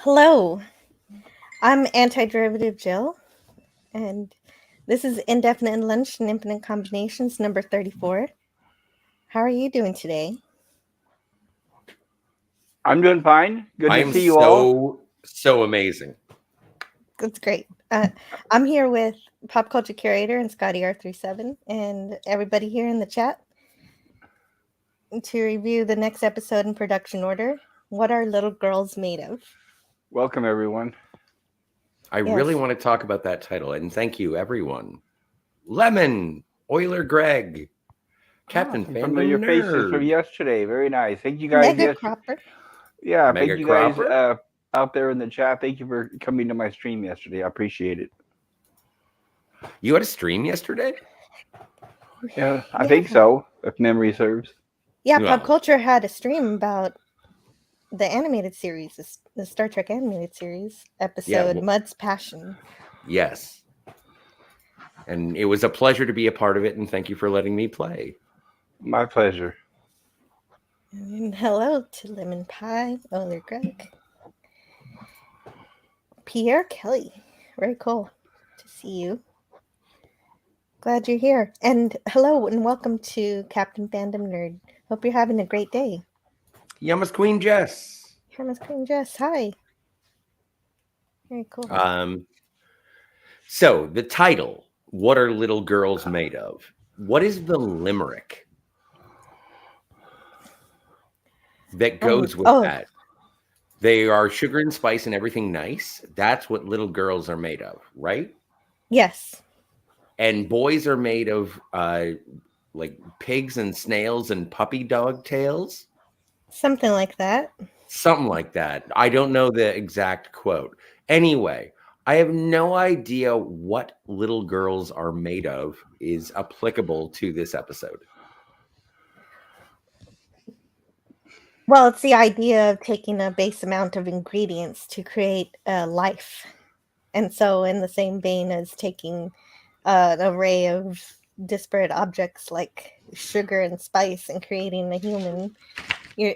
Hello, I'm Antiderivative Jill, and this is Indefinite Lunch and Infinite Combinations number 34. How are you doing today? I'm doing fine. Good I to am see you all. so amazing. That's great. I'm here with Pop Culture Curator and Scotty R37 and everybody here in the chat to review the next episode in production order. What are little girls made of? Welcome, everyone. I really want to talk about that title, and thank you, everyone. Lemon, Euler Greg, Captain Some Fandom familiar faces from Nerd, yesterday. Very nice. Thank you guys. Mega Cropper. Yeah, Mega thank you guys Cropper. out there in the chat. Thank you for coming to my stream yesterday. I appreciate it. You had a stream yesterday? Yeah, I think so, if memory serves. Yeah, Pop Culture had a stream about the animated series, the Star Trek animated series episode, Mud's Passion. Yes. And it was a pleasure to be a part of it, and thank you for letting me play. My pleasure. And hello to Lemon Pie, Euler Greg. Pierre Kelly. Very cool to see you. Glad you're here. And hello and welcome to Captain Fandom Nerd. Hope you're having a great day. Yama's Queen Jess. Yama's Queen Jess. Hi. Very cool. So the title, What Are Little Girls Made Of? What is the limerick that goes with that? They are sugar and spice and everything nice. That's what little girls are made of, right? Yes. And boys are made of like pigs and snails and puppy dog tails. Something like that. Something like that. I don't know the exact quote. Anyway, I have no idea what little girls are made of is applicable to this episode. Well, it's the idea of taking a base amount of ingredients to create a life. And so in the same vein as taking an array of disparate objects like sugar and spice and creating a human,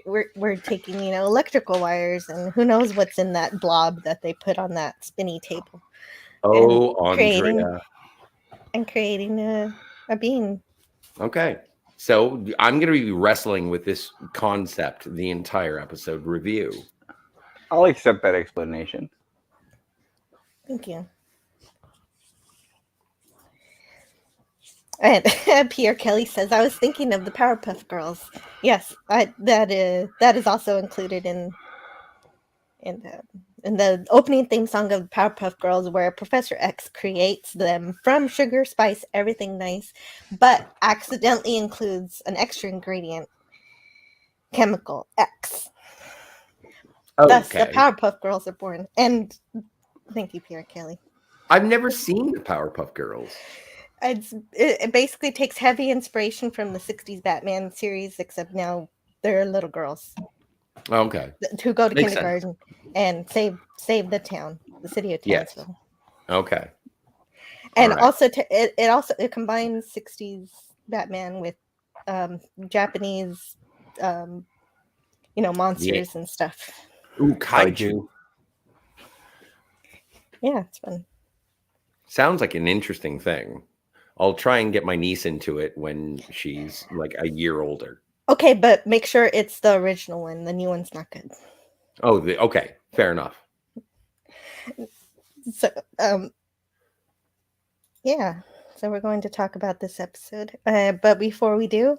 we're taking, electrical wires and who knows what's in that blob that they put on that spinny table. Oh, Andrea. Creating a being. Okay. So I'm going to be wrestling with this concept the entire episode review. I'll accept that explanation. Thank you. And Pierre Kelly says, I was thinking of the Powerpuff Girls. Yes, that is also included in the opening theme song of Powerpuff Girls, where Professor X creates them from sugar, spice, everything nice, but accidentally includes an extra ingredient, chemical X. Okay. Thus, the Powerpuff Girls are born. And thank you, Pierre Kelly. I've never seen the Powerpuff Girls. It basically takes heavy inspiration from the 60s Batman series, except now they're little girls. Okay. Who go to kindergarten and save the town, the city of Townsville. Yes. Okay. And also it combines 60s Batman with Japanese monsters and stuff. Ooh, kaiju. Yeah, it's fun. Sounds like an interesting thing. I'll try and get my niece into it when she's like a year older. Okay, but make sure it's the original one. The new one's not good. Oh, okay. Fair enough. So, yeah. So we're going to talk about this episode. But before we do,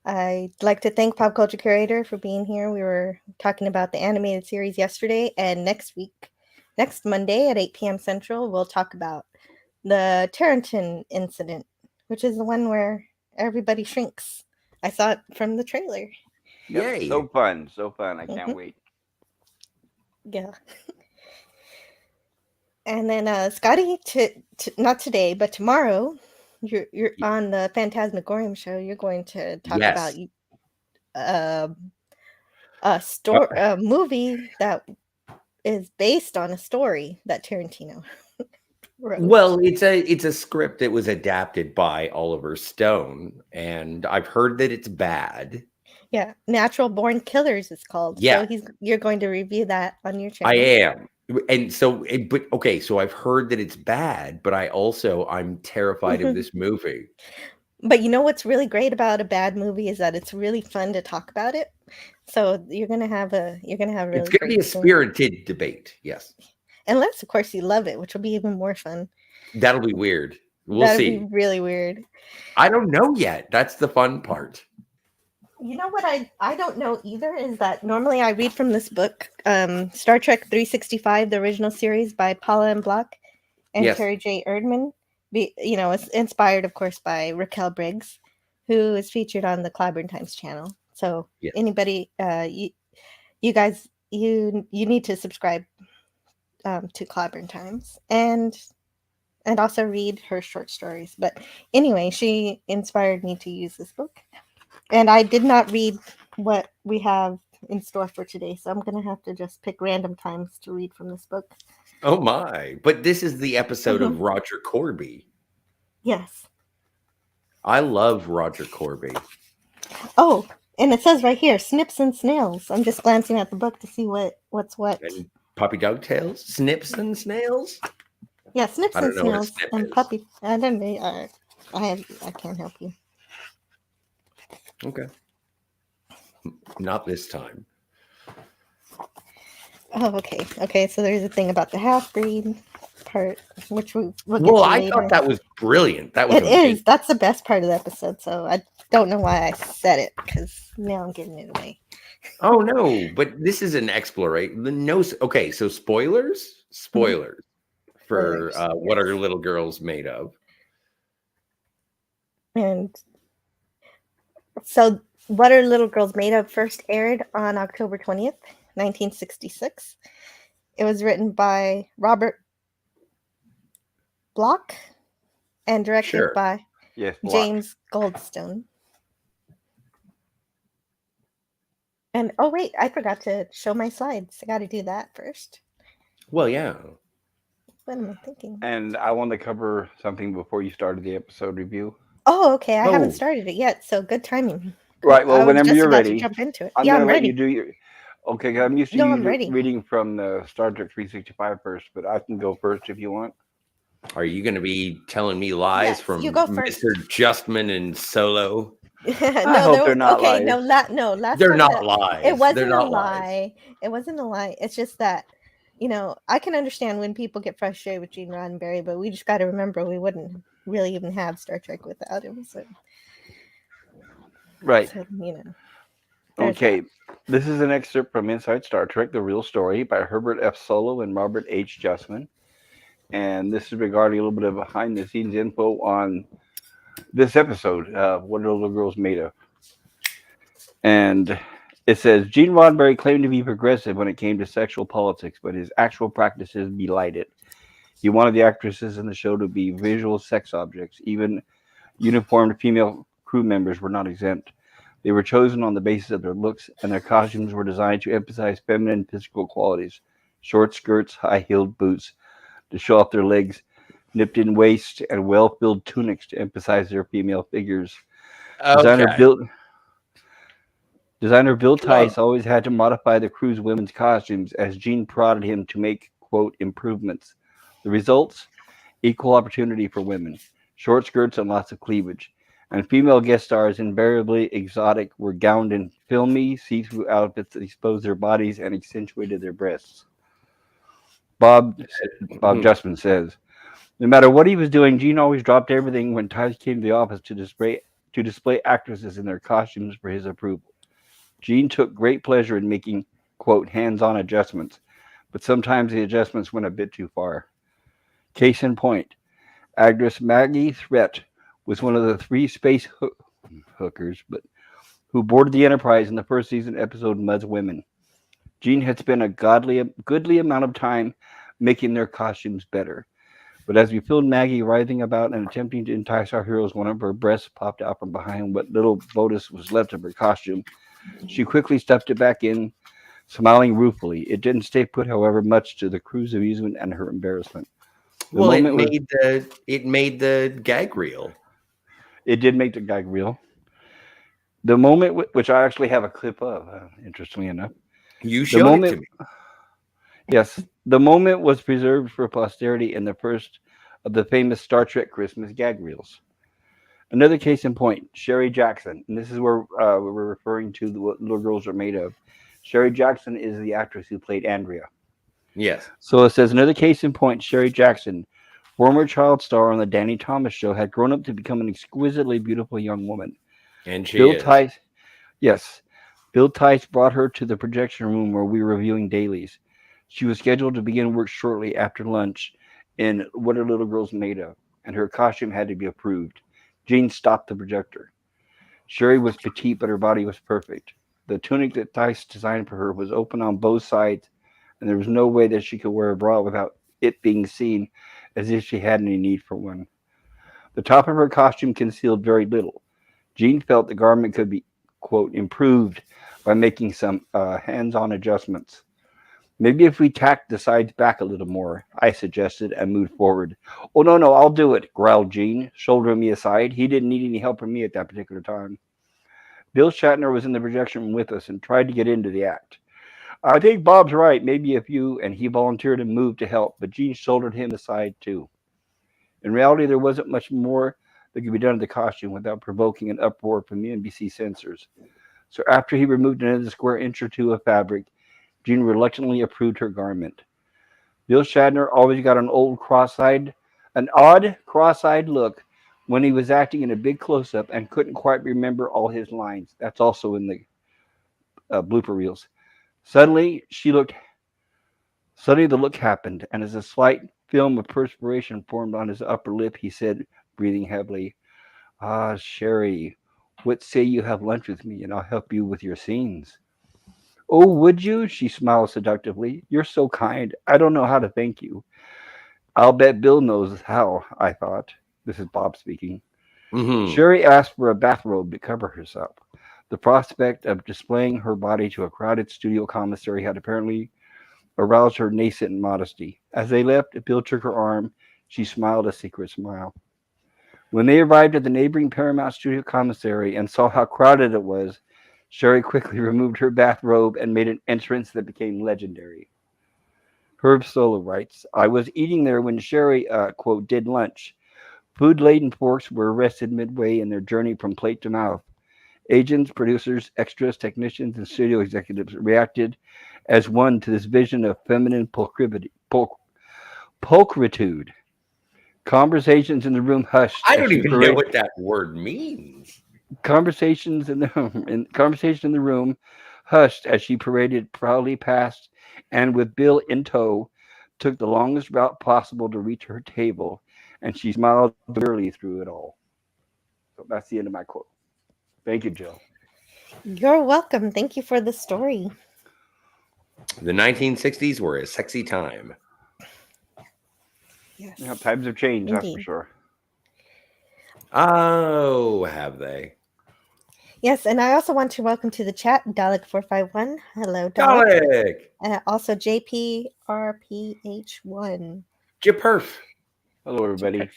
I'd like to thank Pop Culture Curator for being here. We were talking about the animated series yesterday, and next Monday at 8 p.m. Central, we'll talk about the Tarleton incident, which is the one where everybody shrinks. I saw it from the trailer. Yay. So fun. I can't wait. Yeah. And then Scotty, not today, but tomorrow, you're on the Fantasmagoriums show. You're going to talk about a movie that is based on a story that Tarantino wrote. Well, it's a script that was adapted by Oliver Stone, and I've heard that it's bad. Yeah, Natural Born Killers is called. Yeah. So you're going to review that on your I channel. am. And so, but okay, so I've heard that it's bad, but I'm terrified of this movie. But you know what's really great about a bad movie is that it's really fun to talk about it. So you're gonna have a It's really going to be great a spirited debate. Yes. unless of course you love it, which will be even more fun. That'll be weird. We'll That'd see. be really weird. I don't know yet. That's the fun part. You know what I don't know either is that normally I read from this book, Star Trek 365, the original series by Paula M. Block and Yes. Terry J. Erdman. It's inspired, of course, by Raquel Briggs, who is featured on the Clyburn Times channel. So Yes. anybody, you guys, you need to subscribe to Clyburn Times and also read her short stories. But anyway, she inspired me to use this book. And I did not read what we have in store for today, so I'm going to have to just pick random times to read from this book. Oh my. But this is the episode of Roger Corby. Yes. I love Roger Corby. Oh, and it says right here, Snips and Snails. I'm just glancing at the book to see what's what. And Puppy Dog Tales? Snips and Snails? Yeah, Snips I and don't know what a Snails snip and is. Puppy. I don't know. I can't help you. Okay. Not this time. Oh, okay. Okay, so there's a thing about the half-breed part, which we'll get Well, to I later. thought that was brilliant. That was It amazing. is. That's the best part of the episode, so I don't know why I said it, because now I'm giving it away. Oh no, but this is an exploration. No, okay, so spoilers for Spoilers, what yes. are little girls made of? And so, What Are Little Girls Made Of first aired on October 20th, 1966. It was written by Robert Bloch and directed by James Goldstone. And oh wait, I forgot to show my slides. I got to do that first. Well, yeah. What am I thinking? And I want to cover something before you started the episode review. Oh, okay. I haven't started it yet, so good timing. Right. Well, whenever you're ready, to jump into it. I'm Yeah, gonna I'm let ready. you do your. Okay, 'cause I'm used to No, you I'm ready. reading from the Star Trek 365 first, but I can go first if you want. Are you going to be telling me lies Yes, from you go first. Mr. Justman and Solo? I hope they're not lies. Last They're time not lies. It wasn't They're a not lie. lies. It wasn't a lie. It's just that, I can understand when people get frustrated with Gene Roddenberry, but we just got to remember we wouldn't really even have Star Trek without him. So, Right. so, Okay. This is an excerpt from Inside Star Trek: The Real Story by Herbert F. Solo and Robert H. Justman. And this is regarding a little bit of behind the scenes info on this episode, What Are Little Girls Made Of? And it says Gene Roddenberry claimed to be progressive when it came to sexual politics, but his actual practices belied it. He wanted the actresses in the show to be visual sex objects. Even uniformed female crew members were not exempt. They were chosen on the basis of their looks, and their costumes were designed to emphasize feminine physical qualities. Short skirts, high-heeled boots to show off their legs, nipped-in waists, and well-filled tunics to emphasize their female figures. Okay. Designer Bill Tice always had to modify the crew's women's costumes as Gene prodded him to make, quote, improvements. The results? Equal opportunity for women, short skirts and lots of cleavage. And female guest stars, invariably exotic, were gowned in filmy, see-through outfits that exposed their bodies and accentuated their breasts. Bob Justman says, no matter what he was doing, Gene always dropped everything when Tice came to the office to display actresses in their costumes for his approval. Gene took great pleasure in making, quote, hands-on adjustments, but sometimes the adjustments went a bit too far. Case in point, actress Maggie Threat was one of the three space hookers, but who boarded the Enterprise in the first season episode Mud's Women. Gene had spent a goodly amount of time making their costumes better. But as we filmed Maggie writhing about and attempting to entice our heroes, one of her breasts popped out from behind what little bodice was left of her costume. She quickly stuffed it back in, smiling ruefully. It didn't stay put, however, much to the crew's amusement and her embarrassment. It made the gag reel. It did make the gag reel. The moment, which I actually have a clip of, interestingly enough, You the showed it to moment, me. yes, the moment was preserved for posterity in the first of the famous Star Trek Christmas gag reels. Another case in point, Sherry Jackson, and this is where we're referring to what little girls are made of. Sherry Jackson is the actress who played Andrea. Yes. So it says another case in point, Sherry Jackson, former child star on the Danny Thomas show, had grown up to become an exquisitely beautiful young woman. And she Bill is. Tice, yes, Bill Tice brought her to the projection room where we were reviewing dailies. She was scheduled to begin work shortly after lunch in What Are Little Girls Made Of, and her costume had to be approved. Jean stopped the projector. Sherry was petite, but her body was perfect. The tunic that Tice designed for her was open on both sides, and there was no way that she could wear a bra without it being seen as if she had any need for one. The top of her costume concealed very little. Jean felt the garment could be, quote, improved by making some hands on adjustments. Maybe if we tacked the sides back a little more, I suggested, and moved forward. Oh, no, no, I'll do it, growled Jean, shouldering me aside. He didn't need any help from me at that particular time. Bill Shatner was in the projection room with us and tried to get into the act. I think Bob's right. Maybe if you and he volunteered and moved to help, but Jean shouldered him aside too. In reality, there wasn't much more that could be done to the costume without provoking an uproar from the NBC censors. So after he removed another square inch or two of fabric, Jean reluctantly approved her garment. Bill Shatner always got an odd cross-eyed look when he was acting in a big close-up and couldn't quite remember all his lines. That's also in the blooper reels. Suddenly, she looked. Suddenly, the look happened, and as a slight film of perspiration formed on his upper lip, he said, breathing heavily, "Ah, Sherry, what say you have lunch with me, and I'll help you with your scenes?" "Oh, would you?" She smiled seductively. "You're so kind. I don't know how to thank you." "I'll bet Bill knows how," I thought. This is Bob speaking. Hmm. Sherry asked for a bathrobe to cover herself. The prospect of displaying her body to a crowded studio commissary had apparently aroused her nascent modesty. As they left, Bill took her arm. She smiled a secret smile. When they arrived at the neighboring Paramount Studio commissary and saw how crowded it was, Sherry quickly removed her bathrobe and made an entrance that became legendary. Herb Solo writes, I was eating there when Sherry, quote, did lunch. Food laden forks were arrested midway in their journey from plate to mouth. Agents, producers, extras, technicians, and studio executives reacted as one to this vision of feminine pulchritude. Conversations in the room hushed I as don't she even know paraded. what that word means. Conversation in the room hushed as she paraded proudly past, and with Bill in tow, took the longest route possible to reach her table, and she smiled bitterly through it all. So that's the end of my quote. Thank you, Jill. You're welcome. Thank you for the story. The 1960s were a sexy time. Yes, Yeah, times have changed, that's for indeed. sure. Oh, have they? Yes, and I also want to welcome to the chat Dalek451. Hello, Dalek. Dalek! Also JPRPH1. Japerf. Hello, everybody.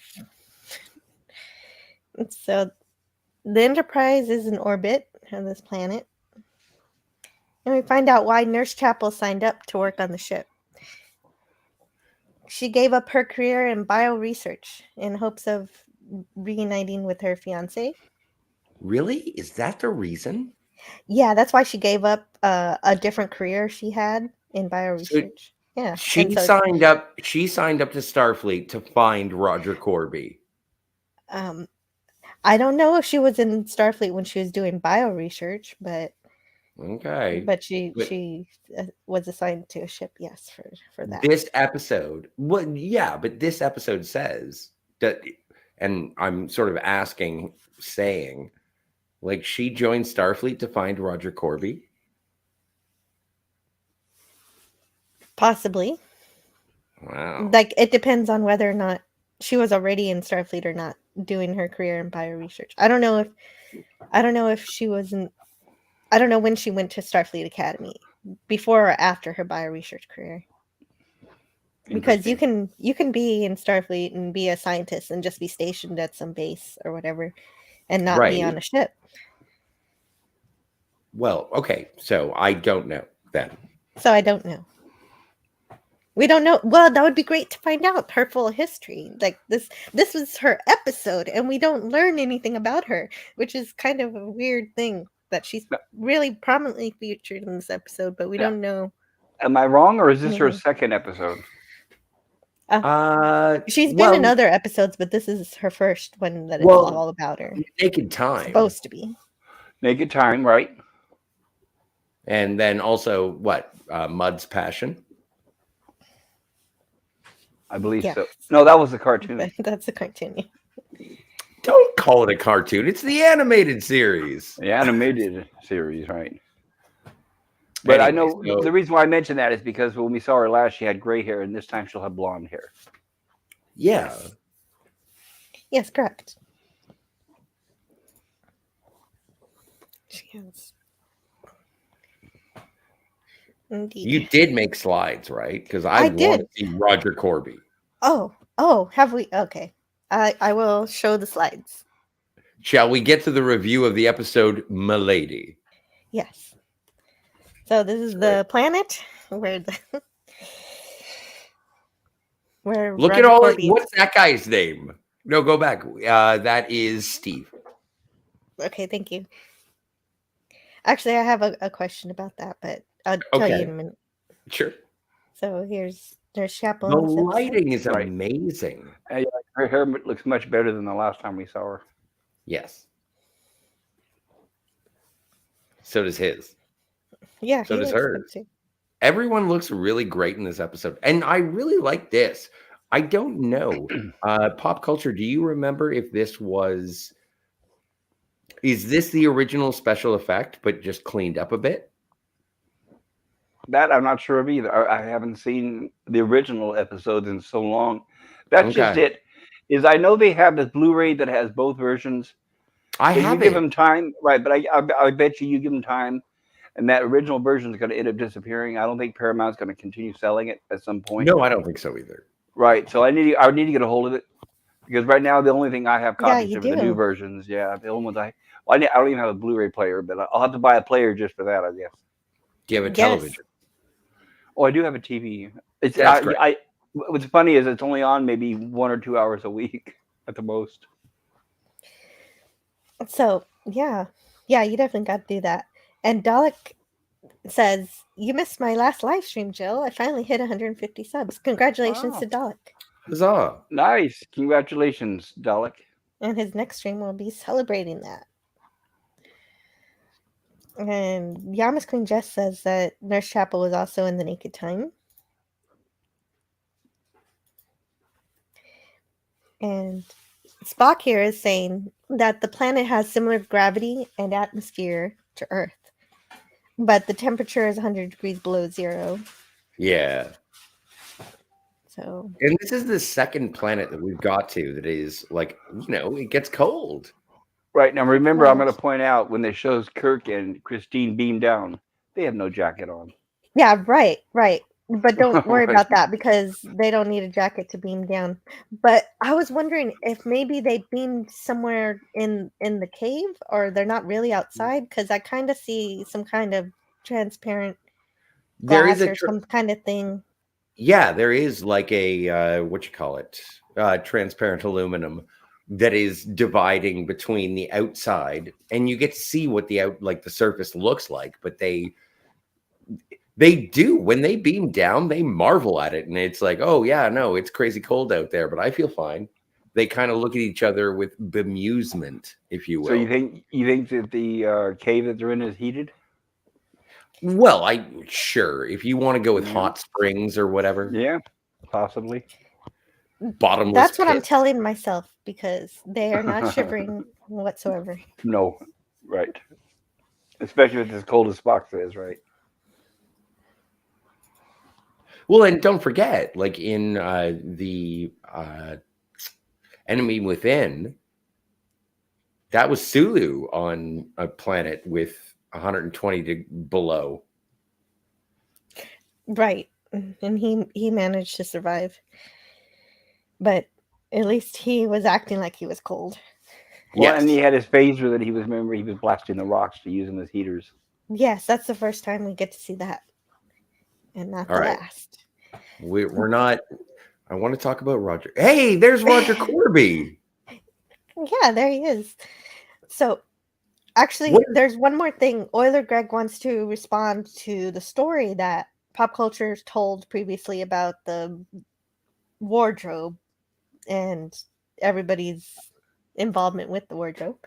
So the Enterprise is in orbit on this planet. And we find out why Nurse Chapel signed up to work on the ship. She gave up her career in bioresearch in hopes of reuniting with her fiance. Really? Is that the reason? Yeah, that's why she gave up a different career she had in So bioresearch. Yeah, and she so signed up. She signed up to Starfleet to find Roger Corby. um, I don't know if she was in Starfleet when she was doing bioresearch, Okay. but she But she was assigned to a ship. Yes, for that. this episode, well, yeah, but this episode says that, and I'm sort of asking, saying, like, she joined Starfleet to find Roger Corby. Possibly. Wow. Like it depends on whether or not she was already in Starfleet or not doing her career in bioresearch. I don't know if she wasn't. I don't know when she went to Starfleet Academy, before or after her bioresearch career. Because you can be in Starfleet and be a scientist and just be stationed at some base or whatever and not be on Right. a ship. Well, okay, so I don't know then. So I don't know. We don't know. Well, that would be great to find out her full history. Like this was her episode, and we don't learn anything about her, which is kind of a weird thing that she's really prominently featured in this episode, but we don't know. Am I wrong, or is this her anything. second episode? She's been in other episodes, but this is her first one that is all about her. Naked Time. Supposed to be. Naked Time, right? And then also, what? Mud's Passion? I believe so. No, that was the cartoon. That's the cartoon. Don't call it a cartoon. It's the animated series. The animated series, right? But anyway, I know the reason why I mentioned that is because when we saw her last, she had gray hair, and this time she'll have blonde hair. Yeah. Yes, correct. She has. Indeed. You did make slides, right? Because I want to see Roger Corby. Oh, have we? Okay. I will show the slides. Shall we get to the review of the episode, Milady? Yes. So this is the planet where look Roger at all. What's that guy's name? No, go back. That is Steve. Okay, thank you. Actually, I have a question about that, but I'll tell you in a minute. Sure. So there's Chapel. The lighting is amazing. Her hair looks much better than the last time we saw her. Yes. So does his. Yeah. So does hers. Everyone looks really great in this episode. And I really like this. I don't know. Pop culture, do you remember if this was... Is this the original special effect, but just cleaned up a bit? That I'm not sure of either. I haven't seen the original episodes in so long. That's just it. Is I know they have this Blu-ray that has both versions. I have give them time, right? But I bet you give them time, and that original version is going to end up disappearing. I don't think Paramount's going to continue selling it at some point. No, I don't think so either. Right. So I need to get a hold of it because right now the only thing I have copies of the new versions. Yeah, the old ones I don't even have a Blu-ray player, but I'll have to buy a player just for that, I guess. Do you have a television? Oh, I do have a TV. That's great. What's funny is it's only on maybe 1 or 2 hours a week at the most. So yeah, you definitely got to do that. And Dalek says, "You missed my last live stream, Jill. I finally hit 150 subs. Congratulations to Dalek." Huzzah! Nice, congratulations, Dalek. And his next stream will be celebrating that. And Yamas Queen Jess says that Nurse Chapel was also in the Naked Time. And Spock here is saying that the planet has similar gravity and atmosphere to Earth, but the temperature is 100 degrees below zero. Yeah. So. And this is the second planet that we've got to that is like, it gets cold. Right. Now, remember, I'm going to point out when they shows Kirk and Christine beam down, they have no jacket on. Yeah, right. But don't worry about that because they don't need a jacket to beam down. But I was wondering if maybe they beamed somewhere in the cave or they're not really outside because I kind of see some kind of transparent glass or some kind of thing. Yeah, there is like a, transparent aluminum that is dividing between the outside and you get to see what the surface looks like, but they do when they beam down, they marvel at it and it's like, oh yeah, no, it's crazy cold out there, but I feel fine. They kind of look at each other with bemusement, if you will. So you think that the cave that they're in is heated? Well, sure, if you want to go with hot springs or whatever. Yeah, possibly. Bottomless That's what I'm telling myself because they are not shivering whatsoever. No, right. Especially if it's as cold as Spock is, right? Well, and don't forget, like in the Enemy Within, that was Sulu on a planet with 120 below. Right. And he managed to survive. But at least he was acting like he was cold. Well, yes. And he had his phaser that he was blasting the rocks to use them as heaters. Yes, that's the first time we get to see that, and not All the right. last. We're not. I want to talk about Roger. Hey, there's Roger Corby. Yeah, there he is. So, actually, What? there's one more thing. Euler Greg wants to respond to the story that pop culture told previously about the wardrobe and everybody's involvement with the wardrobe.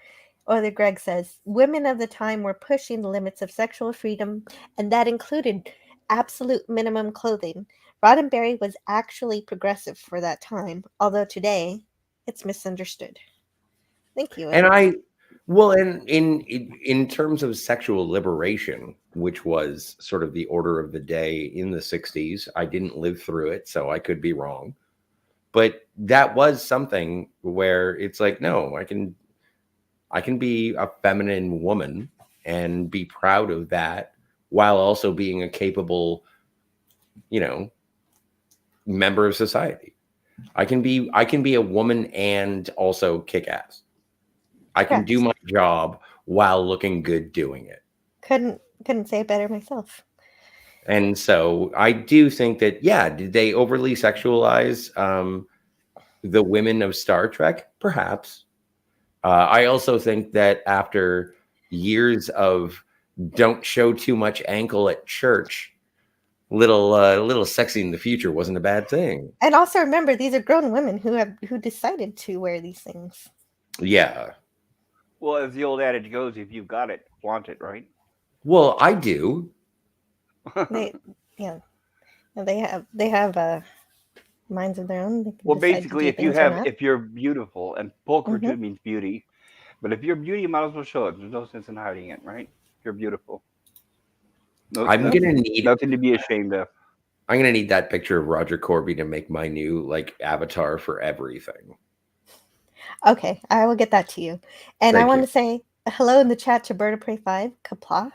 Euler Greg says women of the time were pushing the limits of sexual freedom, and that included absolute minimum clothing. Roddenberry was actually progressive for that time, although today it's misunderstood. Thank you, And Euler. in terms of sexual liberation, which was sort of the order of the day in the 60s, I didn't live through it, so I could be wrong. But that was something where it's like, no, I can be a feminine woman and be proud of that while also being a capable, member of society. I can be a woman and also kick ass. I can do Correct. my job while looking good doing it. Couldn't say it better myself. And so I do think that, yeah, did they overly sexualize the women of Star Trek? Perhaps. I also think that after years of don't show too much ankle at church, little sexy in the future wasn't a bad thing. And also remember, these are grown women who decided to wear these things. Yeah. Well, as the old adage goes, if you've got it, flaunt it, right? Well, I do. They, yeah, they have minds of their own. They can Well, decide to basically, do things or not. if you're beautiful, and pulchritude Mhm. means beauty, but if you're beauty, you might as well show it. There's no sense in hiding it, right? If you're beautiful, I'm Yep. gonna need nothing to be ashamed of. I'm gonna need that picture of Roger Corby to make my new avatar for everything. Okay, I will get that to you. And I Thank want you. to say hello in the chat to Bird of Prey 5, Kapla.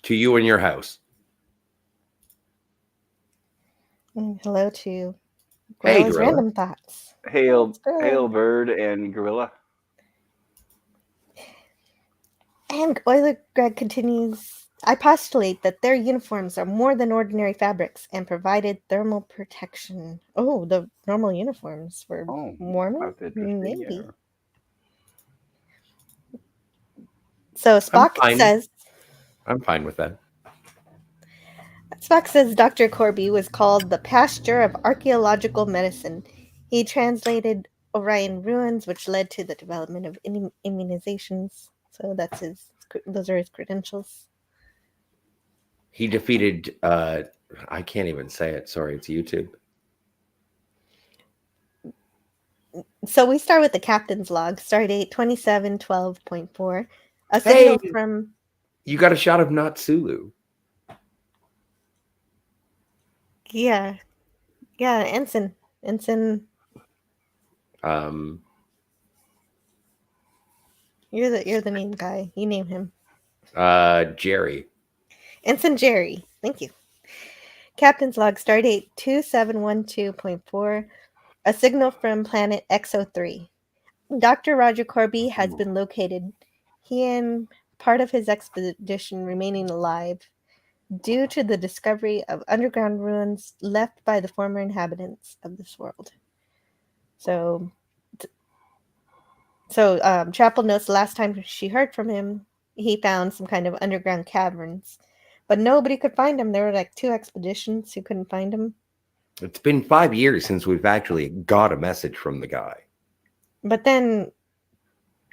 To you and your house. And hello to Hey, Gorilla's Gorilla. Random Thoughts. Hail, Let's go. hail, bird and gorilla. And Euler Greg continues, I postulate that their uniforms are more than ordinary fabrics and provided thermal protection. Oh, the normal uniforms were Oh, warmer? that's interesting. Maybe. Yeah. So I'm Spock fine. I'm fine with that. says Dr. Corby was called the pastor of archaeological medicine. He translated Orion ruins, which led to the development of immunizations. So those are his credentials. He defeated I can't even say it. Sorry, it's YouTube. So we start with the captain's log, stardate 2712.4. A Hey, signal from you got a shot of Natsulu. yeah, Ensign. Um, You're the name guy. You name him. Jerry. Ensign Jerry. Thank you. Captain's log, stardate 2712.4. A signal from planet XO3. Dr. Roger Corby has been located. He and part of his expedition remaining alive due to the discovery of underground ruins left by the former inhabitants of this world. So Chapel notes the last time she heard from him, he found some kind of underground caverns, but nobody could find him. There were like 2 expeditions who couldn't find him. It's been 5 years since we've actually got a message from the guy. But then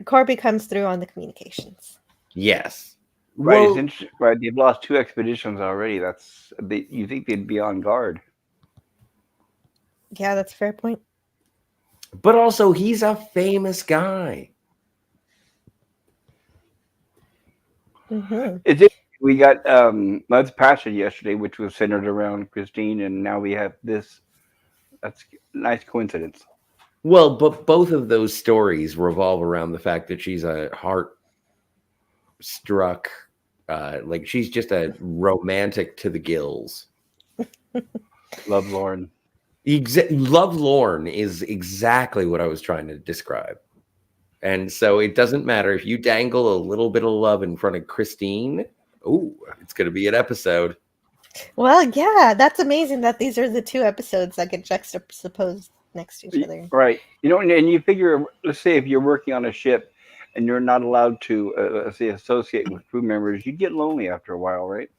Corby comes through on the communications. Yes. Right, Well, it's interesting. Right, they've lost 2 expeditions already. You think they'd be on guard? Yeah, that's a fair point. but also he's a famous guy. Mm-hmm. We got Mud's Passion yesterday, which was centered around Christine, and now we have this. That's a nice coincidence. Well, but both of those stories revolve around the fact that she's a heart-struck, she's just a romantic to the gills. Love Lauren. Love Lorne is exactly what I was trying to describe. And so it doesn't matter if you dangle a little bit of love in front of Christine Oh, it's going to be an episode. Well, yeah, that's amazing that these are the two episodes that get juxtaposed next to each other. Right. And you figure, let's say if you're working on a ship and you're not allowed to, let's say, associate with crew members, you get lonely after a while, right?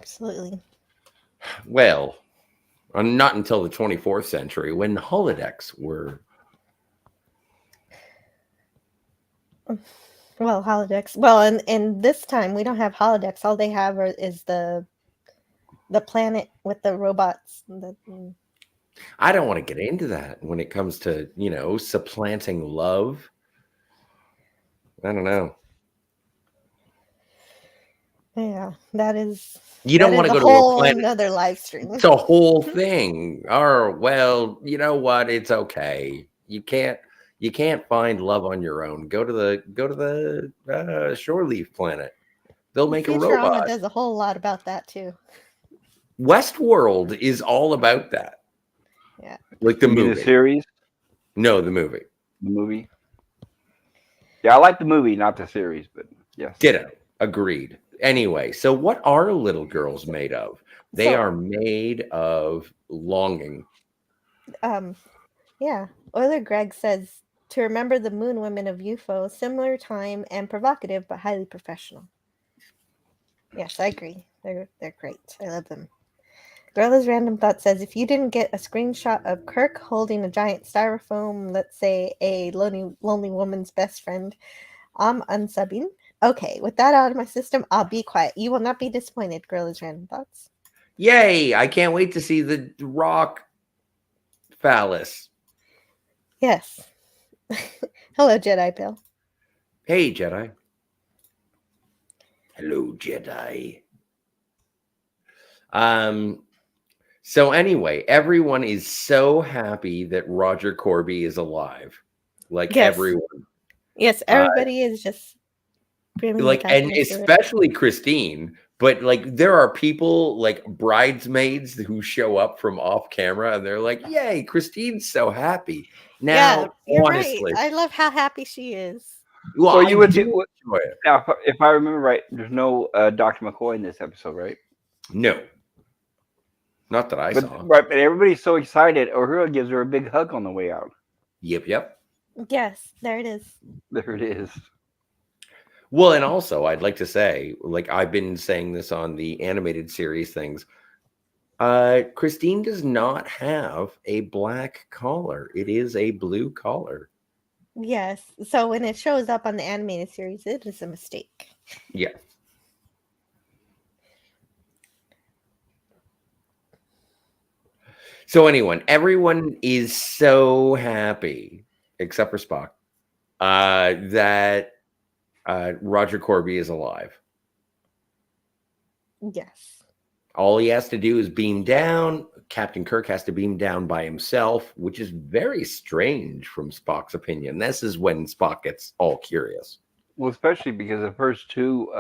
Absolutely. Well, not until the 24th century when holodecks were. Well, holodecks. Well, and this time we don't have holodecks. All they have is the planet with the robots. I don't want to get into that when it comes to, supplanting love. I don't know. Yeah, that is. You don't want to go to a planet. Another live stream. It's a whole thing. Or, well, you know what? It's okay. You can't find love on your own. Go to the shore leaf planet. They'll make a robot. Does a whole lot about that too. Westworld is all about that. Yeah. Like the movie. The series? No, the movie. The movie? Yeah, I like the movie, not the series, but yes. Ditto. Agreed. Anyway, so what are little girls made of? They are made of longing. Yeah. Euler Greg says to remember the moon women of UFO, similar time and provocative, but highly professional. Yes, I agree. They're great. I love them. Gorilla's Random Thought says if you didn't get a screenshot of Kirk holding a giant styrofoam, let's say a lonely woman's best friend, I'm unsubbing. Okay, with that out of my system, I'll be quiet. You will not be disappointed, Gorilla's Random Thoughts. Yay! I can't wait to see the rock phallus. Yes. Hello, Jedi Bill. Hey, Jedi. Hello, Jedi. So anyway, everyone is so happy that Roger Corby is alive. Like everyone. Yes, everybody is just like, and especially Christine. But like, there are people like bridesmaids who show up from off camera, and they're like, "Yay, Christine's so happy." Now, you're honestly, right. I love how happy she is. Well, you would do. Now, if I remember right, there's no Dr. McCoy in this episode, right? No. Not that I saw. Right, but everybody's so excited. Uhura gives her a big hug on the way out. Yep. Yes, there it is. There it is. Well, and also, I'd like to say, like I've been saying this on the animated series things, Christine does not have a black collar. It is a blue collar. Yes. So when it shows up on the animated series, it is a mistake. Yeah. So everyone is so happy, except for Spock, that Roger Corby is alive. Yes. All he has to do is beam down. Captain Kirk has to beam down by himself, which is very strange from Spock's opinion. This is when Spock gets all curious. Well, especially because the first two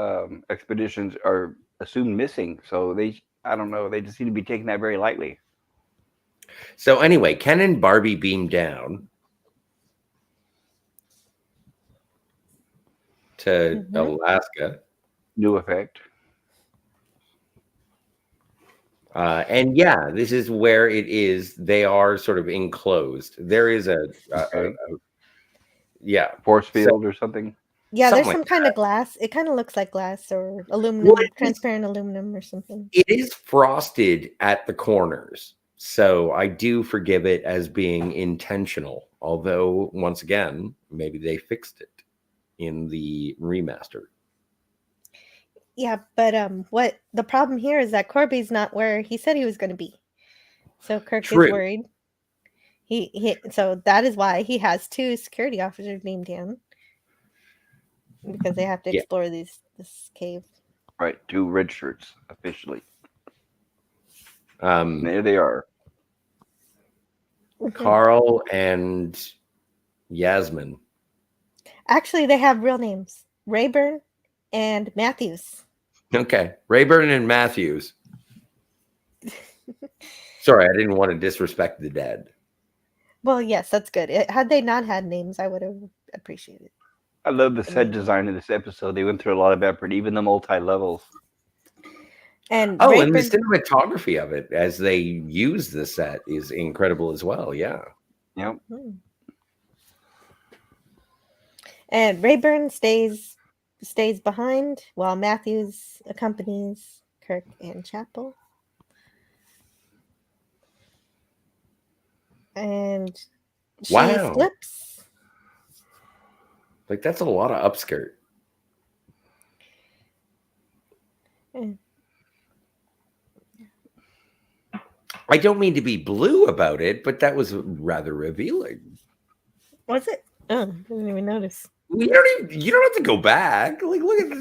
expeditions are assumed missing. So I don't know, they just seem to be taking that very lightly. So anyway, Ken and Barbie beam down to Alaska. New effect. And yeah, this is where it is. They are sort of enclosed. There is a force field or something. Yeah, there's some kind of glass. It kind of looks like glass or aluminum, transparent aluminum or something. It is frosted at the corners. So I do forgive it as being intentional. Although, once again, maybe they fixed it in the remaster. Yeah, but what the problem here is that Corby's not where he said he was going to be. So Kirk is worried. So that is why he has two security officers beamed down. Because they have to explore this cave. Right, 2 red shirts officially. There they are. Carl and Yasmin. Actually, they have real names. Rayburn and Matthews. Okay. Rayburn and Matthews. Sorry, I didn't want to disrespect the dead. Well, yes, that's good. Had they not had names, I would have appreciated it. I love the set design of this episode. They went through a lot of effort, even the multi-levels. And Oh, and the Rayburn, cinematography of it as they use the set is incredible as well. Yeah. Yep. and Rayburn stays behind while Matthews accompanies Kirk and Chapel. And she Wow. slips. Like, that's a lot of upskirt. Mm. I don't mean to be blue about it, but that was rather revealing. Was it? Oh, I didn't even notice. You don't have to go back. Like, look at this.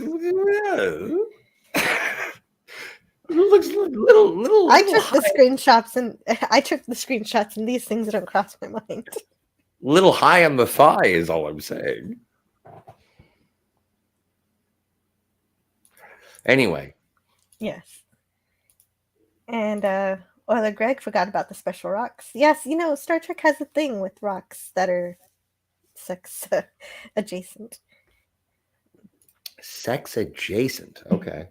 It looks little. I took the screenshots and these things don't cross my mind. Little high on the thigh is all I'm saying. Anyway. Yes. And Oiler Greg forgot about the special rocks. Yes, Star Trek has a thing with rocks that are sex adjacent. Sex adjacent. Okay.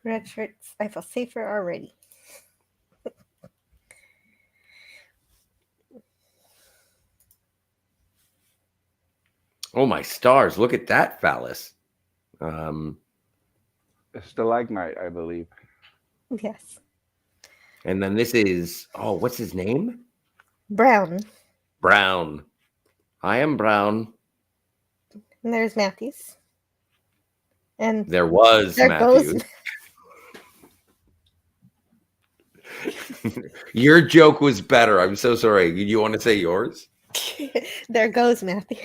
Red shirts, I feel safer already. Oh my stars! Look at that phallus. A stalagmite, I believe. Yes. And then this is what's his name? Brown. Brown. I am Brown. And there's Matthews. And There was there Matthews. Your joke was better. I'm so sorry. You want to say yours? There goes Matthews.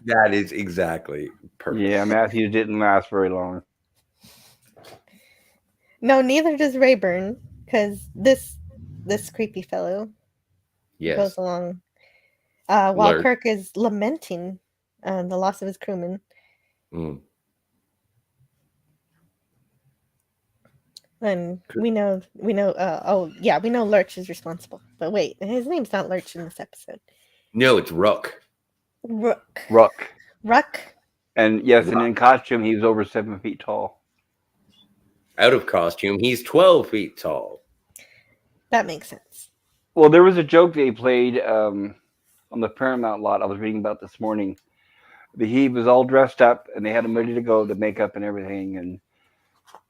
That is exactly perfect. Yeah, Matthews didn't last very long. No, neither does Rayburn, because this creepy fellow goes along while Lurch. Kirk is lamenting the loss of his crewman. Mm. And we know Lurch is responsible. But wait, his name's not Lurch in this episode. No, it's Rook. Ruck. And yes, and in costume, he was over 7 feet tall. Out of costume, he's 12 feet tall. That makes sense. Well, there was a joke they played on the Paramount lot I was reading about this morning. He was all dressed up, and they had him ready to go, the makeup and everything.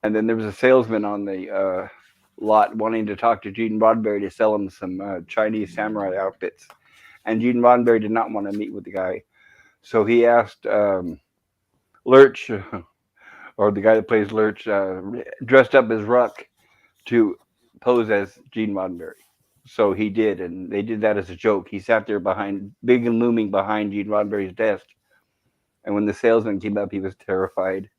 And then there was a salesman on the lot wanting to talk to Gene Roddenberry to sell him some Chinese samurai outfits. And Gene Roddenberry did not want to meet with the guy. So he asked Lurch, or the guy that plays Lurch, dressed up as Ruck, to pose as Gene Roddenberry. So he did, and they did that as a joke. He sat there big and looming behind Gene Roddenberry's desk. And when the salesman came up, he was terrified.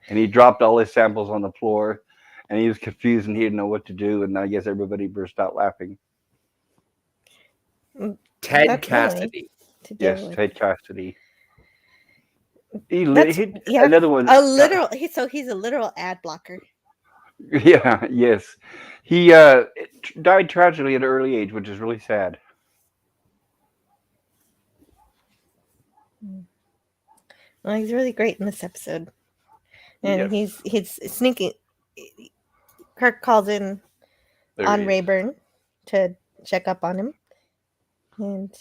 And he dropped all his samples on the floor, and he was confused and he didn't know what to do. And I guess everybody burst out laughing. Ted Cassidy. Yes, Ted Cassidy. Another one. He's a literal ad blocker. Yeah, yes. He died tragically at an early age, which is really sad. Well, he's really great in this episode. And he's sneaking. Kirk calls in on Rayburn to check up on him. And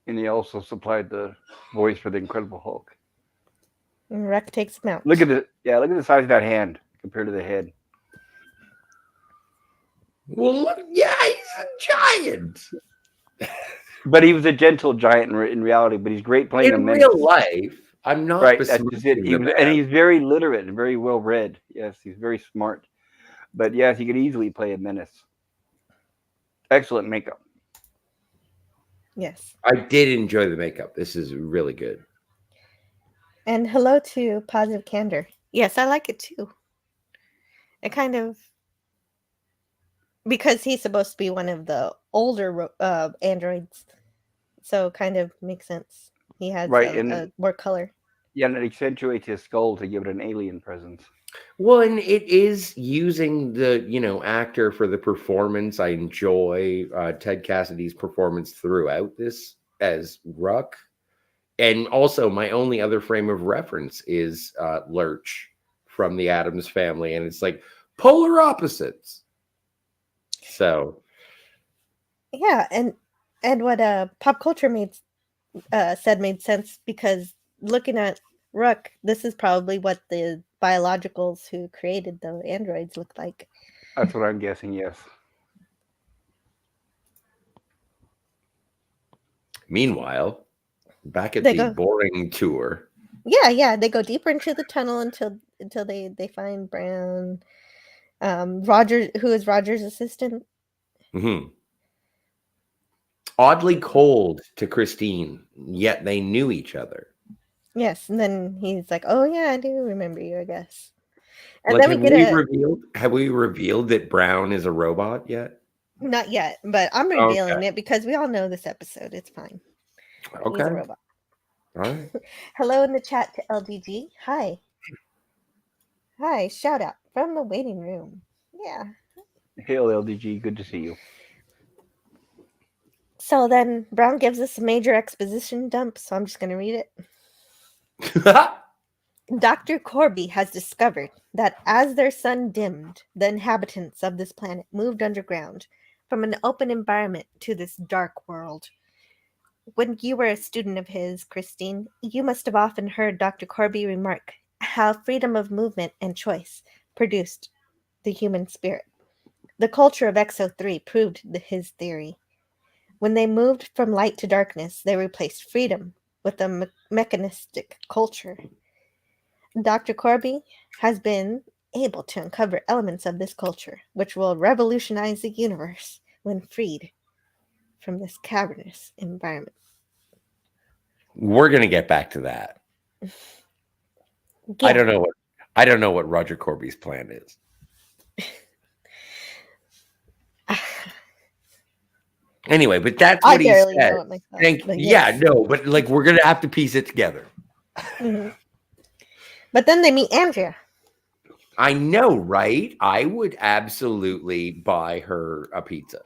he also supplied the voice for the Incredible Hulk. And Ruck takes him out. Look at the size of that hand compared to the head. Well, look, yeah, he's a giant. But he was a gentle giant in reality. But he's great playing in real life. I'm not right. That's just it. And he's very literate and very well read. Yes, he's very smart. But yes, he could easily play a menace. Excellent makeup. Yes. I did enjoy the makeup. This is really good. And hello to Positive Candor. Yes, I like it too. It kind of, because he's supposed to be one of the older androids, so kind of makes sense. He has more color. Yeah, and it accentuates his skull to give it an alien presence. Well, and it is using the actor for the performance. I enjoy Ted Cassidy's performance throughout this as Ruck. And also, my only other frame of reference is Lurch from the Addams Family. And it's like, polar opposites. So Yeah, and what pop culture said made sense, because looking at Rook, this is probably what the biologicals who created the androids look like. That's what I'm guessing. Yes. meanwhile, back at They the go, boring tour. yeah, they go deeper into the tunnel until they find Brown. Roger, who is Roger's assistant. Mhm. Oddly cold to Christine, yet they knew each other. Yes, and then he's like, "Oh yeah, I do remember you, I guess." And Like, then we get have we revealed that Brown is a robot yet? not yet, but I'm revealing it because we all know this episode. It's fine. Okay. He's a robot. All right. Hello in the chat to LDG. Hi. Hi, shout out from the waiting room. Yeah. Hail LDG, good to see you. So then Brown gives us a major exposition dump, so I'm just going to read it. Dr. Corby has discovered that as their sun dimmed, the inhabitants of this planet moved underground from an open environment to this dark world. When you were a student of his, Christine, you must have often heard Dr. Corby remark how freedom of movement and choice produced the human spirit. The culture of Exo-3 proved his theory. When they moved from light to darkness, they replaced freedom with a mechanistic culture. Dr. Corby has been able to uncover elements of this culture, which will revolutionize the universe when freed from this cavernous environment. We're gonna get back to that. Yeah. I don't know what Roger Corby's plan is. Anyway, but that's what I he barely said. know it myself. Yeah, no, but like we're gonna have to piece it together. Mm-hmm. But then they meet Andrea. I know, right? I would absolutely buy her a pizza.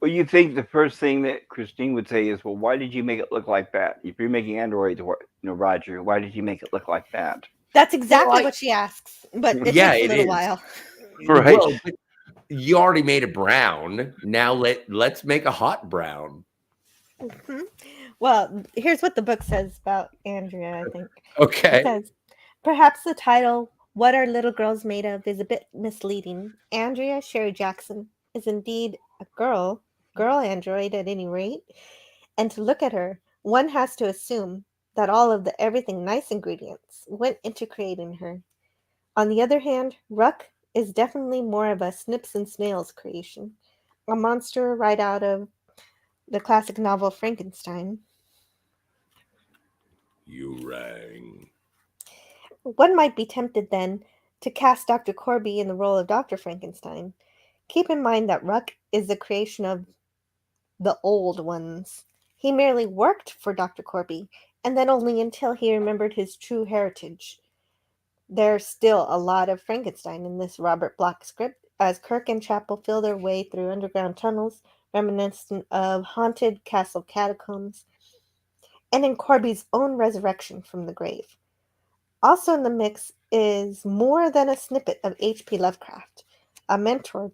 Well, you think the first thing that Christine would say is, "Well, why did you make it look like that? If you're making androids, Roger, why did you make it look like that?" That's exactly what she asks, but it Yeah, takes a it little is. while. Right. Well, but you already made a brown. Now let's make a hot brown. Mm-hmm. Well, here's what the book says about Andrea, I think. Okay. It says, perhaps the title, What Are Little Girls Made Of, is a bit misleading. Andrea Sherry Jackson is indeed a girl android at any rate. And to look at her, one has to assume that all of the everything nice ingredients went into creating her. On the other hand, Ruck is definitely more of a Snips and Snails creation, a monster right out of the classic novel Frankenstein. You rang. One might be tempted, then, to cast Dr. Corby in the role of Dr. Frankenstein. Keep in mind that Ruck is the creation of the old ones. He merely worked for Dr. Corby, and then only until he remembered his true heritage. There's still a lot of Frankenstein in this Robert Bloch script, as Kirk and Chapel feel their way through underground tunnels, reminiscent of haunted castle catacombs, and in Corby's own resurrection from the grave. Also in the mix is more than a snippet of H.P. Lovecraft, a mentor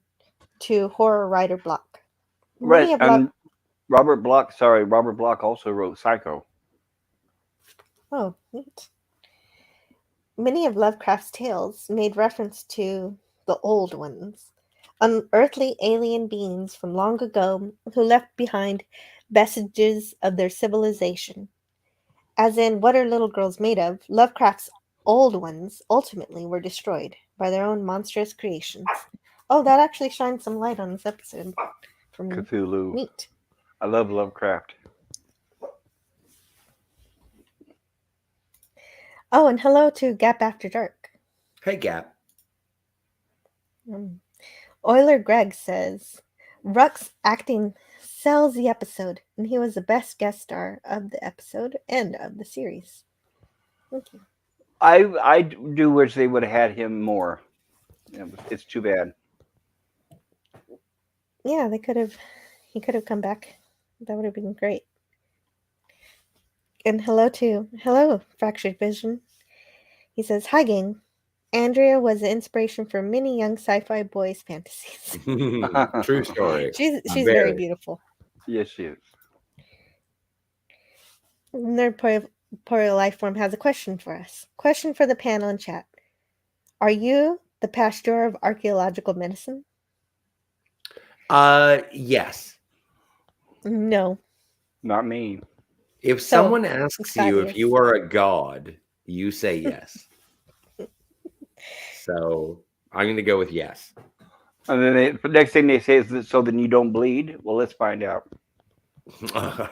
to horror writer Bloch. Right. And Robert Bloch also wrote Psycho. Oh, neat. Many of Lovecraft's tales made reference to the Old Ones, unearthly alien beings from long ago who left behind vestiges of their civilization. As in What Are Little Girls Made Of, Lovecraft's Old Ones ultimately were destroyed by their own monstrous creations. Oh, that actually shines some light on this episode. From Cthulhu. Neat. I love Lovecraft. Oh, and hello to Gap After Dark. Hey, Gap. Euler Greg says, Ruck's acting sells the episode, and he was the best guest star of the episode and of the series. Thank you. I do wish they would have had him more. It's too bad. Yeah, he could have come back. That would have been great. And hello, Fractured Vision. He says, hi, gang. Andrea was the inspiration for many young sci-fi boys' fantasies. True story. She's very beautiful. Yes, she is. Nerdporeal Lifeform has a question for us. Question for the panel and chat. Are you the Pasteur of archaeological medicine? Yes. No. Not me. If So, someone asks you if you are a god, you say yes. So I'm going to go with yes. And then the next thing they say is that so then you don't bleed. Well, let's find out.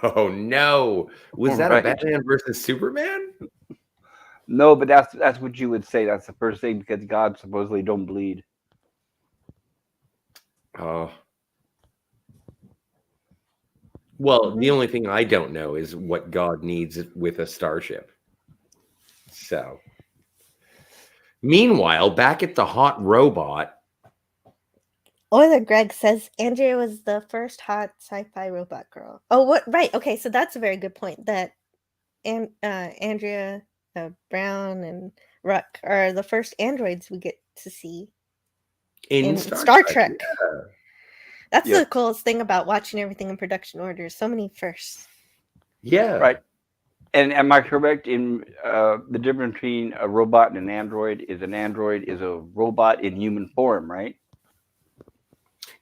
Oh no! Was that Right. a Batman versus Superman? No, but that's what you would say. That's the first thing because God supposedly don't bleed. Oh. Well, the only thing I don't know is what God needs with a starship. So, meanwhile, back at the hot robot. Euler Greg says Andrea was the first hot sci-fi robot girl. Oh, what? Right. Okay, so that's a very good point. That Andrea Brown and Ruck are the first androids we get to see In Star Trek. Yeah. That's the coolest thing about watching everything in production order. So many firsts. Yeah. Right. And am I correct in the difference between a robot and an android is a robot in human form, right?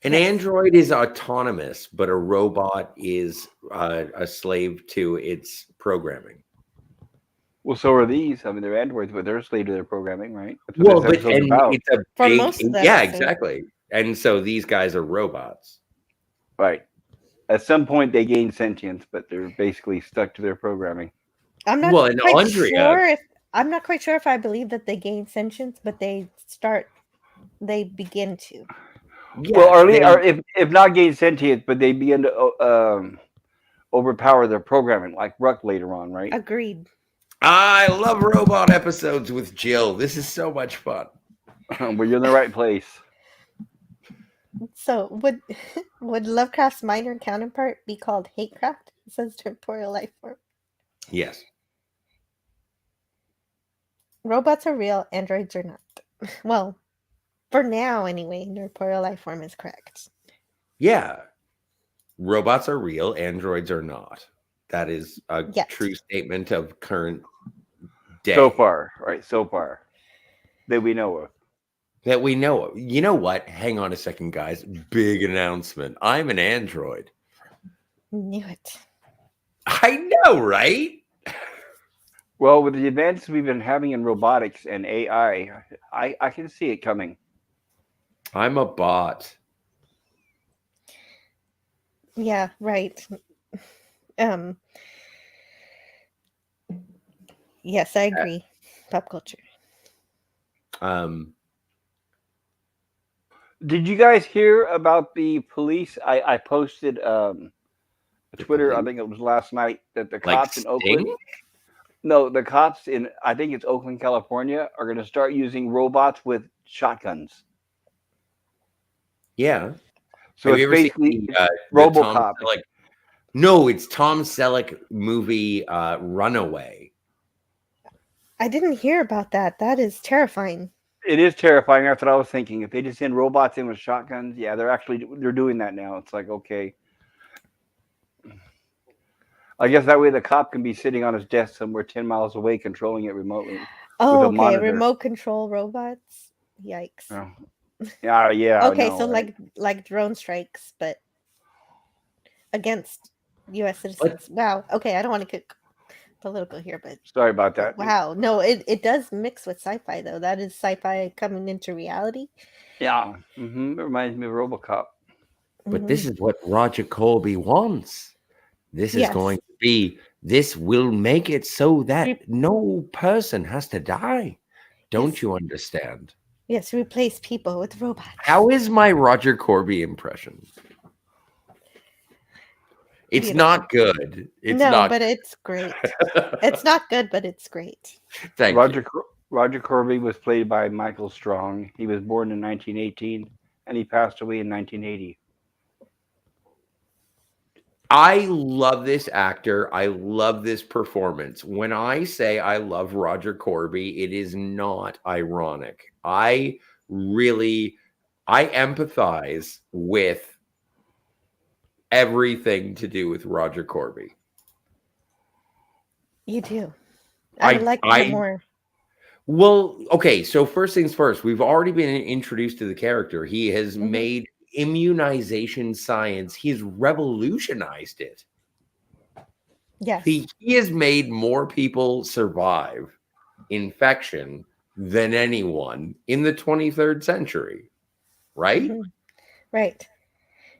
An android is autonomous, but a robot is a slave to its programming. Well, so are these. I mean, they're androids, but they're a slave to their programming, right? That's what it's a for big, most of them. Yeah, exactly. And so these guys are robots. Right. At some point, they gain sentience, but they're basically stuck to their programming. I'm not quite sure if I believe that they gain sentience, but they begin to. Yeah, well, or if not gain sentience, but they begin to overpower their programming, like Ruck later on, right? Agreed. I love robot episodes with Jill. This is so much fun. Well, you're in the right place. So would Lovecraft's minor counterpart be called Hatecraft? It says Nerdporeal Lifeform. Yes. Robots are real, androids are not. Well, for now anyway, Nerdporeal Lifeform is correct. Yeah. Robots are real, androids are not. That is a true statement of current day. So far, right? So far. That we know of. That we know of. You know what? Hang on a second, guys. Big announcement. I'm an android. Knew it. I know, right? Well, with the advances we've been having in robotics and AI, I can see it coming. I'm a bot. Yeah, right. Yes, I agree. Pop culture. Did you guys hear about the police? I posted Twitter, I think it was last night, that the cops in Oakland. No, the cops in, I think it's Oakland, California, are going to start using robots with shotguns. Yeah. So have it's basically RoboCop. No, it's Tom Selleck movie Runaway. I didn't hear about that. That is terrifying. It is terrifying. That's what I was thinking. If they just send robots in with shotguns, yeah, they're doing that now. It's like, okay. I guess that way the cop can be sitting on his desk somewhere 10 miles away, controlling it remotely. Oh, okay. Monitor. Remote control robots. Yikes. Oh. Yeah. Okay, so right? like drone strikes, but against U.S. citizens. Wow. Okay, I don't want to get political here, but sorry about that. Wow. No, it does mix with sci-fi though. That is sci-fi coming into reality. Yeah. It reminds me of RoboCop. But this is what Roger Corby wants. This is going to be. This will make it so that no person has to die. Don't you understand? Yes, replace people with robots. How is my Roger Corby impression? It's not good. It's not but it's great. It's not good, but it's great. Thank you. Roger Corby was played by Michael Strong. He was born in 1918, and he passed away in 1980. I love this actor. I love this performance. When I say I love Roger Corby, it is not ironic. I empathize with everything to do with Roger Corby. You do. I would like to hear more. Well, okay, so first things first, we've already been introduced to the character. He has made immunization science, he's revolutionized it. Yes. He has made more people survive infection than anyone in the 23rd century, right? Right.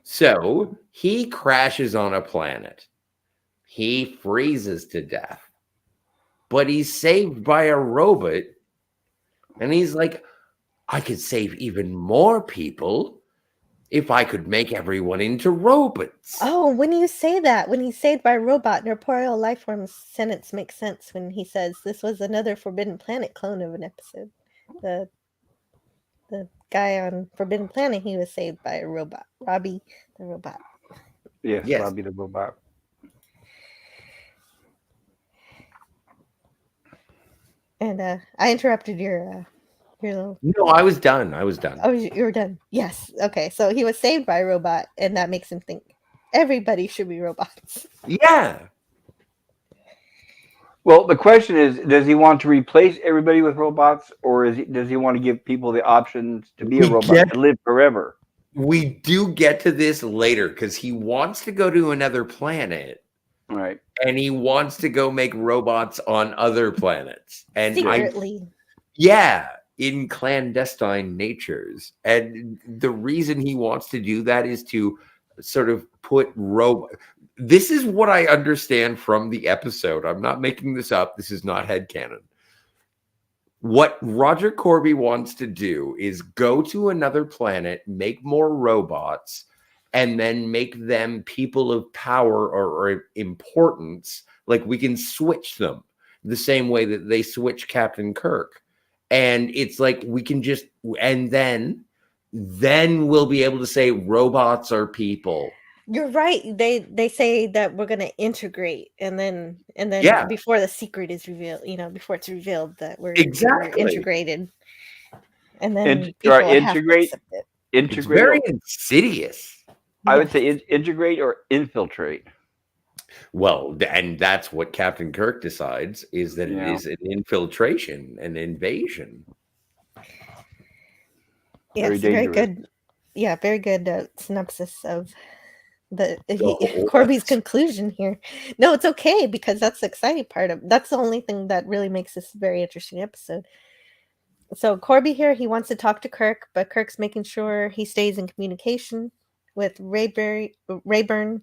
So he crashes on a planet. He freezes to death, but he's saved by a robot. And he's like, I could save even more people if I could make everyone into robots. Oh, when you say that, when he's saved by a robot, corporeal life form sentence makes sense when he says this was another Forbidden Planet clone of an episode. The guy on Forbidden Planet, he was saved by a robot. Robbie the robot. Yes. Robbie the robot. And I interrupted your little... No, I was done. Oh, you were done. Yes. Okay. So he was saved by a robot, and that makes him think everybody should be robots. Yeah. Well, the question is, does he want to replace everybody with robots, or does he want to give people the options to be a robot and live forever? We do get to this later because he wants to go to another planet. Right. And he wants to go make robots on other planets. And secretly. In clandestine natures. And the reason he wants to do that is to sort of put This is what I understand from the episode. I'm not making this up. This is not headcanon. What Roger Corby wants to do is go to another planet, make more robots, and then make them people of power or importance. Like we can switch them the same way that they switch Captain Kirk. And it's like we can just, and then we'll be able to say robots are people. You're right. They say that we're going to integrate, and then before the secret is revealed, before it's revealed that we're integrated, and then people integrate. It's very insidious. I would say integrate or infiltrate. Well, and that's what Captain Kirk decides, is that it is an infiltration, an invasion. Yes, very good. Yeah, very good synopsis of Corby's conclusion here. No, it's okay, because that's the exciting part of that's the only thing that really makes this a very interesting episode. So Corby here, he wants to talk to Kirk, but Kirk's making sure he stays in communication with Rayburn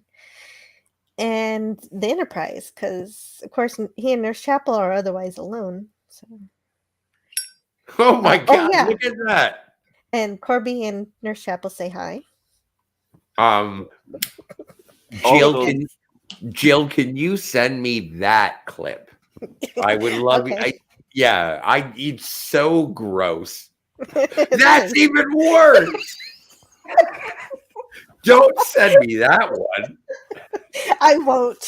and the Enterprise, because of course he and Nurse Chapel are otherwise alone. So oh my god, look at that. And Corby and Nurse Chapel say hi. Jill, can you send me that clip? I would love it. It's so gross. That's even worse. Don't send me that one. I won't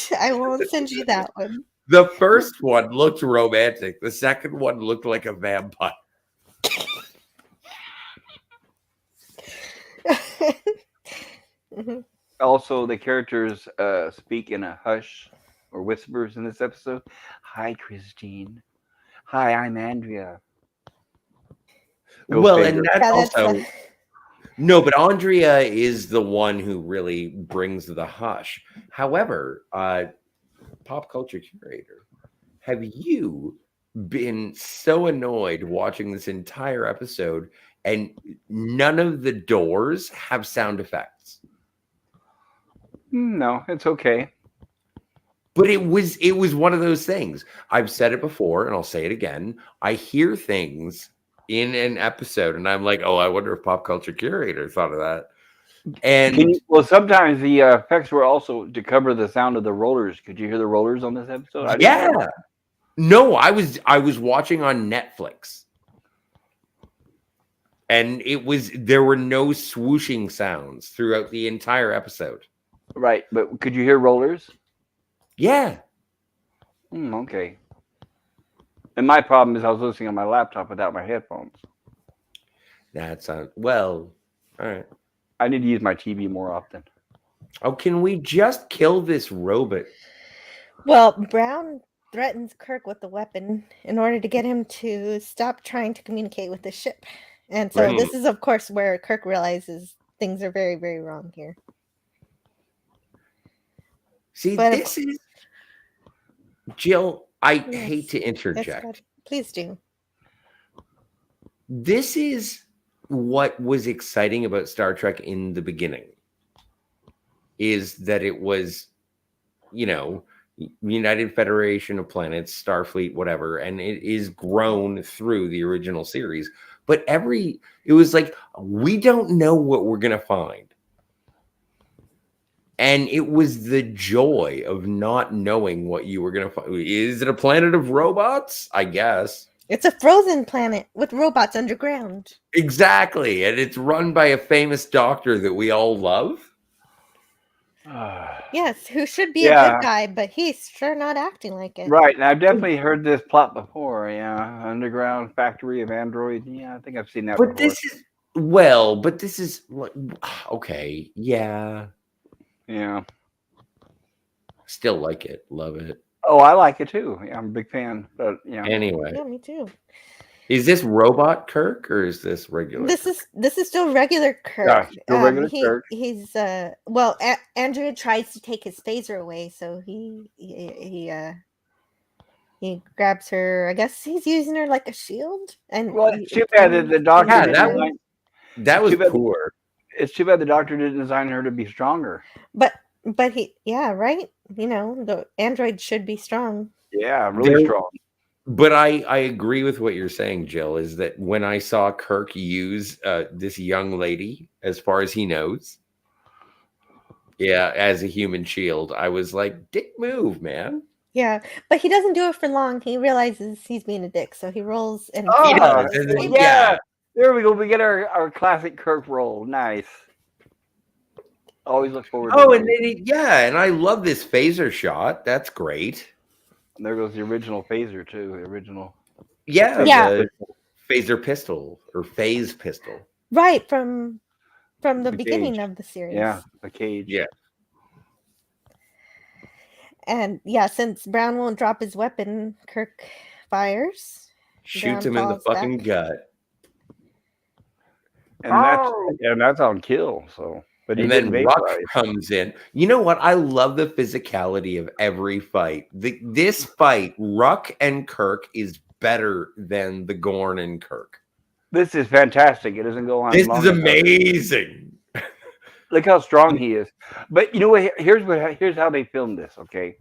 send you that one. The first one looked romantic. The second one looked like a vampire. Also, the characters speak in a hush or whispers in this episode. Hi, Christine. Hi, I'm Andrea. And that's also... No, but Andrea is the one who really brings the hush. However, Pop Culture Curator, have you been so annoyed watching this entire episode and none of the doors have sound effects? No, it's okay. But it was one of those things. I've said it before and I'll say it again. I hear things in an episode and I'm like, oh, I wonder if Pop Culture Curator thought of that. And sometimes the effects were also to cover the sound of the rollers. Could you hear the rollers on this episode? No, I was watching on Netflix. And there were no swooshing sounds throughout the entire episode. Right, but could you hear rollers? Yeah. Okay. And my problem is I was listening on my laptop without my headphones. That's well. All right. I need to use my TV more often. Oh, can we just kill this robot? Well, Brown threatens Kirk with the weapon in order to get him to stop trying to communicate with the ship. And so Right. this is, of course, where Kirk realizes things are very, very wrong here. See, But this is Jill. I Yes. hate to Yes, interject. God. Please do. This is what was exciting about Star Trek in the beginning. Is that it was, United Federation of Planets, Starfleet, whatever, and it is grown through the original series. But it was like, we don't know what we're gonna find. And it was the joy of not knowing what you were gonna find. Is it a planet of robots? I guess. It's a frozen planet with robots underground. Exactly. And it's run by a famous doctor that we all love. Yes, who should be a good guy, but he's sure not acting like it. Right, and I've definitely heard this plot before. Yeah, underground factory of androids. Yeah, I think I've seen that before. But this is okay. Yeah. Yeah. Still like it. Love it. Oh, I like it too. Yeah, I'm a big fan. But yeah. Anyway. Yeah, me too. Is this robot Kirk or is this regular? This is still regular Kirk. Yeah, still regular Kirk. He's Andrea tries to take his phaser away, so he grabs her. I guess he's using her like a shield. And it's too bad that the doctor that was poor. It's too bad the doctor didn't design her to be stronger. But right. The android should be strong. Yeah, really strong. But I agree with what you're saying, Jill, is that when I saw Kirk use this young lady, as far as he knows, as a human shield, I was like, dick move, man. Yeah, but he doesn't do it for long. He realizes he's being a dick, so he rolls and yeah. There we go. We get our classic Kirk roll. Nice. Always look forward to it. And I love this phaser shot. That's great. And there goes the original phaser too. The original. The phaser pistol or phase pistol. Right, from the beginning of the series. Yeah, the cage. Yeah. And since Brown won't drop his weapon, Kirk fires. Shoots him in the fucking gut. And that's on kill, so. But then Ruck comes in. You know what? I love the physicality of every fight. This fight, Ruck and Kirk, is better than the Gorn and Kirk. This is fantastic. It doesn't go on. This is amazing. Look how strong he is. But you know what? Here's how they filmed this. Okay.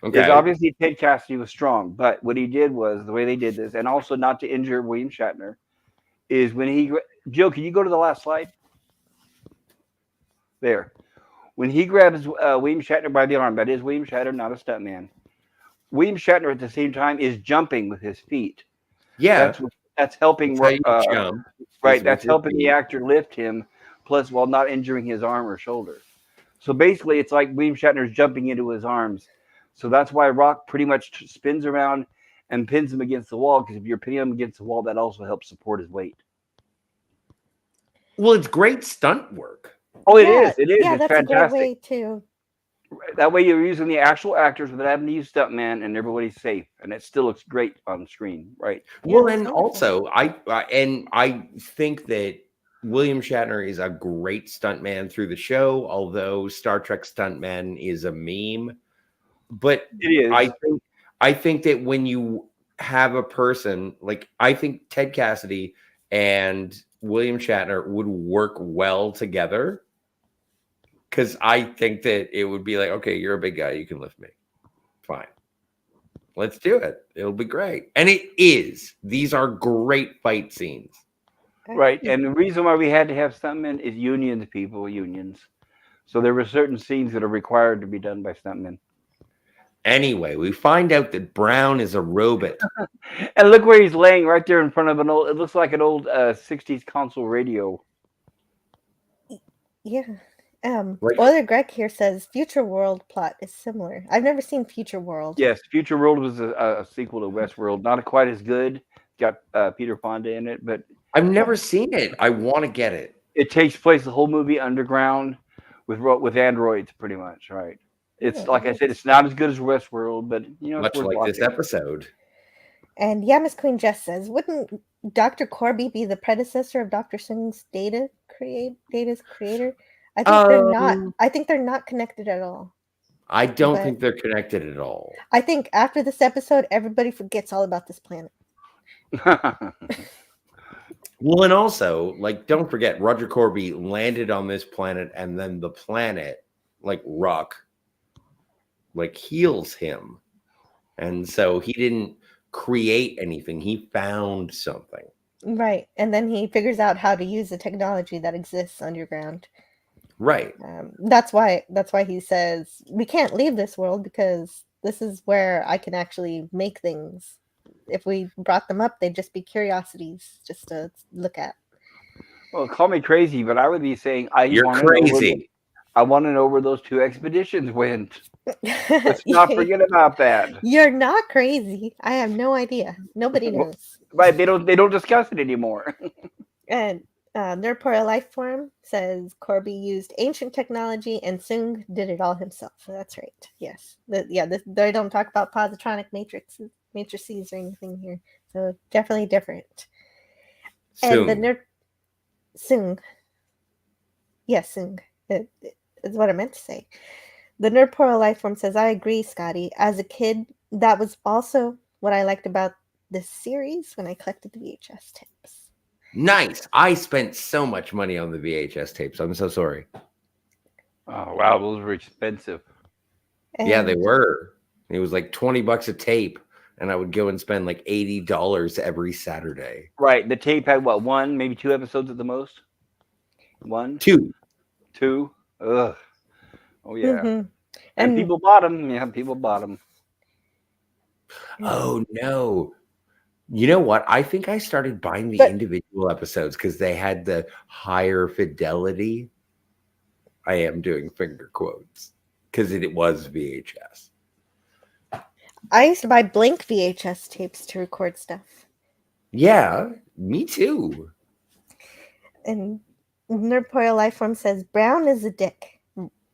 Because obviously Ted Cassidy was strong, but what he did was the way they did this, and also not to injure William Shatner, is when Jill, can you go to the last slide? There. When he grabs William Shatner by the arm, that is William Shatner, not a stuntman. William Shatner at the same time is jumping with his feet. Yeah. That's helping jump. Right. That's helping the actor lift him, plus while not injuring his arm or shoulder. So basically it's like William Shatner's jumping into his arms. So that's why Rock pretty much spins around and pins him against the wall, because if you're pinning him against the wall, that also helps support his weight. Well, it's great stunt work. Oh, it is. It is. Yeah, it's that's fantastic. a great way too. That way you're using the actual actors without having to use stuntman, and everybody's safe, and it still looks great on screen, right? Well, and also I think that William Shatner is a great stuntman through the show, although Star Trek stuntman is a meme. But it is. I think that when you have a person like, I think Ted Cassidy and William Shatner would work well together, because I think that it would be like, okay, you're a big guy, you can lift me. Fine. Let's do it. It'll be great. And it is. These are great fight scenes. Right. And the reason why we had to have stuntmen is unions. So there were certain scenes that are required to be done by stuntmen. Anyway, we find out that Brown is a robot. And look where he's laying, right there in front of it looks like an old 60s console radio. Yeah. Like- Oiler Greg here says Future World plot is similar. I've never seen Future World. Yes, Future World was a sequel to Westworld. Not quite as good. Got Peter Fonda in it, but I've never seen it. I want to get it. it takes place the whole movie underground with androids, pretty much, right? It's like I said, it's not as good as Westworld, but it's Much worth like watching. this episode. And Yamas Queen Jess says, wouldn't Dr. Corby be the predecessor of Dr. Sing's Data's creator? I think they're not. I think they're not connected at all. I don't think they're connected at all. I think after this episode, everybody forgets all about this planet. Well, and also, like, don't forget, Roger Corby landed on this planet, and then the planet, like Ruck, like heals him, and so he didn't create anything; he found something. Right, and then he figures out how to use the technology that exists underground. Right. That's why he says we can't leave this world because this is where I can actually make things. If we brought them up, they'd just be curiosities just to look at. Well, call me crazy, but I would be saying You're crazy. I want to know where those 2 expeditions went. Let's not forget about that. You're not crazy. I have no idea. Nobody knows. Right? They don't discuss it anymore. And Nerdpora Lifeform says Corby used ancient technology and Sung did it all himself. So that's right. Yes. They don't talk about positronic matrices or anything here. So definitely different. Sung. And the Sung. Yes, Sung. It is what I meant to say. The Nerdpora Lifeform says, I agree, Scotty. As a kid, that was also what I liked about this series when I collected the VHS tapes. Nice. I spent so much money on the VHS tapes. I'm so sorry. Oh, wow. Those were expensive. Yeah, they were. It was like $20 a tape, and I would go and spend like $80 every Saturday. Right. The tape had what, 1, maybe 2 episodes at the most? 1? 2. 2? Ugh. Oh, yeah. Mm-hmm. And people bought them. Yeah, people bought them. Oh, no. You know what? I think I started buying the individual episodes because they had the higher fidelity. I am doing finger quotes because it was VHS. I used to buy blank VHS tapes to record stuff. Yeah, me too. And Nerdpoil Lifeform says Brown is a dick.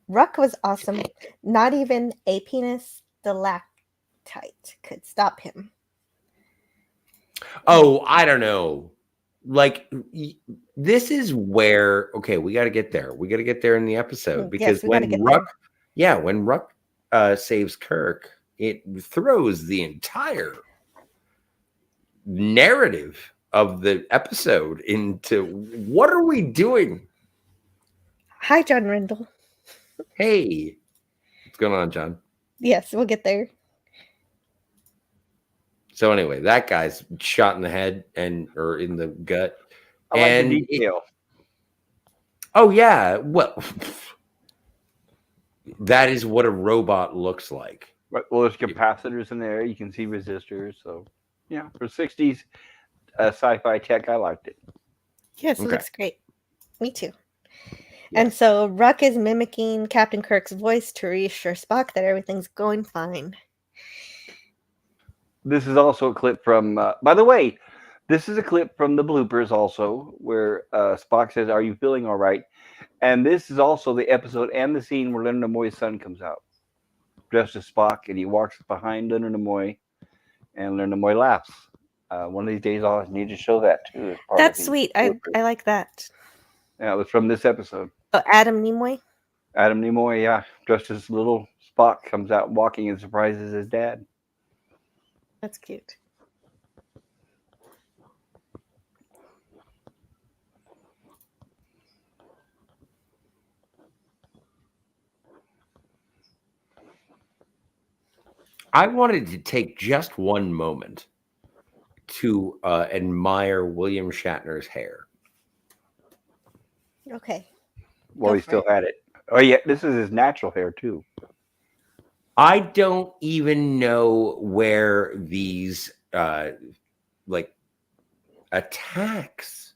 Ruck was awesome. Not even a penis stalactite could stop him. Oh, I don't know. Like, this is where, okay, we got to get there. We got to get there in the episode because when Ruck saves Kirk, it throws the entire narrative of the episode into what are we doing? Hi, John Rindle. Hey, what's going on, John? Yes, we'll get there. So anyway, that guy's shot in the head or in the gut. I like the detail. Oh yeah, well, that is what a robot looks like. Right. Well, there's capacitors in there. You can see resistors. So, yeah, for 60s sci-fi tech, I liked it. Yes, it looks great. Me too. Yeah. And so Ruck is mimicking Captain Kirk's voice to reassure Spock that everything's going fine. This is also a clip from, by the way, this is a clip from the bloopers also, where Spock says, "Are you feeling all right?" And this is also the episode and the scene where Leonard Nimoy's son comes out, dressed as Spock, and he walks behind Leonard Nimoy, and Leonard Nimoy laughs. One of these days, I'll need to show that too. That's sweet. I like that. Yeah, it was from this episode. Oh, Adam Nimoy? Adam Nimoy, yeah, dressed as little Spock, comes out walking and surprises his dad. That's cute. I wanted to take just one moment to admire William Shatner's hair. Okay. Well, he still had it. Oh, yeah, this is his natural hair, too. I don't even know where these attacks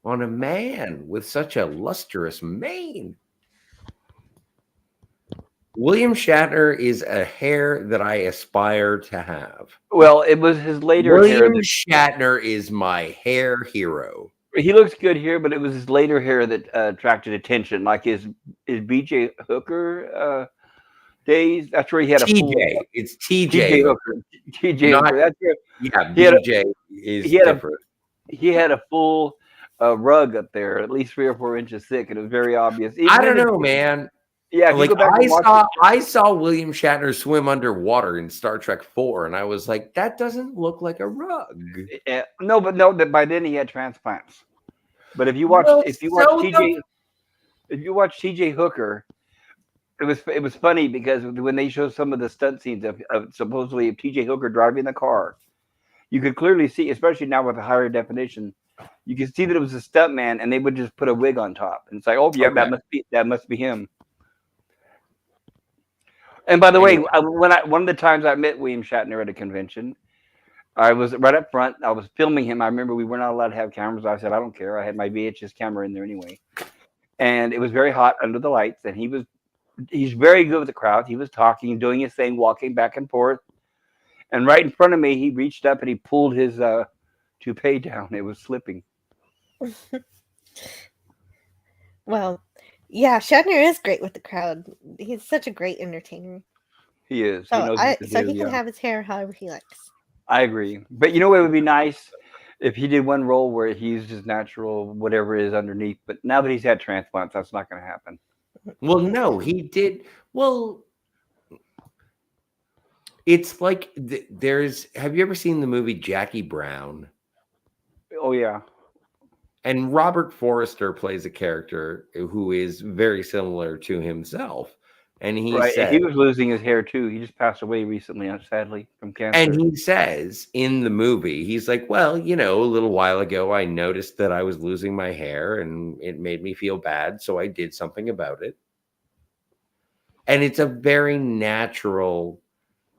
on a man with such a lustrous mane. William Shatner is a hair that I aspire to have. Well, it was his later hair. William Shatner is my hair hero. He looks good here, but it was his later hair that attracted attention, like his B.J. Hooker days. That's where he had a full TJ. It's TJ T.J. Hooker. Hooker. T.J. Not- Hooker. That's where Yeah, He had a- BJ is he had a- different. he had a full rug up there, at least 3 or 4 inches thick, and it was very obvious. I don't know, man. Yeah, if Like you go back and watch I saw William Shatner swim underwater in Star Trek 4, and I was like, that doesn't look like a rug. no, that by then he had transplants. But if you watch Well, if you so watch TJ if you watch TJ Hooker, it was funny because when they show some of the stunt scenes of supposedly of TJ Hooker driving the car, you could clearly see, especially now with a higher definition, you could see that it was a stunt man, and they would just put a wig on top, and it's like, oh yeah, Okay. that must be him. And by the way, one of the times I met William Shatner at a convention, I was right up front. I was filming him. I remember we were not allowed to have cameras. I said, I don't care. I had my VHS camera in there anyway. And it was very hot under the lights. And he's very good with the crowd. He was talking, doing his thing, walking back and forth. And right in front of me, he reached up and he pulled his toupee down. It was slipping. Well, yeah, Shatner is great with the crowd. He's such a great entertainer. He is. So, he knows what to do, he can have his hair however he likes. I agree. But you know what would be nice? If he did one role where he used his natural whatever is underneath. But now that he's had transplants, that's not going to happen. Well, no, he did. Well, it's like have you ever seen the movie Jackie Brown? Oh, yeah. And Robert Forrester plays a character who is very similar to himself. And he said, he was losing his hair too. He just passed away recently, sadly, from cancer. And he says in the movie, he's like, well, you know, a little while ago, I noticed that I was losing my hair and it made me feel bad. So I did something about it. And it's a very natural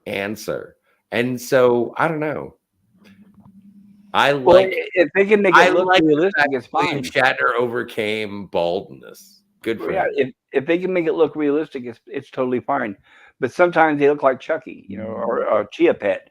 answer. And so I don't know. If they can make it look realistic, it's fine. William Shatner overcame baldness. Good for him. If they can make it look realistic, it's totally fine. But sometimes they look like Chucky, you know, or Chia Pet.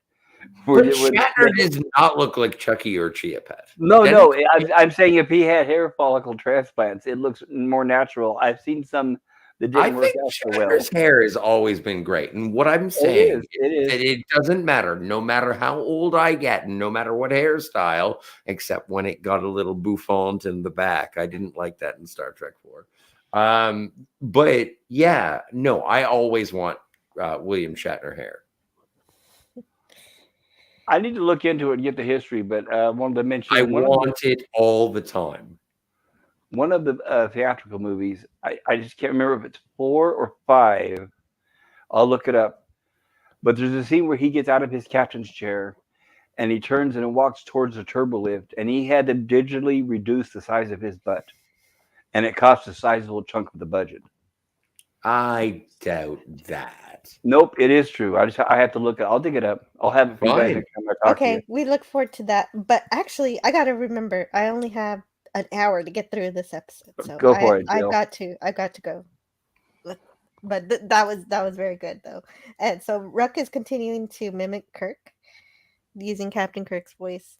But Shatner does not look like Chucky or Chia Pet. No. I'm saying if he had hair follicle transplants, it looks more natural. I've seen some that didn't work out so well. Shatner's hair has always been great. And what I'm saying is that it doesn't matter, no matter how old I get and no matter what hairstyle, except when it got a little bouffant in the back. I didn't like that in Star Trek 4. But yeah, no, I always want William Shatner hair. I need to look into it and get the history, but I wanted to mention I want it all the time. One of the theatrical movies, I just can't remember if it's 4 or 5. I'll look it up. But there's a scene where he gets out of his captain's chair and he turns and walks towards the turbo lift, and he had to digitally reduce the size of his butt. And it cost a sizable chunk of the budget. I doubt that. Nope, it is true. I have to look. I'll dig it up. I'll have it for you guys next time I talk to you. We look forward to that. But actually, I got to remember, I only have an hour to get through this episode. So go for it, Jill. I got to go. But that was very good though. And so Ruck is continuing to mimic Kirk, using Captain Kirk's voice,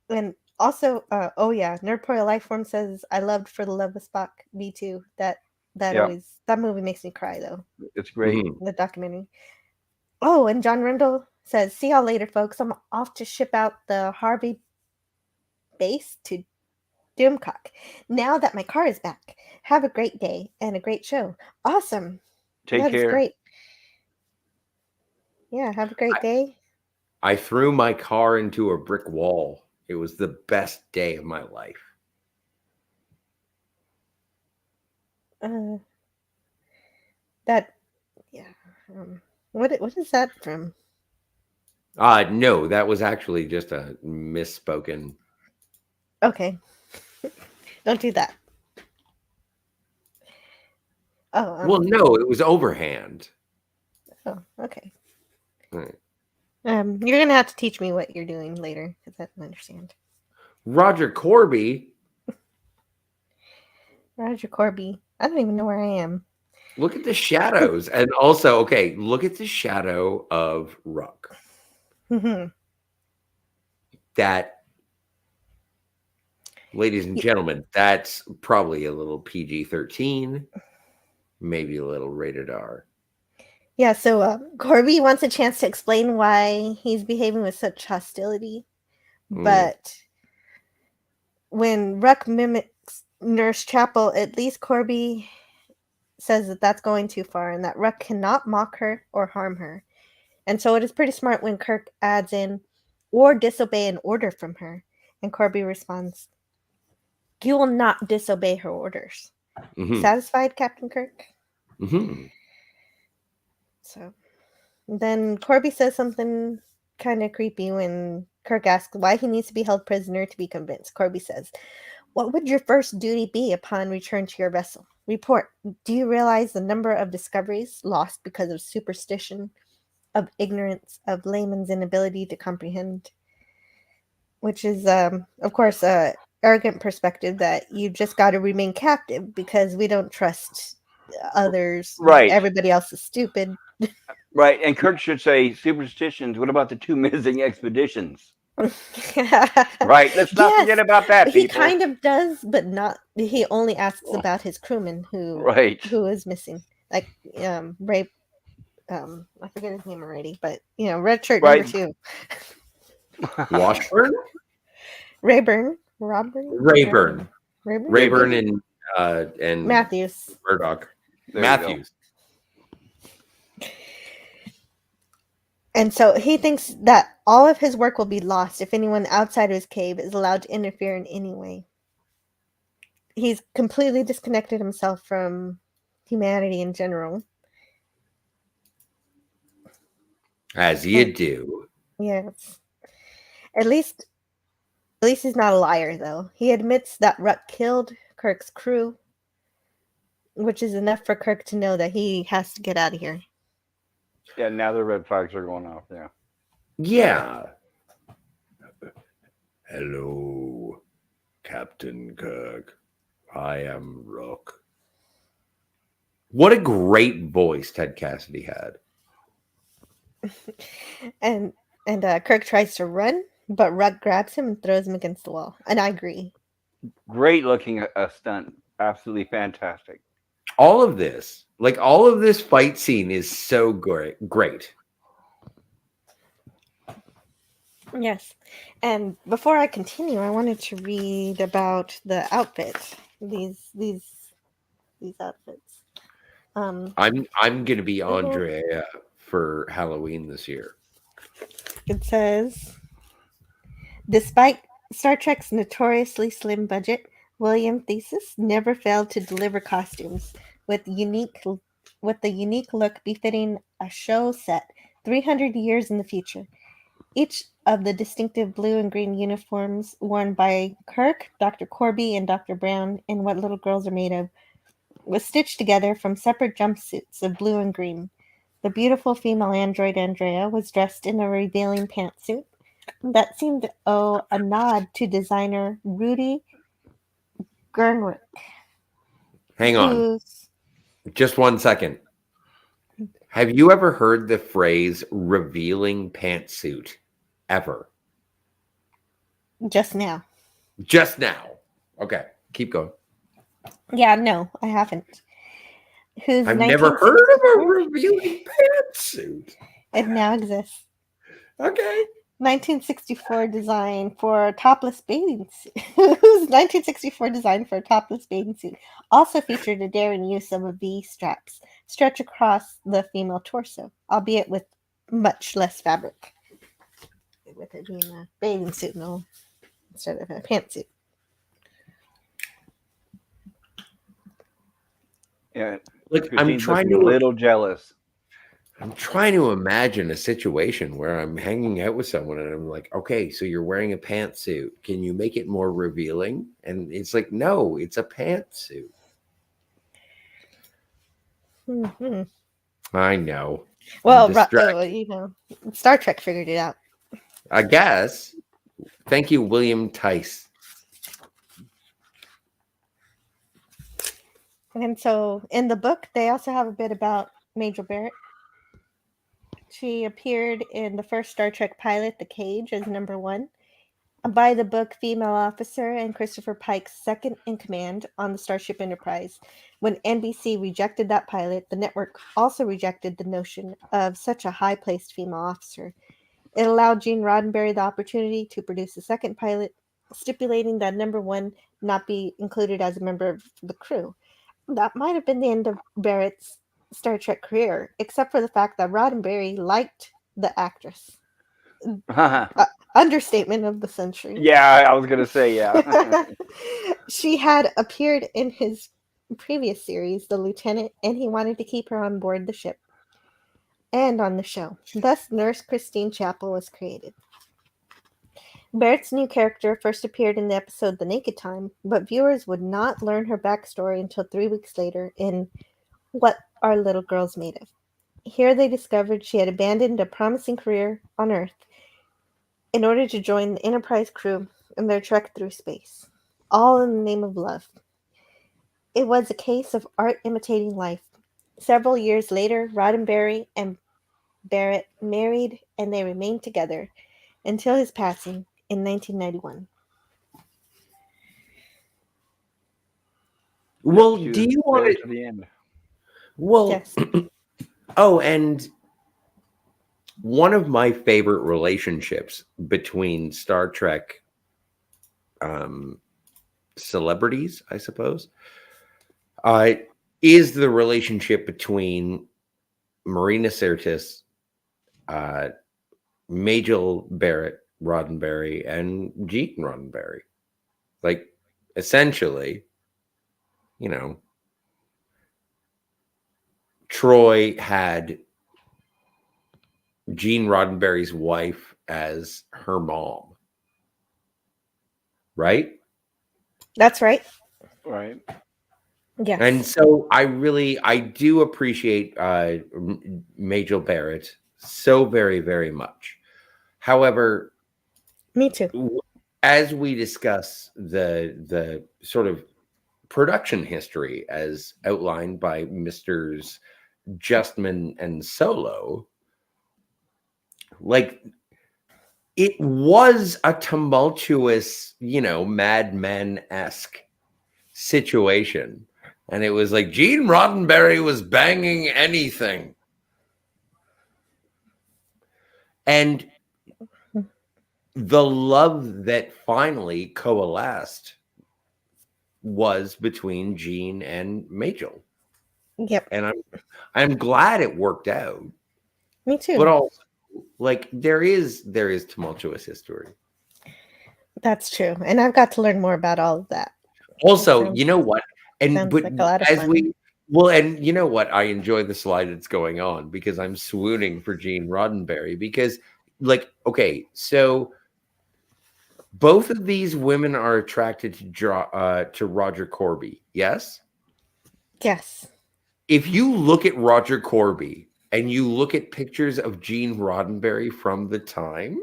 and also, Nerdpoil Lifeform says, "I loved For the Love of Spock." Me too. That movie makes me cry though. It's great. The documentary. Oh, and John Rendell says, "See y'all later, folks. I'm off to ship out the Harvey base to Doomcock. Now that my car is back, have a great day and a great show. Awesome. Take care. That's great. Yeah, have a great day." I threw my car into a brick wall. It was the best day of my life. What is that from? No, that was actually just a misspoken. Okay. Don't do that. Oh. Well, no, it was overhand. Oh, okay. Right. You're gonna have to teach me what you're doing later because I don't understand. Roger Corby. Roger Corby. I don't even know where I am. Look at the shadows. And also, okay, look at the shadow of Rook. Mhm. That, ladies and gentlemen, that's probably a little PG-13, maybe a little rated R. Yeah, so Corby wants a chance to explain why he's behaving with such hostility, but when Ruck mimics Nurse Chapel, at least Corby says that that's going too far and that Ruck cannot mock her or harm her. And so it is pretty smart when Kirk adds in, or disobey an order from her. And Corby responds, "You will not disobey her orders." Satisfied, Captain Kirk? So then Corby says something kind of creepy when Kirk asks why he needs to be held prisoner to be convinced. Corby says, "What would your first duty be upon return to your vessel? Report. Do you realize the number of discoveries lost because of superstition, of ignorance, of layman's inability to comprehend?" Which is, of course, a arrogant perspective that you just got to remain captive because we don't trust others. Right. Everybody else is stupid. Right. And Kirk should say, superstitions. What about the 2 missing expeditions? Right. Let's not forget about that, He people. kind of does, but not. He only asks about his crewman who is missing. Like Ray, I forget his name already, but red shirt number 2. Washburn? Rayburn. Rayburn and Matthews. Murdoch. Matthews. And so he thinks that all of his work will be lost if anyone outside of his cave is allowed to interfere in any way. He's completely disconnected himself from humanity in general. As you do. Yes. At least he's not a liar, though. He admits that Ruck killed Kirk's crew, which is enough for Kirk to know that he has to get out of here. Yeah, now the red flags are going off. Yeah. Yeah. Hello, Captain Kirk. I am Rook. What a great voice Ted Cassidy had. and Kirk tries to run, but Ruck grabs him and throws him against the wall. And I agree. Great looking stunt. Absolutely fantastic. All of this fight scene is so great. Yes. And before I continue, I wanted to read about the outfits. These outfits. I'm gonna be Andrea for Halloween this year. It says, despite Star Trek's notoriously slim budget, William Thesis never failed to deliver costumes with the unique look befitting a show set 300 years in the future. Each of the distinctive blue and green uniforms worn by Kirk, Dr. Corby, and Dr. Brown in What Little Girls Are Made Of was stitched together from separate jumpsuits of blue and green. The beautiful female android Andrea was dressed in a revealing pantsuit that seemed to owe a nod to designer Rudy Gernrich. Hang on. Just 1 second. Have you ever heard the phrase revealing pantsuit? Ever? Just now. Just now. Okay, keep going. Yeah, no, I haven't. I've never heard of a revealing pantsuit. It now exists. Okay. 1964 design for a topless bathing suit. 1964 design for a topless bathing suit also featured a daring use of a V straps stretch across the female torso, albeit with much less fabric. With it being a bathing suit instead of a pantsuit. Yeah. Look, I'm trying to a little jealous. I'm trying to imagine a situation where I'm hanging out with someone and I'm like, okay, so you're wearing a pantsuit. Can you make it more revealing? And it's like, no, it's a pantsuit. Mm-hmm. I know. Well, Star Trek figured it out. I guess. Thank you, William Tice. And so in the book, they also have a bit about Major Barrett. She appeared in the first Star Trek pilot, The Cage, as number 1. A by the book female officer and Christopher Pike's second in command on the Starship Enterprise. When NBC rejected that pilot, the network also rejected the notion of such a high placed female officer. It allowed Gene Roddenberry the opportunity to produce a second pilot, stipulating that number 1 not be included as a member of the crew. That might have been the end of Barrett's Star Trek career, except for the fact that Roddenberry liked the actress. Understatement of the century. Yeah, I was gonna say yeah. She had appeared in his previous series, The Lieutenant, and he wanted to keep her on board the ship and on the show. Thus, Nurse Christine Chapel was created. Barrett's new character first appeared in the episode The Naked Time, but viewers would not learn her backstory until 3 weeks later in What Are Little Girls Made Of? Here they discovered she had abandoned a promising career on Earth in order to join the Enterprise crew in their trek through space, all in the name of love. It was a case of art imitating life. Several years later, Roddenberry and Barrett married, and they remained together until his passing in 1991. Well, She do was you want there to? to the end? Well, Yes. oh, and one of my favorite relationships between Star Trek celebrities, I suppose, is the relationship between Marina Sirtis, Majel Barrett Roddenberry, and Gene Roddenberry. Like, essentially, you know, Troy had Gene Roddenberry's wife as her mom, right? That's right. Right. Yes. And so I do appreciate Majel Barrett so very, very much. However, Me too. as we discuss the sort of production history as outlined by Misters Justman and Solo, like, it was a tumultuous, Mad Men-esque situation. And it was like Gene Roddenberry was banging anything. And the love that finally coalesced was between Gene and Majel. Yep. And I'm glad it worked out. Me too. But also, like, there is tumultuous history. That's true. And I've got to learn more about all of that. Also, you know what? And sounds but like a lot of as fun. and you know what? I enjoy the slide that's going on because I'm swooning for Gene Roddenberry because, like, okay, so both of these women are attracted to Roger Corby. Yes. Yes. If you look at Roger Corby and you look at pictures of Gene Roddenberry from the time,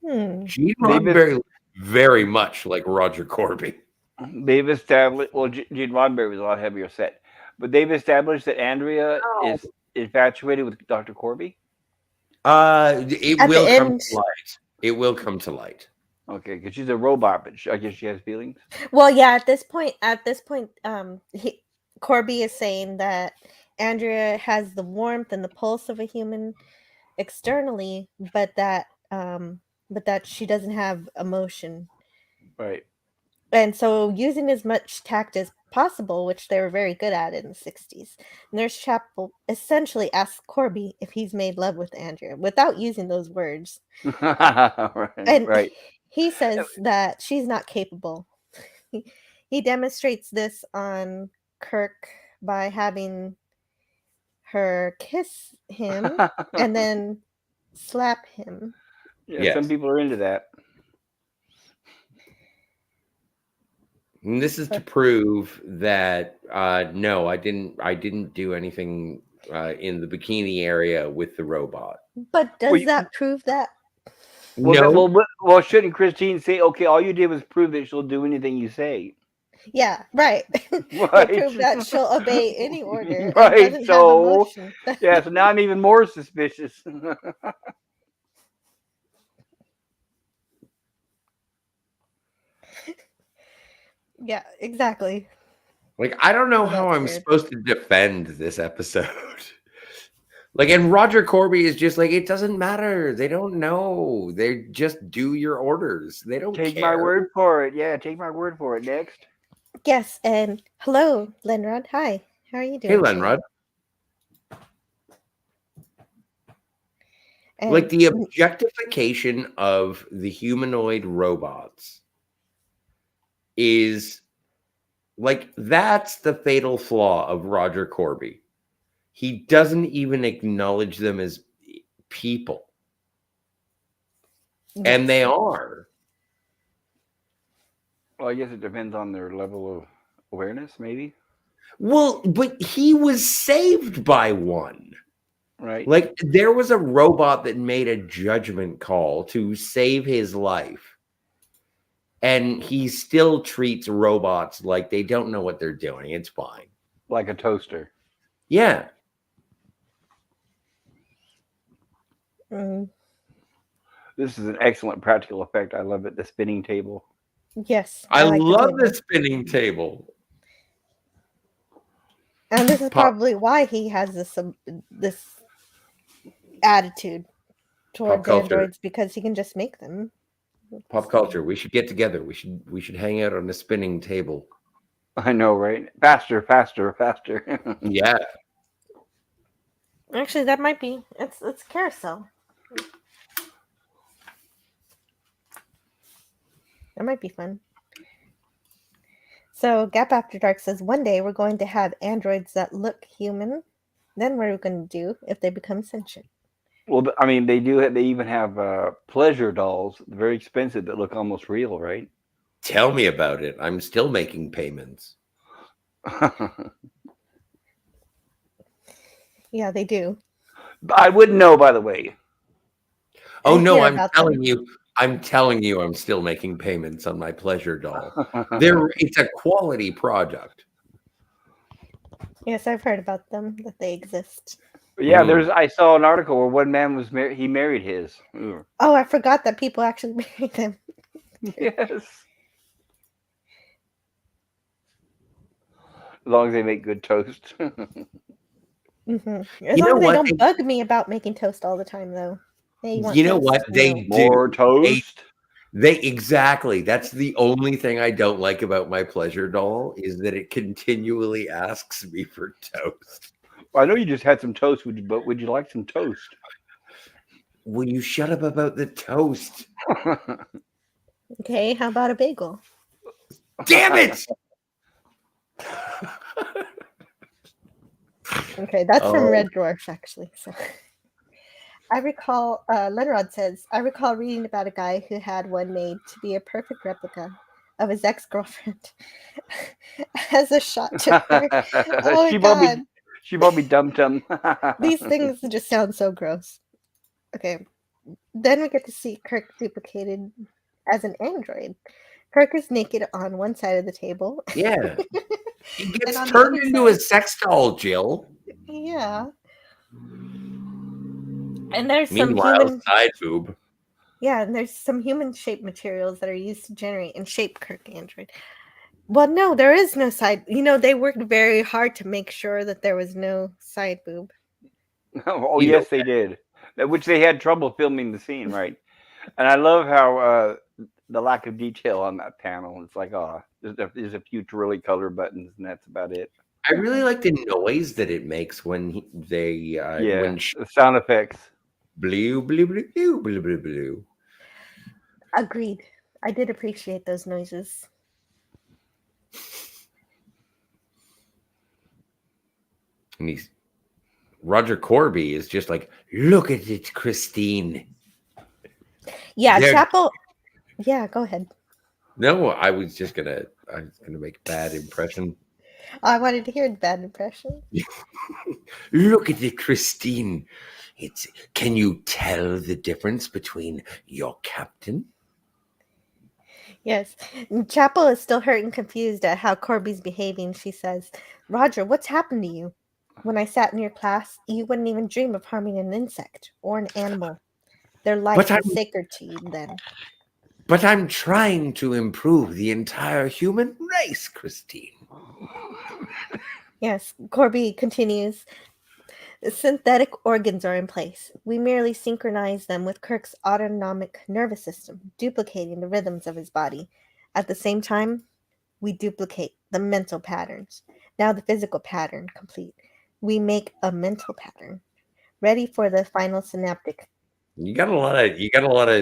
Gene Roddenberry looks very much like Roger Corby. They've established, well, Gene Roddenberry was a lot heavier set, but they've established that Andrea is infatuated with Dr. Corby. It At will the come end- to light. It will come to light. Okay, because she's a robot, but I guess she has feelings. Well, yeah. At this point, Corby is saying that Andrea has the warmth and the pulse of a human externally, but that she doesn't have emotion. Right. And so, using as much tact as possible, which they were very good at in the 60s, Nurse Chapel essentially asks Corby if he's made love with Andrea without using those words. Right. And Right. he says that she's not capable. He demonstrates this on Kirk by having her kiss him and then slap him. Yeah, Yes. some people are into that. And this is to prove that no, I didn't do anything in the bikini area with the robot. But does Well, that prove that? Well, No, well, shouldn't Christine say, okay, all you did was prove that she'll do anything you say? Yeah, right. Right. They prove that she'll obey any order and Right, doesn't have so emotion. yeah, so now I'm even more suspicious. Yeah, exactly. Like, I don't know So how that's I'm weird. supposed to defend this episode. Like, and Roger Corby is just like, it doesn't matter. They don't know. They just do your orders. They don't Take my care. word for it. Yeah, take my word for it. Next. Yes, and hello, Lenrod. Hi. How are you Hey, doing today? Lenrod. Like, And the objectification of the humanoid robots is like, that's the fatal flaw of Roger Corby. He doesn't even acknowledge them as people. And they yes. are. Well, I guess it depends on their level of awareness, maybe. Well, but he was saved by one. Right. Like, there was a robot that made a judgment call to save his life. And he still treats robots like they don't know what they're doing. It's fine. Like a toaster. Yeah. Mm, This is an excellent practical effect. I love it. The spinning table. yes, I like love table. the spinning table. And this is Pop- probably why he has this attitude towards culture. androids, because he can just make them. Pop culture. We should get together. We should hang out on a spinning table. I know, right? Faster, faster, faster. Yeah. Actually, that might be it's carousel. That might be fun. So Gap After Dark says one day we're going to have androids that look human. Then what are we going to do if they become sentient? Well, I mean, they do. They even have pleasure dolls, very expensive, that look almost real, right? Tell me about it. I'm still making payments. Yeah, they do. I wouldn't know, by the way. Oh I no, hear I'm about telling them. you. I'm telling you, I'm still making payments on my pleasure doll. It's a quality product. Yes, I've heard about them, that they exist. Yeah, I saw an article where one man was he married his. Ooh. Oh, I forgot that people actually marry them. Yes. As long as they make good toast. Mm-hmm. As You long know as they what? don't bug me about making toast all the time, though. Hey, want You know toast? what? They No. More do. toast. They exactly. That's the only thing I don't like about my pleasure doll is that it continually asks me for toast. I know you just had some toast, but would you like some toast? Will you shut up about the toast? Okay, how about a bagel? Damn it! Okay, that's from Oh. Red Dwarf, actually. So I recall, Lenrod says, I recall reading about a guy who had one made to be a perfect replica of his ex-girlfriend as a shot to her. Oh my god. She bought me Dum Dum. These things just sound so gross. Okay. Then we get to see Kirk duplicated as an android. Kirk is naked on one side of the table. Yeah. He And gets on the turned other into a side- sex doll, Jill. Yeah. And there's some Meanwhile, human side boob. Yeah, and there's some human shaped materials that are used to generate and shape Kirk android. Well, no, there is no side. They worked very hard to make sure that there was no side boob. Oh, You know yes, they did. Which they had trouble filming the scene, right? And I love how the lack of detail on that panel. It's like, oh, there's a few really color buttons, and that's about it. I really like the noise that it makes when Yeah, the sound effects. Blue, blue, blue, blue, blue, blue, blue. Agreed. I did appreciate those noises. And Roger Corby is just like, look at it, Christine. Yeah, Chapel. Yeah, go ahead. No, I was gonna make a bad impression. I wanted to hear the bad impression. Look at it, Christine. Can you tell the difference between your captain? Yes. Chapel is still hurt and confused at how Corby's behaving. She says, Roger, what's happened to you? When I sat in your class, you wouldn't even dream of harming an insect or an animal. Their life But was sacred to you then. But I'm trying to improve the entire human race, Christine. Yes, Corby continues. Synthetic organs are in place. We merely synchronize them with Kirk's autonomic nervous system, duplicating the rhythms of his body. At the same time, we duplicate the mental patterns. Now the physical pattern complete. We make a mental pattern, ready for the final synaptic. You got a lot of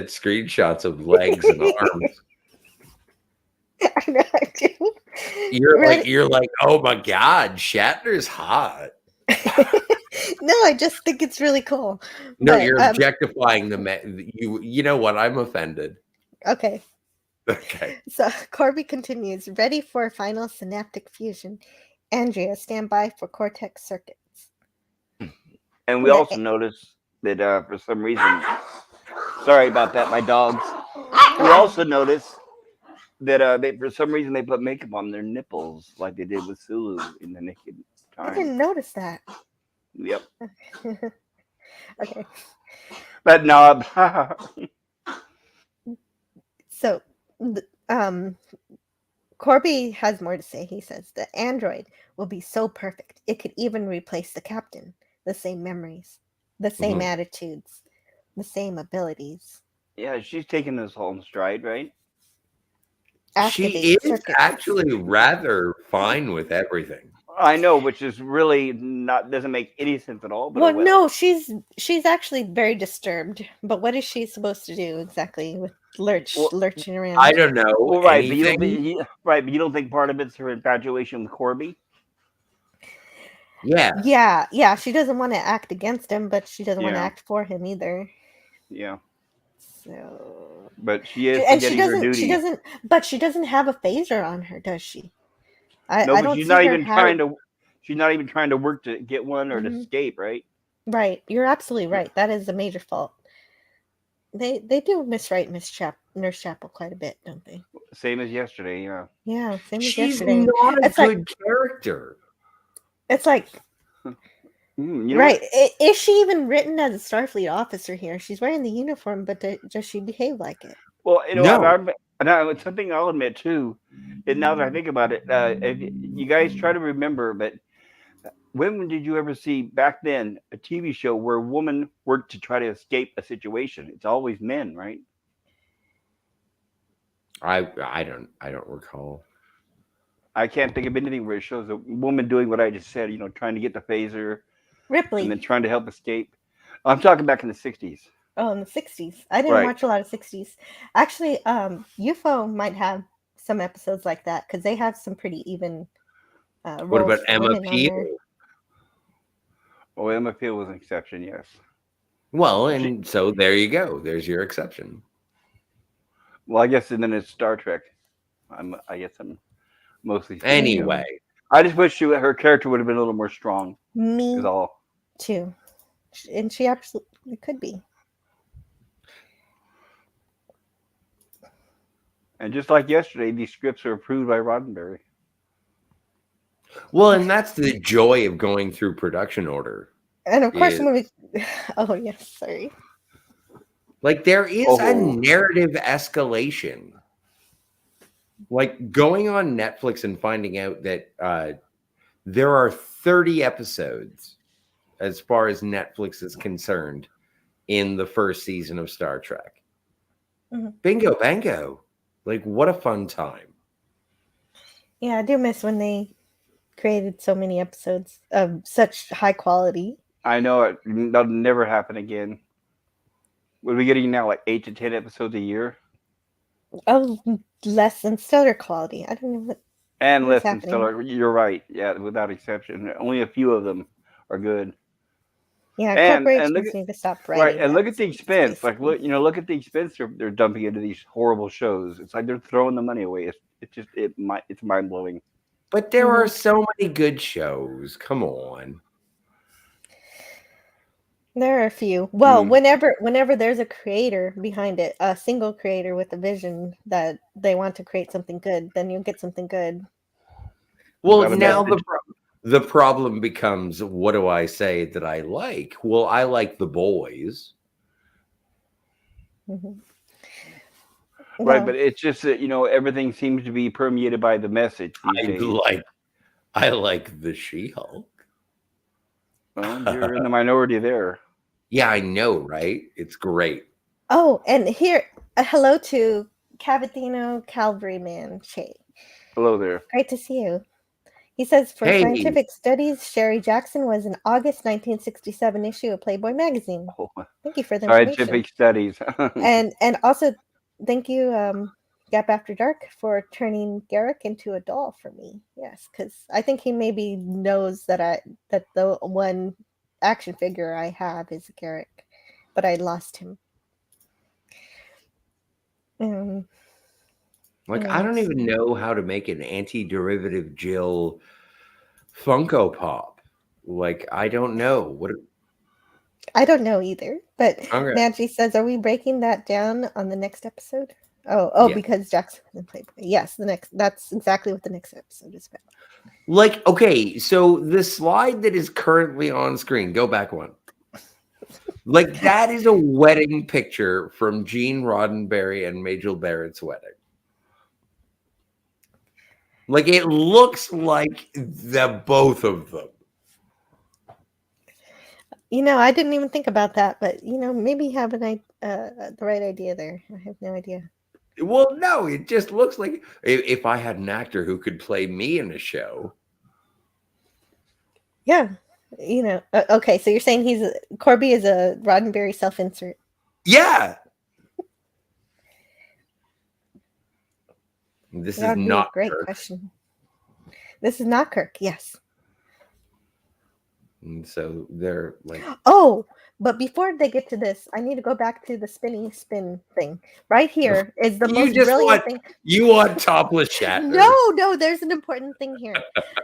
screenshots of legs and arms. I know I do. You're like, oh my God, Shatner's hot. No, I just think it's really cool. No, But, you're objectifying the man. You know what? I'm offended. Okay. Okay. So Corby continues, ready for final synaptic fusion. Andrea, stand by for cortex circuits. And we also notice that for some reason, sorry about that, my dogs. We also notice that for some reason they put makeup on their nipples like they did with Sulu in the Naked Time. I didn't notice that. Yep. Okay. That knob. So, Corby has more to say. He says the android will be so perfect it could even replace the captain. The same memories, the same attitudes, the same abilities. Yeah, she's taking this whole in stride, right? She is actually rather fine with everything. I know, which is really doesn't make any sense at all. But well, no, she's actually very disturbed. But what is she supposed to do exactly with lurching around? I don't know. Well, right, but you don't think part of it's her infatuation with Corby? Yeah. She doesn't want to act against him, but she doesn't want to act for him either. Yeah. So, but she is forgetting her duty. She doesn't. But she doesn't have a phaser on her, does she? I don't. She's not even trying to. She's not even trying to work to get one or to escape, right? Right. You're absolutely right. That is a major fault. They do miswrite Nurse Chapel quite a bit, don't they? Same as yesterday, yeah. Yeah, same as She's yesterday. not a good character. It's like, right? Is she even written as a Starfleet officer here? She's wearing the uniform, but does she behave like it? Well, it's something I'll admit too. And now that I think about it, if you guys try to remember, but when did you ever see back then a TV show where a woman worked to try to escape a situation? It's always men, right? I don't recall. I can't think of anything where it shows a woman doing what I just said. Trying to get the phaser, Ripley, and then trying to help escape. I'm talking back in the '60s. Oh, in the '60s. I didn't watch a lot of '60s. Actually, UFO might have some episodes like that because they have some pretty even. What about Emma Peel? Oh, Emma Peel was an exception, yes. Well, and so there you go. There's your exception. Well, I guess, and then it's Star Trek. I guess I'm mostly. Anyway, I just wish her character would have been a little more strong. Me too, and she absolutely could be. And just like yesterday, these scripts are approved by Roddenberry. Well, and that's the joy of going through production order. And of course, oh yes, sorry. Like there is a narrative escalation. Like going on Netflix and finding out that there are 30 episodes, as far as Netflix is concerned, in the first season of Star Trek. Mm-hmm. Bingo, bango. Like, what a fun time. Yeah, I do miss when they created so many episodes of such high quality. I know it. That'll never happen again. What are we getting now? Like 8 to 10 episodes a year? Oh, less than stellar quality. I don't know what. And less than stellar. You're right. Yeah, without exception. Only a few of them are good. Yeah, corporations need to stop writing. Right, and look at the expense. Like, look at the expense they're dumping into these horrible shows. It's like they're throwing the money away. It's mind blowing. But there are so many good shows. Come on. There are a few. Well, Mm. whenever there's a creator behind it, a single creator with a vision that they want to create something good, then you'll get something good. Well, Got a now message. the problem becomes, what do I say that I like? Well, I like The Boys. Mhm. Right, Well, but it's just that everything seems to be permeated by the message these days. I like the She-Hulk. Well, you're in the minority there. Yeah, I know, right? It's great. oh, and here, a hello to Cavathino Calvaryman Che. Hello there. Great to see you. He says, for Hey, scientific studies, Sherry Jackson was an August 1967 issue of Playboy magazine. Oh, Thank you for the information. scientific studies. And also, thank you, Gap After Dark, for turning Garrick into a doll for me. Yes, because I think he maybe knows that the one action figure I have is Garrick, but I lost him. I don't even know how to make an anti-derivative Jill Funko Pop. I don't know. What? I don't know either, but Okay. Nancy says, "Are we breaking that down on the next episode?" Oh, Yeah. because Jackson was in Playboy. Yes, that's exactly what the next episode is about. Okay, so the slide that is currently on screen, go back one. That is a wedding picture from Gene Roddenberry and Majel Barrett's wedding. It looks like the both of them. I didn't even think about that, but maybe you have the right idea there. I have no idea. Well, no, it just looks like if I had an actor who could play me in a show. Yeah, okay, so you're saying Corby is a Roddenberry self-insert. Yeah. This That is would be not a great Kirk. question. This is not Kirk, yes. And so they're Oh, but before they get to this, I need to go back to the spinny spin thing. Right here is the most brilliant thing. You want topless Shatner. No, there's an important thing here.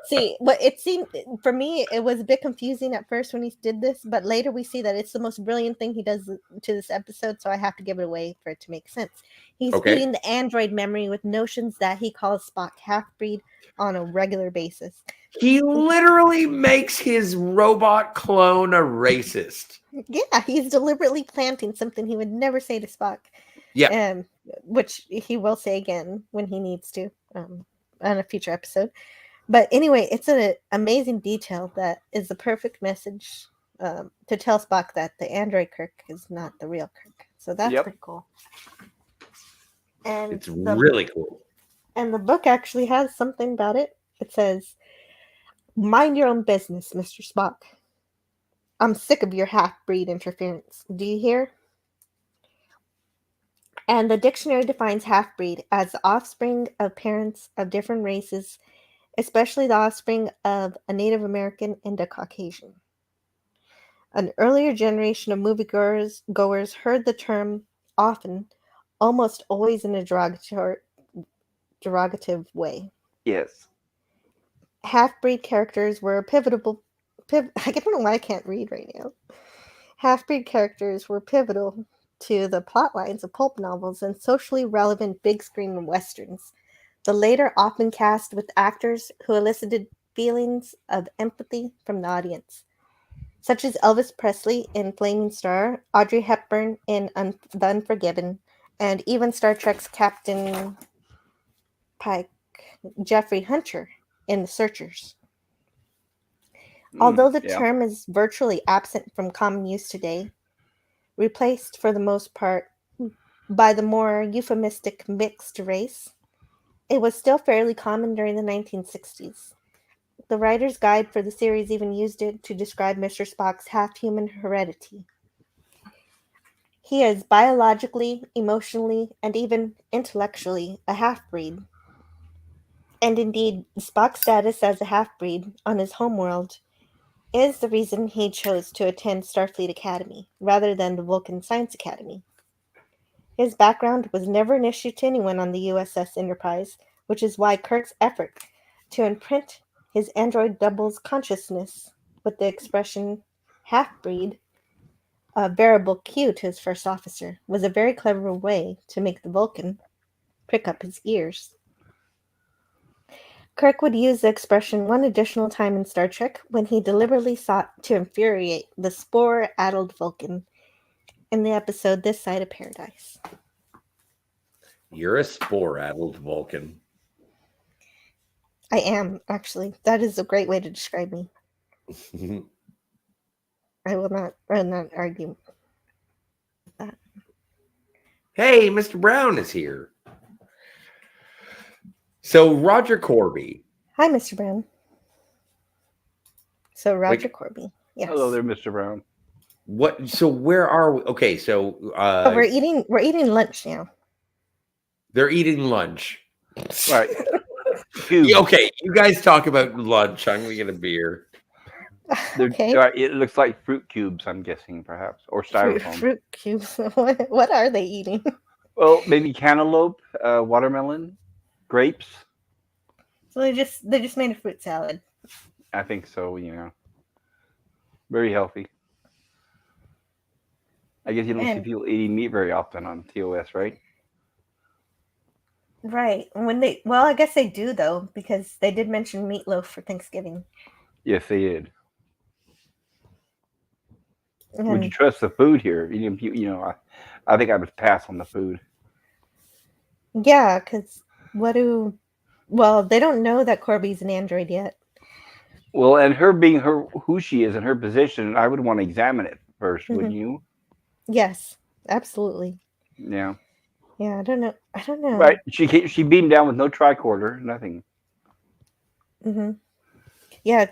See, what it seemed for me, it was a bit confusing at first when he did this, but later we see that it's the most brilliant thing he does to this episode, so I have to give it away for it to make sense. He's feeding the android memory with notions that he calls Spock half-breed on a regular basis. He literally makes his robot clone a racist. Yeah, he's deliberately planting something he would never say to Spock. Yeah. Which he will say again when he needs to on a future episode. But anyway, it's an amazing detail that is the perfect message to tell Spock that the android Kirk is not the real Kirk. So that's pretty cool. And it's really cool. And the book actually has something about it. It says, "Mind your own business, Mr. Spock. I'm sick of your half-breed interference. Do you hear?" And the dictionary defines half-breed as the offspring of parents of different races, especially the offspring of a Native American and a Caucasian. An earlier generation of moviegoers heard the term often, almost always in a derogative way. Yes. Half-breed characters were pivotal. I don't know why I can't read right now. Half-breed characters were pivotal to the plot lines of pulp novels and socially relevant big-screen westerns. The later often cast with actors who elicited feelings of empathy from the audience, such as Elvis Presley in Flaming Star, Audrey Hepburn in The Unforgiven, and even Star Trek's Captain Pike, Jeffrey Hunter in The Searchers. Although the term is virtually absent from common use today, replaced for the most part by the more euphemistic mixed race, it was still fairly common during the 1960s. The writer's guide for the series even used it to describe Mr. Spock's half-human heredity. He is biologically, emotionally, and even intellectually a half-breed. And indeed, Spock's status as a half-breed on his homeworld is the reason he chose to attend Starfleet Academy rather than the Vulcan Science Academy. His background was never an issue to anyone on the USS Enterprise, which is why Kirk's effort to imprint his android double's consciousness with the expression half-breed variable Q to his first officer was a very clever way to make the Vulcan prick up his ears. Kirk would use the expression one additional time in Star Trek when he deliberately sought to infuriate the spore-addled Vulcan in the episode This Side of Paradise. You're a spore-addled Vulcan. I am, actually. That is a great way to describe me. I will not argue with that. Hey, Mr. Brown is here. So Roger Corby. Hi, Mr. Brown. So Roger Corby. Yes. Hello there, Mr. Brown. What? So where are we? Okay, so we're eating lunch now. They're eating lunch. Right. Okay, you guys talk about lunch. I'm gonna get a beer. Okay. It looks like fruit cubes, I'm guessing, perhaps, or styrofoam. Fruit cubes. What are they eating? Well, maybe cantaloupe, watermelon, grapes. So they just made a fruit salad. I think so. Very healthy. I guess you don't see people eating meat very often on TOS, right? Right. I guess they do though, because they did mention meatloaf for Thanksgiving. Yes, they did. Would you trust the food here? I think I would pass on the food. Yeah, because they don't know that Corby's an android yet. Well, and her being who she is in her position, I would want to examine it first, wouldn't you? Yes, absolutely. Yeah. Yeah, I don't know. Right. She beamed down with no tricorder, nothing. Mm-hmm. Yeah.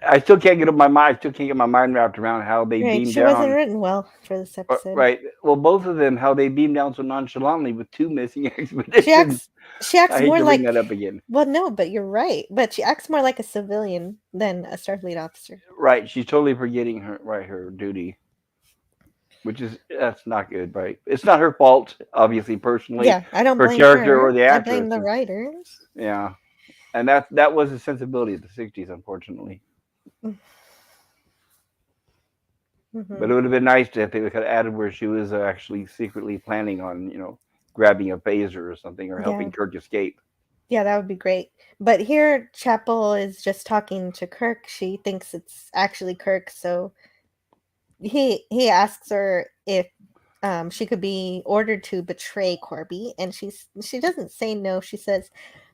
I still can't get my mind wrapped around how they beamed down. She wasn't written well for this episode. Right. Well, both of them, how they beamed down so nonchalantly with 2 missing expeditions. She acts more like that up again. Well, no, but you're right. But she acts more like a civilian than a Starfleet officer. Right. She's totally forgetting her duty. That's not good, right? It's not her fault, obviously, personally. Yeah, I don't blame her character her. or the actress. I blame the writers. Yeah, and that was the sensibility of the '60s, unfortunately. Mm-hmm. But it would have been nice if they could have added where she was actually secretly planning on, grabbing a phaser or something, or helping Kirk escape. Yeah, that would be great. But here, Chapel is just talking to Kirk. She thinks it's actually Kirk, so he asks her if she could be ordered to betray Corby, and she doesn't say no. She says,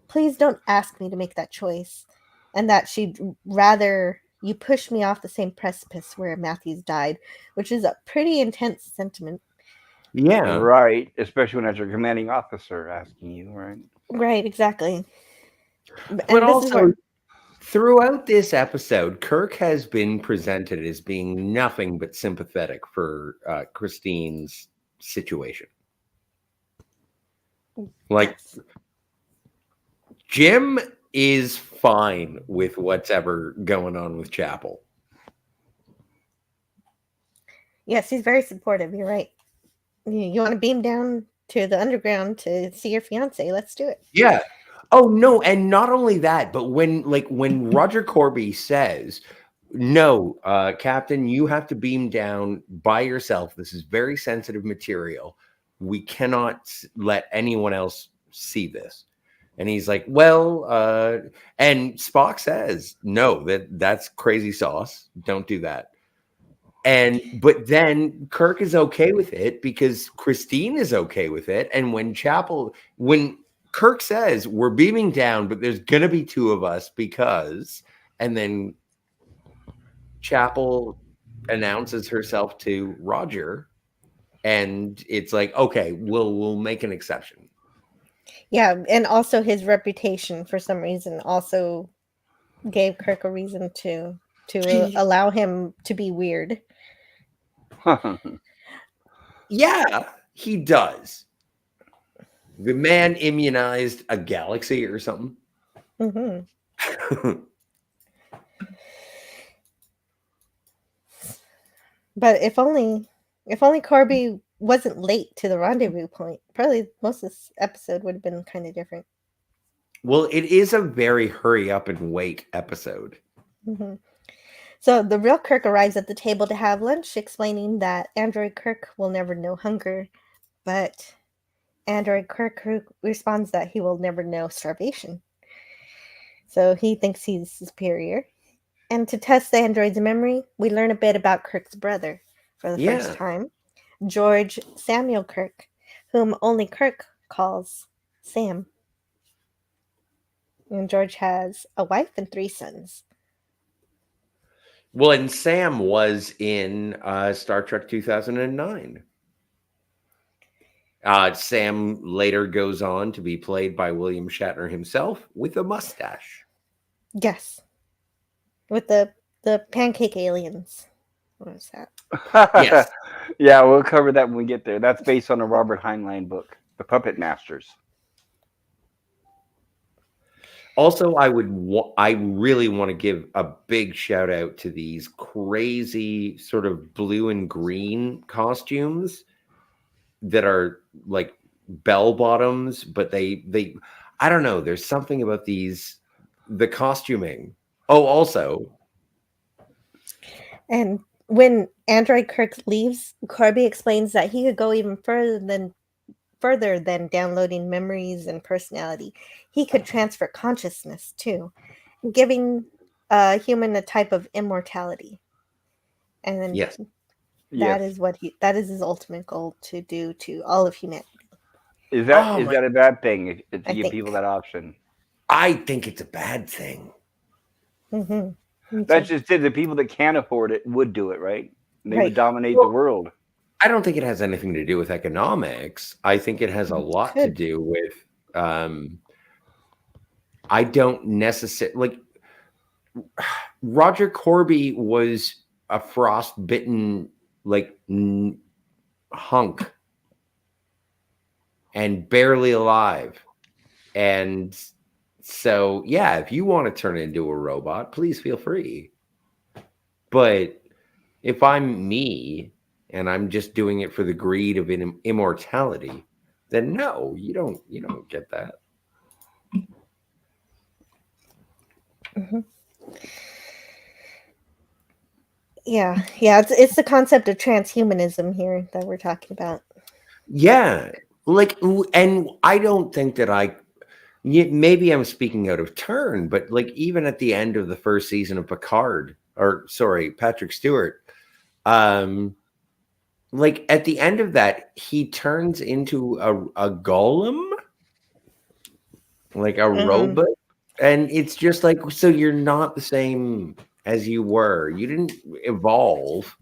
"Please don't ask me to make that choice," and that she'd rather you push me off the same precipice where Matthews died, which is a pretty intense sentiment. Yeah, right. Especially when that's your commanding officer asking you, right? Right, exactly. But also, throughout this episode, Kirk has been presented as being nothing but sympathetic for Christine's situation. Like, Jim is fine with what's ever going on with Chapel. Yes, he's very supportive. You're right. You want to beam down to the underground to see your fiance? Let's do it. Yeah. Oh no, and not only that, but when Roger Corby says, "No, Captain, you have to beam down by yourself. This is very sensitive material. We cannot let anyone else see this." And he's like, "Well," and Spock says, "No, that's crazy sauce. Don't do that." But then Kirk is okay with it because Christine is okay with it. And when Kirk says, "We're beaming down, but there's going to be 2 of us because," and then Chapel announces herself to Roger, and it's like, okay, we'll make an exception. Yeah, and also his reputation for some reason also gave Kirk a reason to allow him to be weird. Yeah, he does. The man immunized a galaxy or something. Mm-hmm. But if only Corby wasn't late to the rendezvous point, probably most of this episode would have been kind of different. Well, it is a very hurry up and wait episode. Mm-hmm. So the real Kirk arrives at the table to have lunch, explaining that Android Kirk will never know hunger, but Android Kirk responds that he will never know starvation. So he thinks he's superior. And to test the android's memory, we learn a bit about Kirk's brother for the first time, George Samuel Kirk, whom only Kirk calls Sam. And George has a wife and 3 sons. Well, and Sam was in Star Trek 2009. Sam later goes on to be played by William Shatner himself with a mustache. Yes. With the pancake aliens. What was that? Yes. Yeah, we'll cover that when we get there. That's based on a Robert Heinlein book, The Puppet Masters. Also, I really want to give a big shout out to these crazy sort of blue and green costumes that are like bell bottoms, but they I don't know. There's something about the costuming. Oh, also, And when Android Kirk leaves, Corby explains that he could go even further than downloading memories and personality. He could transfer consciousness too, giving a human a type of immortality. And then yes. that is his ultimate goal, to do to all of humanity. Is that a bad thing to I give think. people that option? I think it's a bad thing. Mm-hmm. That's just it. The people that can't afford it would do it, right? And they Right. would dominate the world. I don't think it has anything to do with economics. I think it has a lot to do with I don't necessarily like Roger Corby was a frostbitten like hunk and barely alive. And so, yeah, if you want to turn into a robot, please feel free. But if I'm me and I'm just doing it for the greed of immortality, then no, you don't get that. Mm-hmm. Yeah, it's the concept of transhumanism here that we're talking about. Yeah, like, and I don't think that maybe I'm speaking out of turn, but like even at the end of the first season of Patrick Stewart, like at the end of that, he turns into a golem, like a robot, and it's just like, so you're not the same as you were. You didn't evolve.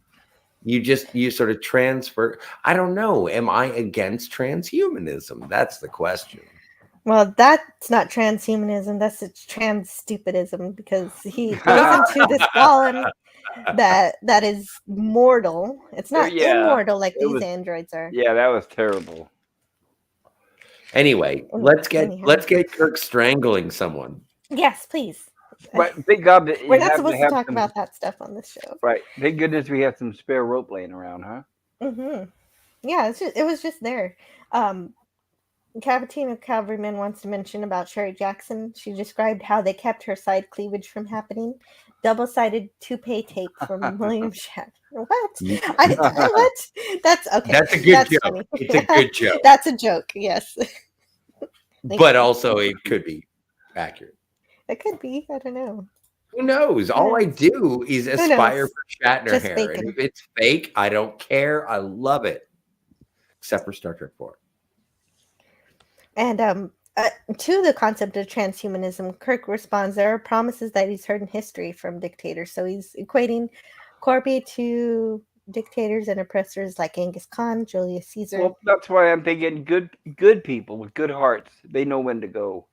You sort of transfer. I don't know. Am I against transhumanism? That's the question. Well, that's not transhumanism. That's trans stupidism, because he goes into this golem that is mortal. It's not immortal like these androids are. Yeah, that was terrible. Anyway, let's get Kirk strangling someone. Yes, please. But thank God that we're not supposed to talk about that stuff on this show. Right. Thank goodness we have some spare rope laying around, huh? Mm-hmm. Yeah, it was just there. Cavatina Cavalryman wants to mention about Sherry Jackson. She described how they kept her side cleavage from happening. Double-sided toupee tape from William Shatner. What? What? That's okay. That's a good joke. Funny. It's a good joke. That's a joke, yes. But also it could be accurate. It could be. I don't know. Who knows? All I do is aspire for Shatner just hair. And if it's fake, I don't care. I love it. Except for Star Trek 4. And to the concept of transhumanism, Kirk responds, there are promises that he's heard in history from dictators. So he's equating Corby to dictators and oppressors like Genghis Khan, Julius Caesar. Well, that's why I'm thinking good people with good hearts. They know when to go.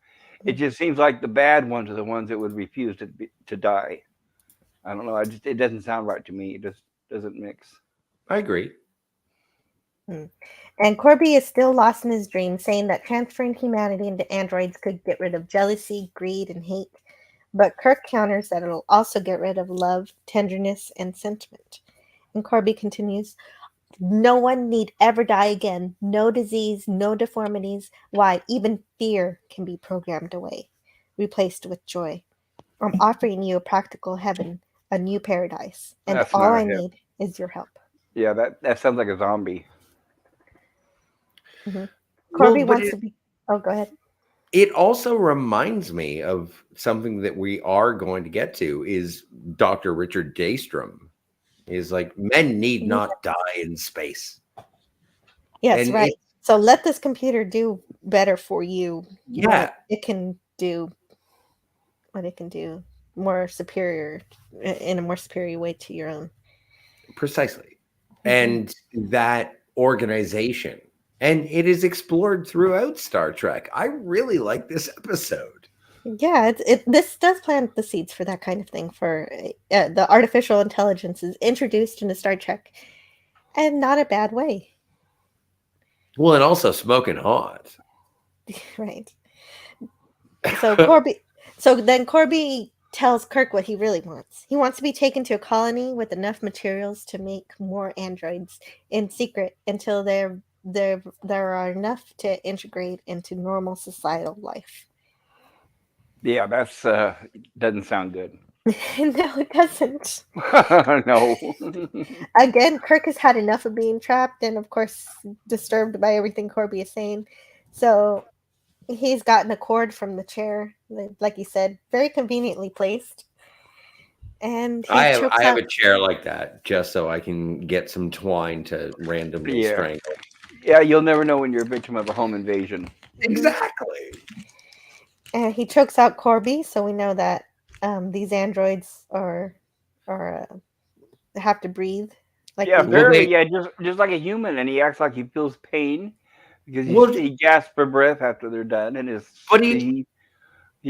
It just seems like the bad ones are the ones that would refuse to die. I don't know. It doesn't sound right to me. It just doesn't mix. I agree. And Corby is still lost in his dream, saying that transferring humanity into androids could get rid of jealousy, greed, and hate. But Kirk counters that it'll also get rid of love, tenderness, and sentiment. And Corby continues, no one need ever die again. No disease, no deformities. Why, even fear can be programmed away, replaced with joy. I'm offering you a practical heaven, a new paradise, and That's all not I him. need is your help. Yeah, that sounds like a zombie. Mm-hmm. Well, Corby but wants to be. Oh, go ahead. it also reminds me of something that we are going to get to is Dr. Richard Daystrom is like men need not die in space. Yes, And right. So let this computer do better for you. Yeah. What it can do, more superior, in a more superior way to your own. Precisely. Mhm. And that organization, and it is explored throughout Star Trek. I really like this episode. Yeah, this does plant the seeds for that kind of thing. For the artificial intelligence is introduced into Star Trek, and not a bad way, Well, and also smoking hot. right? So then Corby tells Kirk what he really wants. He wants to be taken to a colony with enough materials to make more androids in secret until there are enough to integrate into normal societal life. Yeah, that's doesn't sound good. No, it doesn't. No. Again, Kirk has had enough of being trapped and, of course, disturbed by everything Corby is saying. So he's gotten a cord from the chair, like you said, very conveniently placed. And he I chokes have out. a chair like that just so I can get some twine to randomly Yeah. strangle. Yeah, you'll never know when you're a victim of a home invasion. Exactly. And he chokes out Corby, so we know that these androids are have to breathe. Like Yeah, we Well, apparently, they yeah, just like a human, and he acts like he feels pain because well, he gasps for breath after they're done, and but he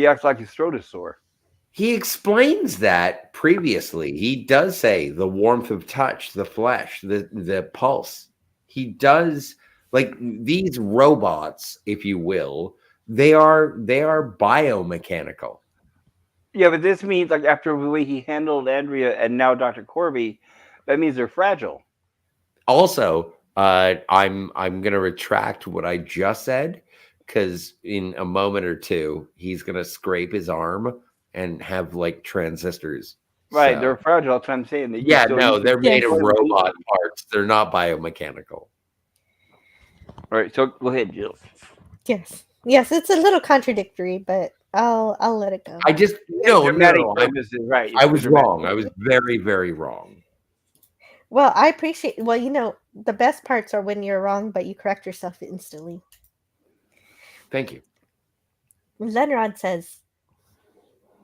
acts like his throat is sore. he explains that previously. He does say the warmth of touch, the flesh, the pulse. He does like these robots, if you will. They are biomechanical. Yeah, but this means like after the way he handled Andrea and now Dr. Corby, that means they're fragile. Also, I'm gonna retract what I just said because in a moment or two he's gonna scrape his arm and have like transistors. Right, So they're fragile. That's what I'm saying. That you yeah, so no, you can they're made of Yes. robot parts. They're not biomechanical. All right, so go ahead, Jill. yes, it's a little contradictory, but I'll let it go. I just For no, dramatic no. purposes, right? I It's for was dramatic. wrong. I was very, very wrong. Well, I appreciate. Well, the best parts are when you're wrong, but you correct yourself instantly. Thank you. Lenrod says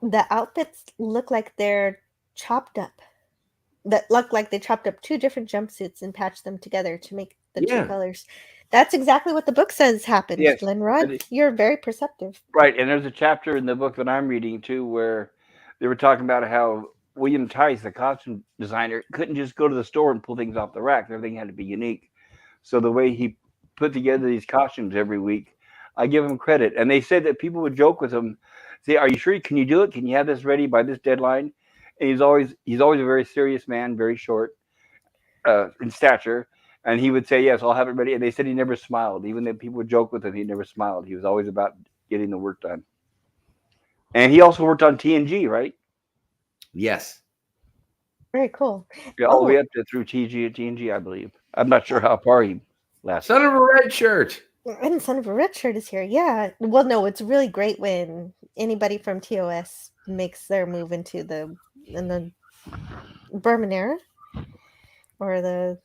the outfits look like they're chopped up. That look like they chopped up two different jumpsuits and patched them together to make the two Yeah. colors. That's exactly what the book says happened, Yes, Lenrod. You're very perceptive. right. And there's a chapter in the book that I'm reading too where they were talking about how William Tice, the costume designer, couldn't just go to the store and pull things off the rack. Everything had to be unique. So the way he put together these costumes every week, I give him credit. And they said that people would joke with him, say, "Are you sure? Can you do it? Can you have this ready by this deadline?" And he's always a very serious man, very short in stature. And he would say, "Yes, I'll have it ready." And they said he never smiled. Even though people would joke with him, he never smiled. He was always about getting the work done. And he also worked on TNG, right? Yes. Very cool. Yeah, all the way up to through TNG, I believe. I'm not sure how far he lasted. Son of a red shirt. And Son of a Red Shirt is here. Yeah. Well, no, it's really great when anybody from TOS makes their move into the Berman era, or the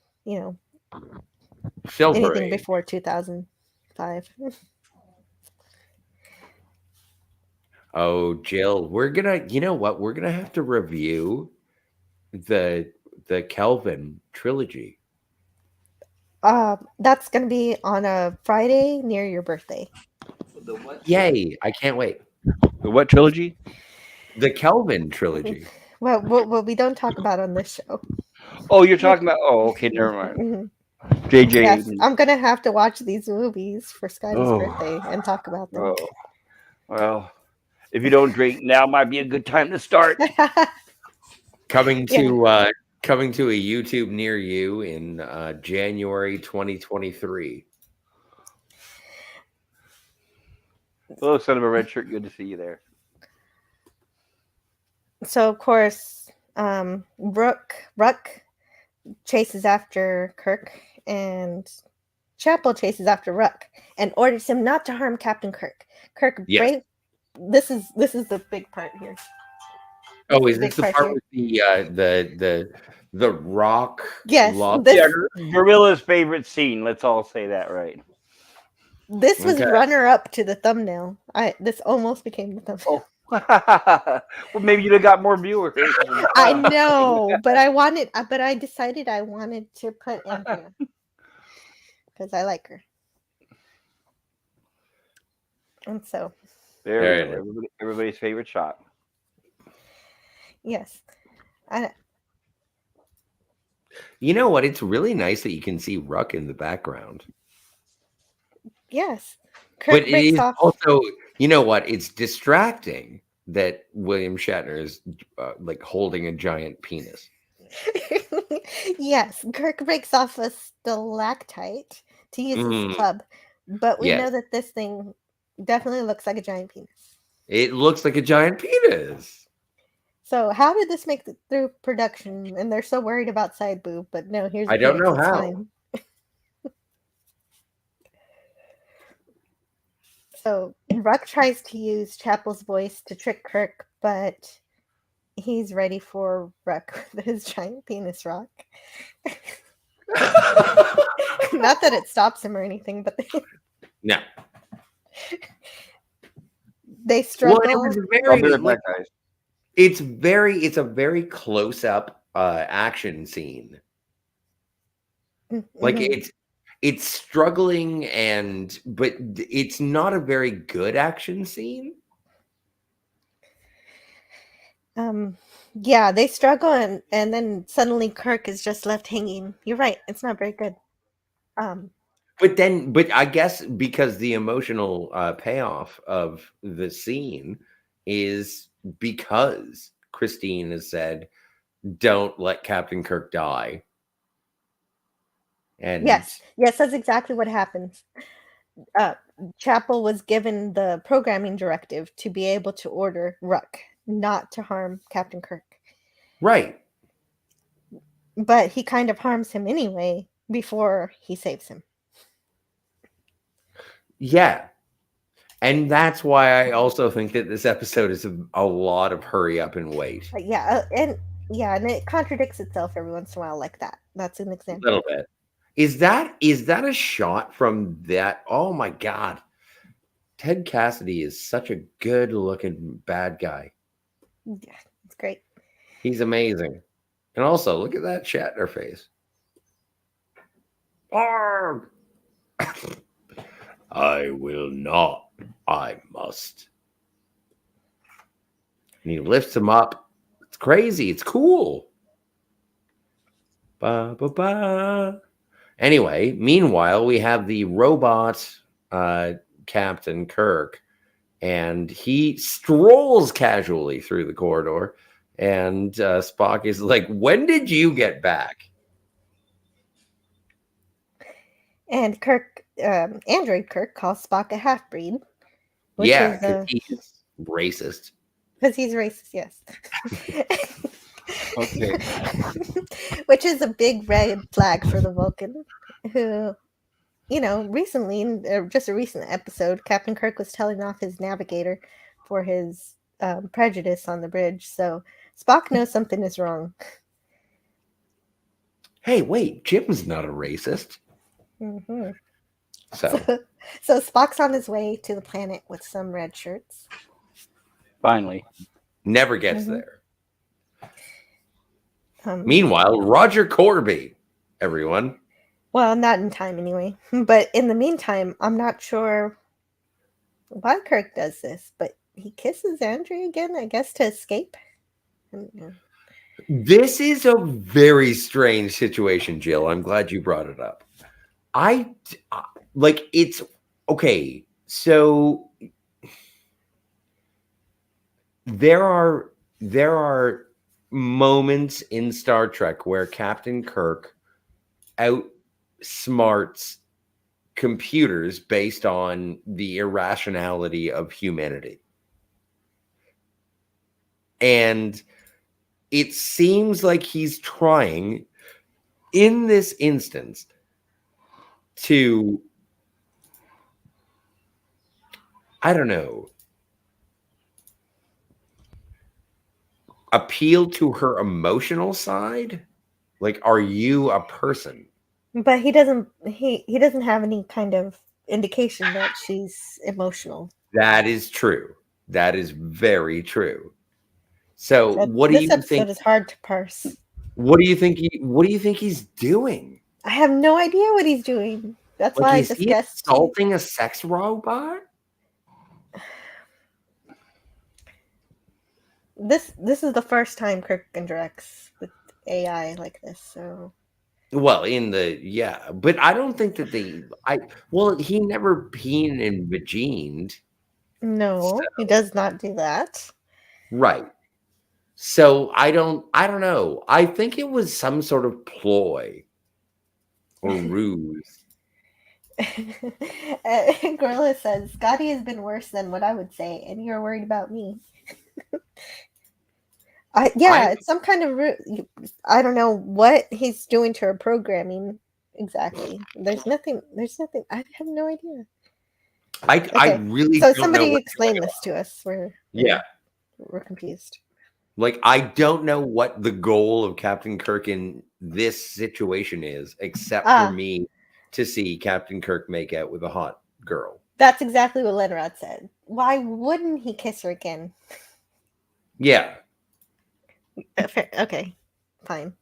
Silver anything Age. before 2005. Oh, Jill, we're gonna. You know what? We're gonna have to review the Kelvin trilogy. That's gonna be on a Friday near your birthday. The what? Yay! I can't wait. The what trilogy? The Kelvin trilogy. Well, what we don't talk about on this show. Oh, you're talking about. Oh, okay, never mind. Mhm. JJ. Yes, I'm gonna have to watch these movies for Scotty's Oh. birthday and talk about them. Oh, well, if you don't drink, now might be a good time to start. Coming Yeah. to coming to a YouTube near you in January 2023. Hello, son of a red shirt. Good to see you there. So, of course, Ruck chases after Kirk, and Chapel chases after Ruck and orders him not to harm Captain Kirk. Kirk Yes. This is the big part here. Oh, is this the part with the rock? Yes, Yeah, Gorilla's favorite scene. Let's all say that, right? This was runner-up to the thumbnail. This almost became the thumbnail. Well, maybe you'd have got more viewers. I know, but I decided I wanted to put Andrea because I like her, and so there you go. Everybody's favorite shot. Yes, you know what? It's really nice that you can see Ruck in the background. Yes, Kirk, but it is also, you know what? It's distracting that William Shatner is like holding a giant penis. Yes, Kirk breaks off a stalactite to use his club, but we know that this thing definitely looks like a giant penis. It looks like a giant penis. So how did this make it through production? And they're so worried about side boob, but no, here's I don't know how. So Ruck tries to use Chapel's voice to trick Kirk, but he's ready for Ruck with his giant penis rock. Not that it stops him or anything, but no. They struggle. Well, it's a very close up action scene. Like it's struggling but it's not a very good action scene. Yeah, they struggle and then suddenly Kirk is just left hanging. You're right, it's not very good. But I guess because the emotional payoff of the scene is because Christine has said, "Don't let Captain Kirk die." And yes, that's exactly what happens. Chapel was given the programming directive to be able to order Ruck not to harm Captain Kirk. Right. But he kind of harms him anyway before he saves him. Yeah. And that's why I also think that this episode is a lot of hurry up and wait. And it contradicts itself every once in a while like that. That's an example. A little bit. Is that a shot from that? Oh my God. Ted Cassidy is such a good looking bad guy. Yeah, it's great. He's amazing. And also, look at that Shatner face. Arg! I will not. I must. And he lifts him up. It's crazy. It's cool. Ba, ba, ba. Anyway, meanwhile, we have the robot Captain Kirk, and he strolls casually through the corridor, and Spock is like, "When did you get back?" And Kirk, Android Kirk, calls Spock a half-breed. Yeah, because he's racist. Because he's racist, yes. Okay. Which is a big red flag for the Vulcan, who, recently, just a recent episode, Captain Kirk was telling off his navigator for his prejudice on the bridge. So Spock knows something is wrong. Hey, wait, Jim's not a racist. Mm-hmm. So Spock's on his way to the planet with some red shirts. Finally. Never gets there. Meanwhile, Roger Corby, everyone. Well, not in time anyway. But in the meantime, I'm not sure why Kirk does this, but he kisses Andrea again, I guess, to escape. This is a very strange situation, Jill. I'm glad you brought it up. It's okay. So there are moments in Star Trek where Captain Kirk outsmarts computers based on the irrationality of humanity. And it seems like he's trying in this instance to, I don't know, appeal to her emotional side. Like, are you a person? But he doesn't have any kind of indication that she's emotional. That is true. That is very true. So what do This you episode think? is hard to parse. What do you think he's doing? I have no idea what he's doing. That's Like, why I is just he guessed. assaulting a sex robot? This is the first time Kirk interacts with AI like this, so Well, but I don't think that he never peened and vagined. no, he does not do that. Right. So I don't know. I think it was some sort of ploy or ruse. Gorilla says, Scotty has been worse than what I would say, and you're worried about me. It's some kind of I don't know what he's doing to her programming exactly. There's nothing. I have no idea. I really so don't somebody know explain this to us. We're confused. Like, I don't know what the goal of Captain Kirk in this situation is, except for me to see Captain Kirk make out with a hot girl. That's exactly what Lenrod said. Why wouldn't he kiss her again? Yeah. Okay, fine.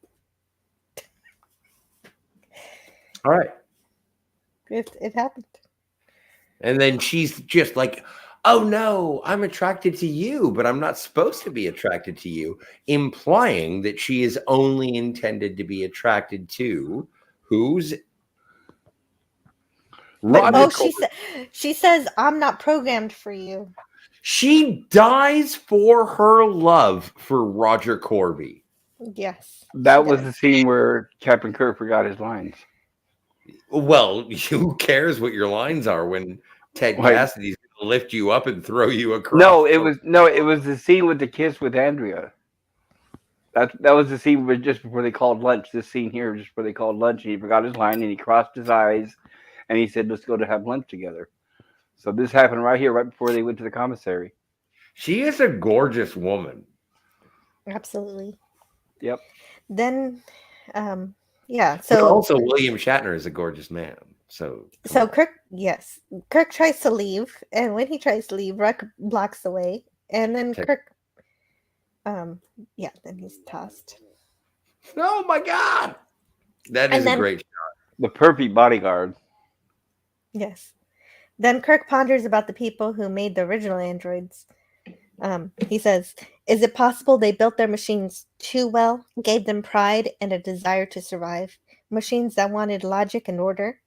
All right. It happened. And then she's just like, oh no, I'm attracted to you, but I'm not supposed to be attracted to you, implying that she is only intended to be attracted to who's But, she says, I'm not programmed for you. She dies for her love for Roger Corby. Yes. That was the scene where Captain Kirk forgot his lines. Well, who cares what your lines are when Ted Cassidy's going to lift you up and throw you across? It was the scene with the kiss with Andrea. That was the scene where just before they called lunch. This scene here, just before they called lunch, and he forgot his line and he crossed his eyes, and he said, "Let's go to have lunch together." So this happened right here, right before they went to the commissary. She is a gorgeous woman. Absolutely. Yep. Then, So but also, William Shatner is a gorgeous man. So Kirk tries to leave, and when he tries to leave, Ruck blocks the way, and then Kirk, then he's tossed. Oh my God, that is a great shot. The perfect bodyguard. Yes. Then Kirk ponders about the people who made the original androids. He says, is it possible they built their machines too well, gave them pride and a desire to survive, machines that wanted logic and order,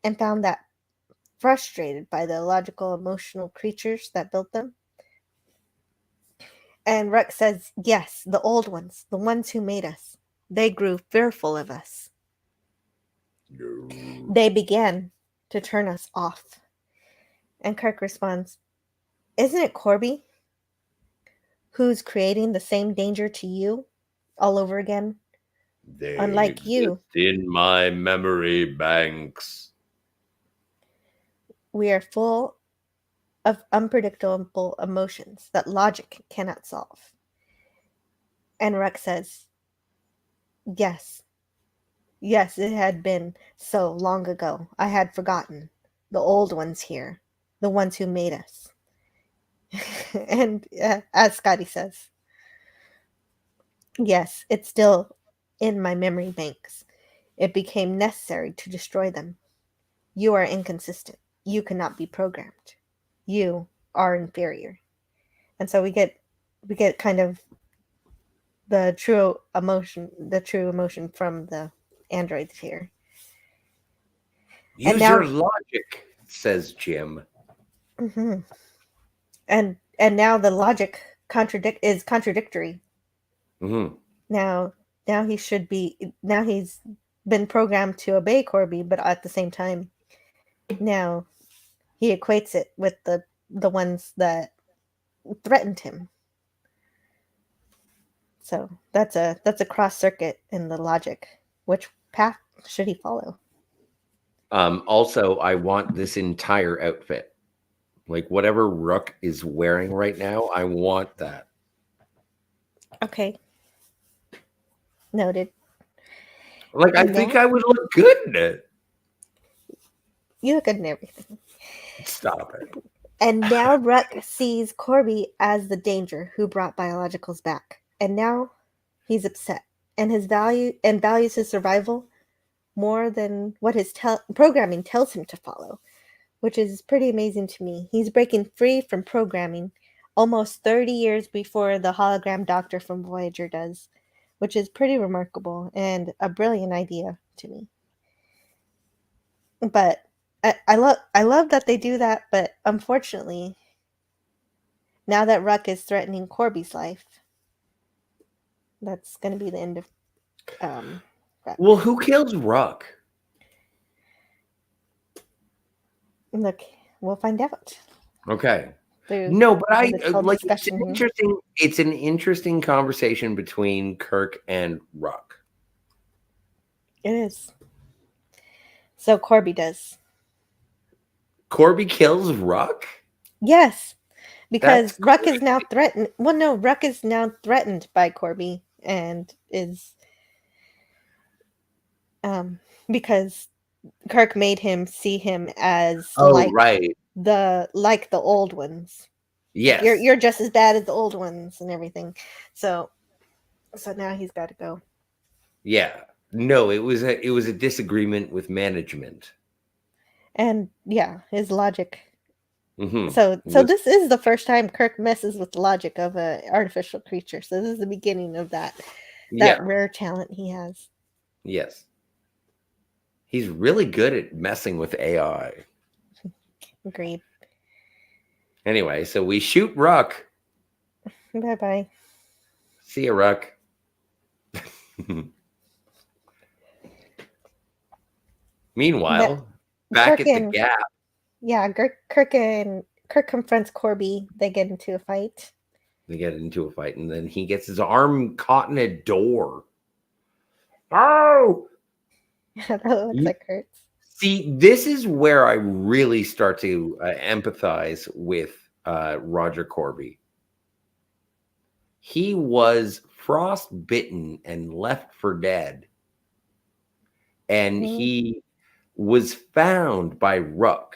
and found that frustrated by the illogical, emotional creatures that built them? And Ruck says, yes, the old ones, the ones who made us. They grew fearful of us. No. They began to turn us off. And Kirk responds, isn't it Corby who's creating the same danger to you all over again? They unlike you, in my memory banks. We are full of unpredictable emotions that logic cannot solve. And Rex says, yes, it had been so long ago. I had forgotten. The old ones here, the ones who made us. And as Scotty says, yes, it's still in my memory banks. It became necessary to destroy them. You are inconsistent. You cannot be programmed. You are inferior. And so we get kind of the true emotion from the androids here. Use your logic, says Jim. Mm-hmm. And now the logic is contradictory. Mm-hmm. Now he's been programmed to obey Corby, but at the same time, now he equates it with the ones that threatened him. So that's a cross circuit in the logic. Which path should he follow? Also, I want this entire outfit. Like whatever Rook is wearing right now, I want that. Okay. Noted. Like, I And think now I would look good in it. you look good in everything. Stop it. And now Ruck sees Corby as the danger who brought biologicals back. And now he's upset. And values his survival more than what his programming tells him to follow, which is pretty amazing to me. He's breaking free from programming almost 30 years before the hologram doctor from Voyager does, which is pretty remarkable and a brilliant idea to me. But I love that they do that, but unfortunately, now that Ruck is threatening Corby's life, that's going to be the end of Ruck. Well, who kills Ruck? Look, we'll find out. Okay. Through No, but I physical like it's discussion an here. interesting. It's an interesting conversation between Kirk and Ruck. It is. So Corby does. Corby kills Ruck? Yes, because That's Ruck is now threatened. Well, no, Ruck is now threatened by Corby and is because Kirk made him see him as Right. the old ones. Yes. Like, you're just as bad as the old ones and everything. So now he's got to go. Yeah. No, it was a disagreement with management. And yeah, his logic. Mm-hmm. So this is the first time Kirk messes with the logic of an artificial creature. So this is the beginning of that rare talent he has. Yes. He's really good at messing with AI. Agreed. Anyway, so we shoot Ruck. Bye-bye. See ya, Ruck. Meanwhile, back Kirk at the Gap. Yeah, Kirk confronts Corby. They get into a fight. And then he gets his arm caught in a door. Oh! That looks like hurts. See, this is where I really start to empathize with Roger Corby. He was frostbitten and left for dead. And he was found by Rook.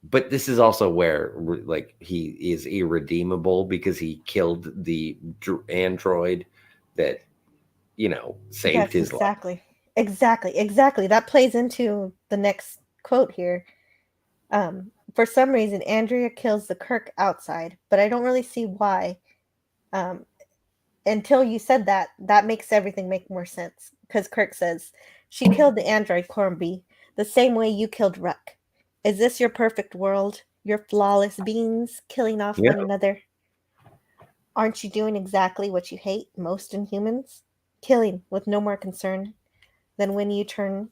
But this is also where, like, he is irredeemable because he killed the android that, saved his life. Exactly. That plays into the next quote here. For some reason, Andrea kills the Kirk outside, but I don't really see why. Until you said that makes everything make more sense. Because Kirk says, she killed the android Corby the same way you killed Ruck. Is this your perfect world? Your flawless beings killing off one another? Aren't you doing exactly what you hate most in humans? Killing with no more concern than when you turn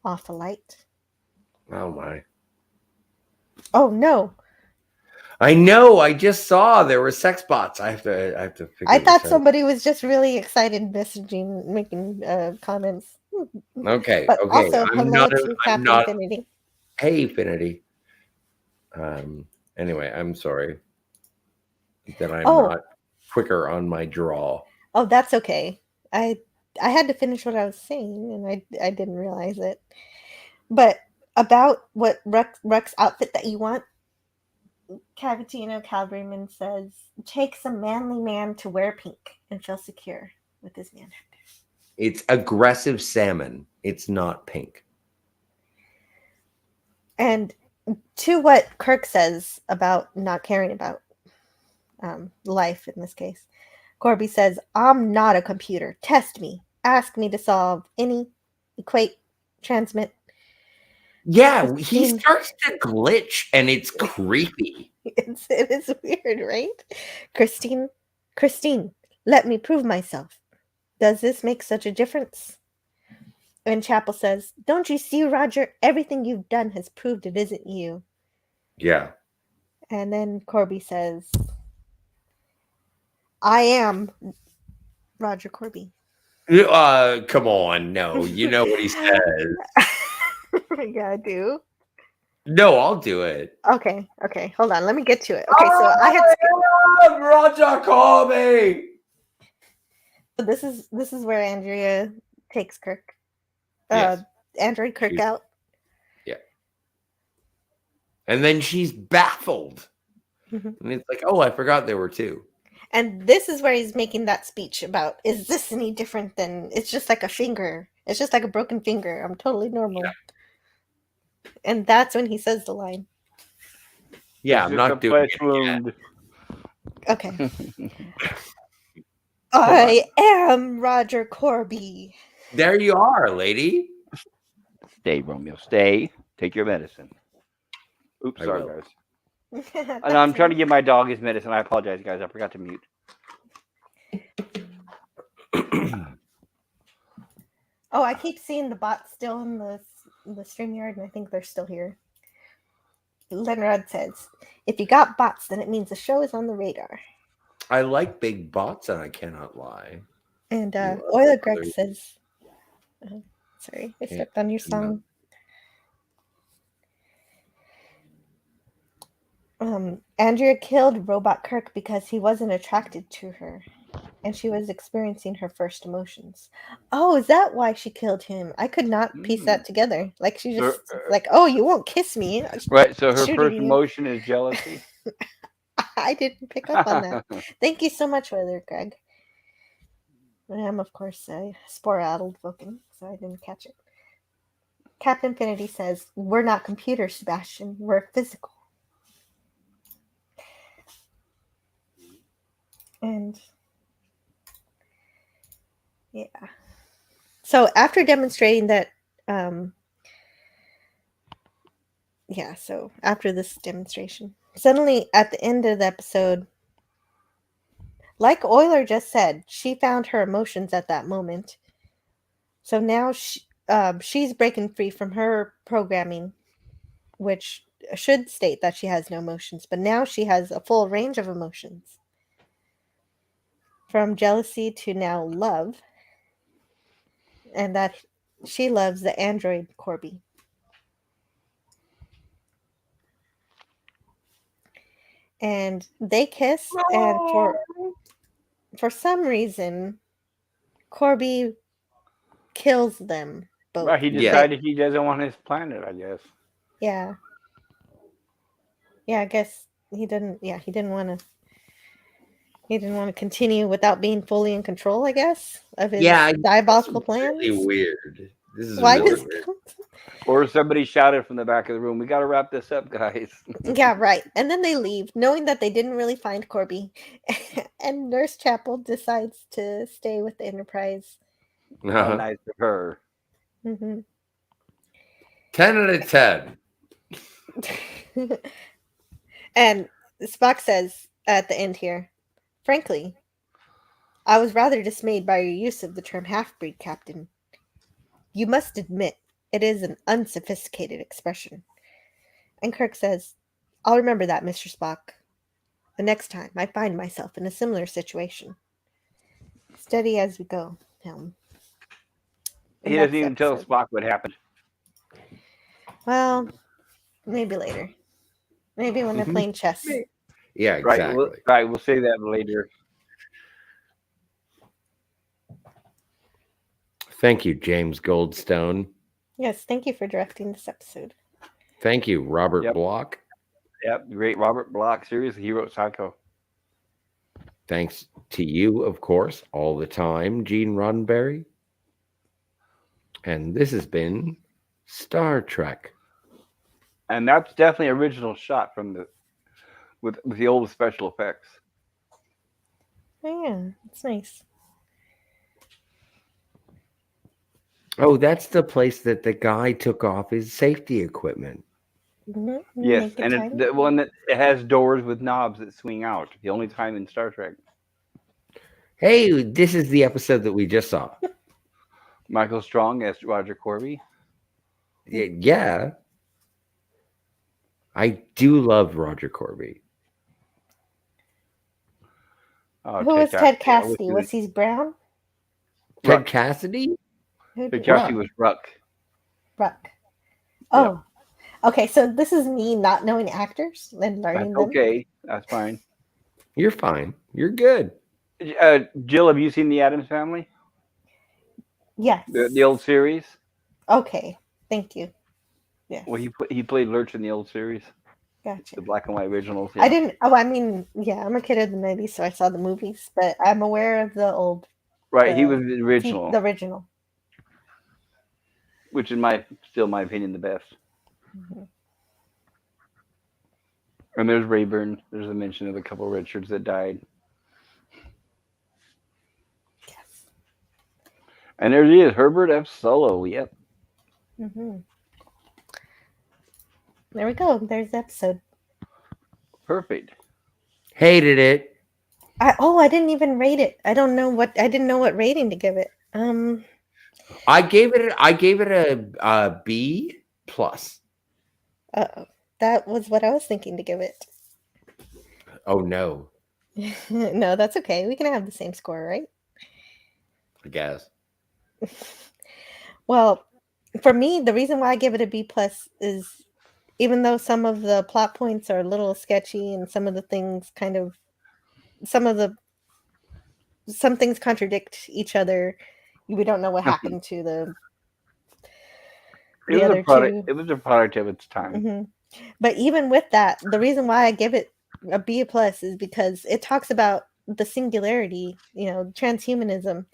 off a light? Oh, my. Oh, no. I know. I just saw there were sex bots. I have to figure I thought this out. somebody was just really excited messaging, making comments. Okay. But okay. also, hello to Happy Infinity. Hey, Infinity. Anyway, I'm sorry that I'm not quicker on my draw. Oh, that's okay. I had to finish what I was saying, and I didn't realize it. But about what Ruck's outfit that you want, Cavatino Calbriman says, take some manly man to wear pink and feel secure with his manhood. It's aggressive salmon. It's not pink. And to what Kirk says about not caring about life in this case, Corby says, I'm not a computer. Test me. Ask me to solve any, equate, transmit. Yeah, he starts to glitch, and it's creepy. It is weird, right? Christine, let me prove myself. Does this make such a difference? And Chapel says, don't you see, Roger? Everything you've done has proved it isn't you. Yeah. And then Corby says, I am Roger Corby. Come on, no. You know what he says. Yeah, I do. No, I'll do it. Okay, hold on. Let me get to it. Okay, so I had am Roger Corby. this is where Andrea takes Kirk, Yes. Android Kirk out. Yeah. And then she's baffled. Mhm. And it's like, oh, I forgot there were two. And this is where he's making that speech about, is this any different than, it's just like a finger. It's just like a broken finger. I'm totally normal. Yeah. And that's when he says the line. Yeah, It's I'm just not a doing flesh it wound. Okay. I am Roger Corby. There you are, lady. Stay, Romeo. Stay. Take your medicine. Oops, I sorry, will. guys. That's And I'm trying to fine. give my dog his medicine. I apologize, guys. I forgot to mute. Oh, I keep seeing the bots still in the StreamYard, and I think they're still here. Lenrod says, if you got bots, then it means the show is on the radar. I like big bots, and I cannot lie. And You are Oila Greg brother. says, sorry, I stepped on your song. Andrea killed Robot Kirk because he wasn't attracted to her, and she was experiencing her first emotions. Oh, is that why she killed him? I could not piece that together. Like, she just, like, oh, you won't kiss me. Right, so her Shooting first you. emotion is jealousy. I didn't pick up on that. Thank you so much, Oiler Greg. I am, of course, a spore-addled Vulcan, so I didn't catch it. Captain Infinity says, we're not computers, Sebastian. We're physical. And yeah. So after demonstrating that, so after this demonstration, suddenly at the end of the episode, like Euler just said, she found her emotions at that moment. So now she's breaking free from her programming, which should state that she has no emotions, but now she has a full range of emotions. From jealousy to now love. And that she loves the android Corby. And they kiss, and for some reason, Corby kills them both. Well, he decided he doesn't want his planet, I guess. Yeah. Yeah, I guess he didn't want to continue without being fully in control, I guess, of his diabolical plans. Really weird. This is Why really weird. Or somebody shouted from the back of the room, we got to wrap this up, guys. Yeah, right. And then they leave, knowing that they didn't really find Corby. And Nurse Chapel decides to stay with the Enterprise. How nice of her. 10 out of 10. And Spock says at the end here, frankly, I was rather dismayed by your use of the term half-breed, Captain. You must admit, it is an unsophisticated expression. And Kirk says, I'll remember that, Mr. Spock. The next time I find myself in a similar situation. Steady as we go, Helm. He doesn't even tell Spock what happened. Well, maybe later. Maybe when they're playing chess. Yeah, exactly. We'll say that later. Thank you, James Goldstone. Yes, thank you for directing this episode. Thank you, Robert Block. Yep, great Robert Block. Seriously, he wrote Psycho. Thanks to you, of course, all the time, Gene Roddenberry. And this has been Star Trek. And that's definitely original shot from with the old special effects. Oh, yeah, it's nice. Oh, that's the place that the guy took off his safety equipment. Mm-hmm. Yes, and it's the one that it has doors with knobs that swing out. The only time in Star Trek. Hey, this is the episode that we just saw. Michael Strong as Roger Corby. Yeah. I do love Roger Corby. Oh, Who Ted was Ted Cassidy. I wish Cassidy? he Was he brown? Ted Ruck. Cassidy? Who Ted did Cassidy Huh. was Ruck. Ruck? Yep. Oh, okay. So this is me not knowing actors and That's learning them. okay. That's fine. You're fine. You're good. Jill, have you seen The Addams Family? Yes. The old series? Okay. Thank you. Yes. Well, he played Lurch in the old series, Gotcha. the black and white originals. I Yeah. didn't. Oh, I mean, yeah, I'm a kid of the '90s, so I saw the movies, but I'm aware of the old, Right. He the was the original, the original. which is still my opinion the best. Mhm. And there's Rayburn. There's a mention of a couple of Richards that died. Yes. And there he is, Herbert F. Solo. Yep. Hmm. There we go. There's the episode. Perfect. Hated it. I didn't even rate it. I didn't know what rating to give it. I gave it a B plus. That was what I was thinking to give it. Oh no, No, that's okay. We can have the same score, right? I guess. Well, for me, the reason why I give it a B plus is even though some of the plot points are a little sketchy and some of the things some things contradict each other. We don't know what happened to It the was a other product. two. It was a product of its time. Hmm. But even with that, the reason why I give it a B plus is because it talks about the singularity, transhumanism,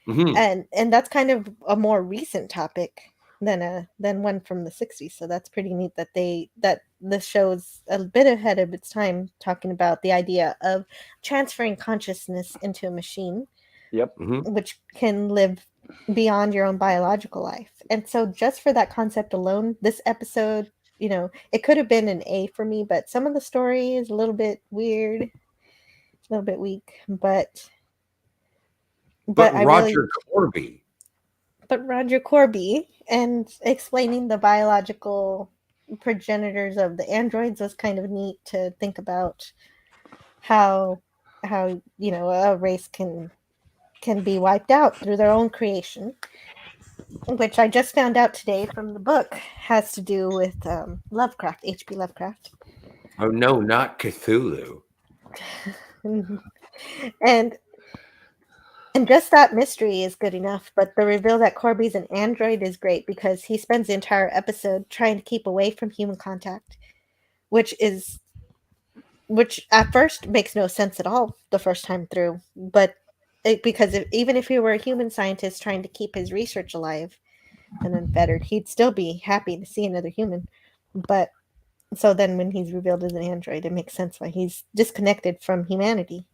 Mhm. and that's kind of a more recent topic than one from the '60s. So that's pretty neat that this show's a bit ahead of its time, talking about the idea of transferring consciousness into a machine, Yep. Mhm. which can live beyond your own biological life. And so just for that concept alone, this episode, it could have been an A for me, but some of the story is a little bit weird, a little bit weak, But I really Roger Corby. but Roger Corby and explaining the biological progenitors of the androids was kind of neat to think about how a race can be wiped out through their own creation, which I just found out today from the book has to do with Lovecraft, H.P. Lovecraft. Oh no, not Cthulhu. and and just that mystery is good enough, but the reveal that Corby's an android is great because he spends the entire episode trying to keep away from human contact, which at first makes no sense at all the first time through, but because even if he were a human scientist trying to keep his research alive and unfettered, he'd still be happy to see another human. But so then when he's revealed as an android, it makes sense why he's disconnected from humanity.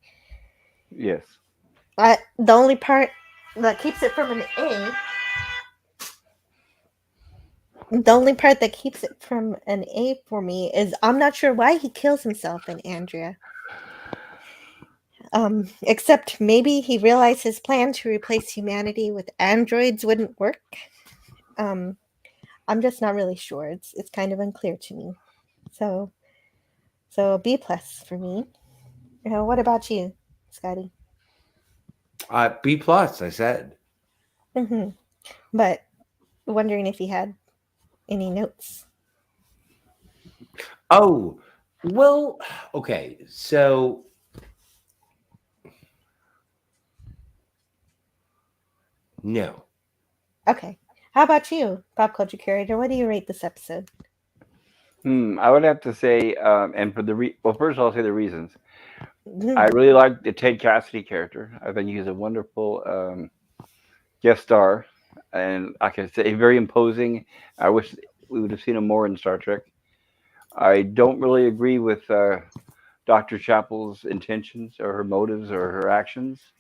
Yes. The only part that keeps it from an A, the only part that keeps it from an A for me is I'm not sure why he kills himself in Andrea. Except maybe he realized his plan to replace humanity with androids wouldn't work. Um, I'm just not really sure. It's kind of unclear to me. So B plus for me. What about you, Scotty? B plus. I said. Hmm. But wondering if you had any notes. Oh well. Okay. So no. Okay. How about you, Pop Culture Curator? What do you rate this episode? I would have to say, and for well, first I'll say the reasons. I Mhm. really like the Ted Cassidy character. I think he's a wonderful guest star, and I can say very imposing. I wish we would have seen him more in Star Trek. I don't really agree with Dr. Chapel's intentions or her motives or her actions.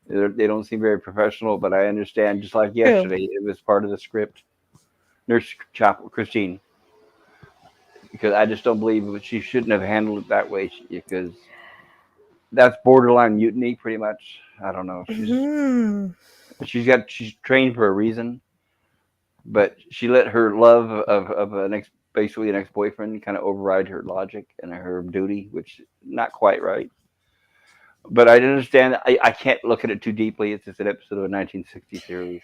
They don't seem very professional, but I understand. Just like True. yesterday, it was part of the script. Nurse Chapel, Christine, because I just don't believe she shouldn't have handled it that way because that's borderline mutiny, pretty much. I don't know. Mhm. She's trained for a reason, but she let her love of basically an ex boyfriend kind of override her logic and her duty, which not quite right. But I understand. I can't look at it too deeply. It's just an episode of a 1960 series,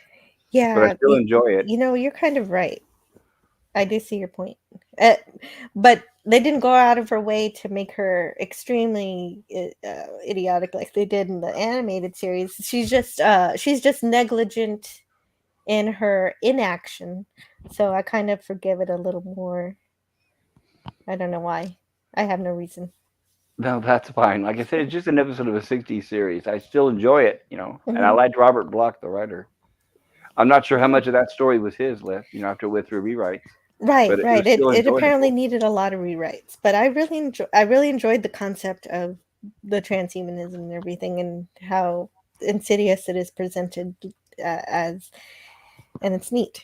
but I Yeah, still enjoy it. you're kind of right. I do see your point. Uh, but they didn't go out of her way to make her extremely idiotic like they did in the animated series. She's just negligent in her inaction. So I kind of forgive it a little more. I don't know why. I have no reason. No, that's fine. Like I said, it's just an episode of a 60s series. I still enjoy it, and I Mhm. liked Robert Bloch, the writer. I'm not sure how much of that story was his left, after it went through rewrites, Right, but it right. was still It apparently enjoyable. needed a lot of rewrites, but I really enjoyed the concept of the transhumanism and everything, and how insidious it is presented as, and it's neat.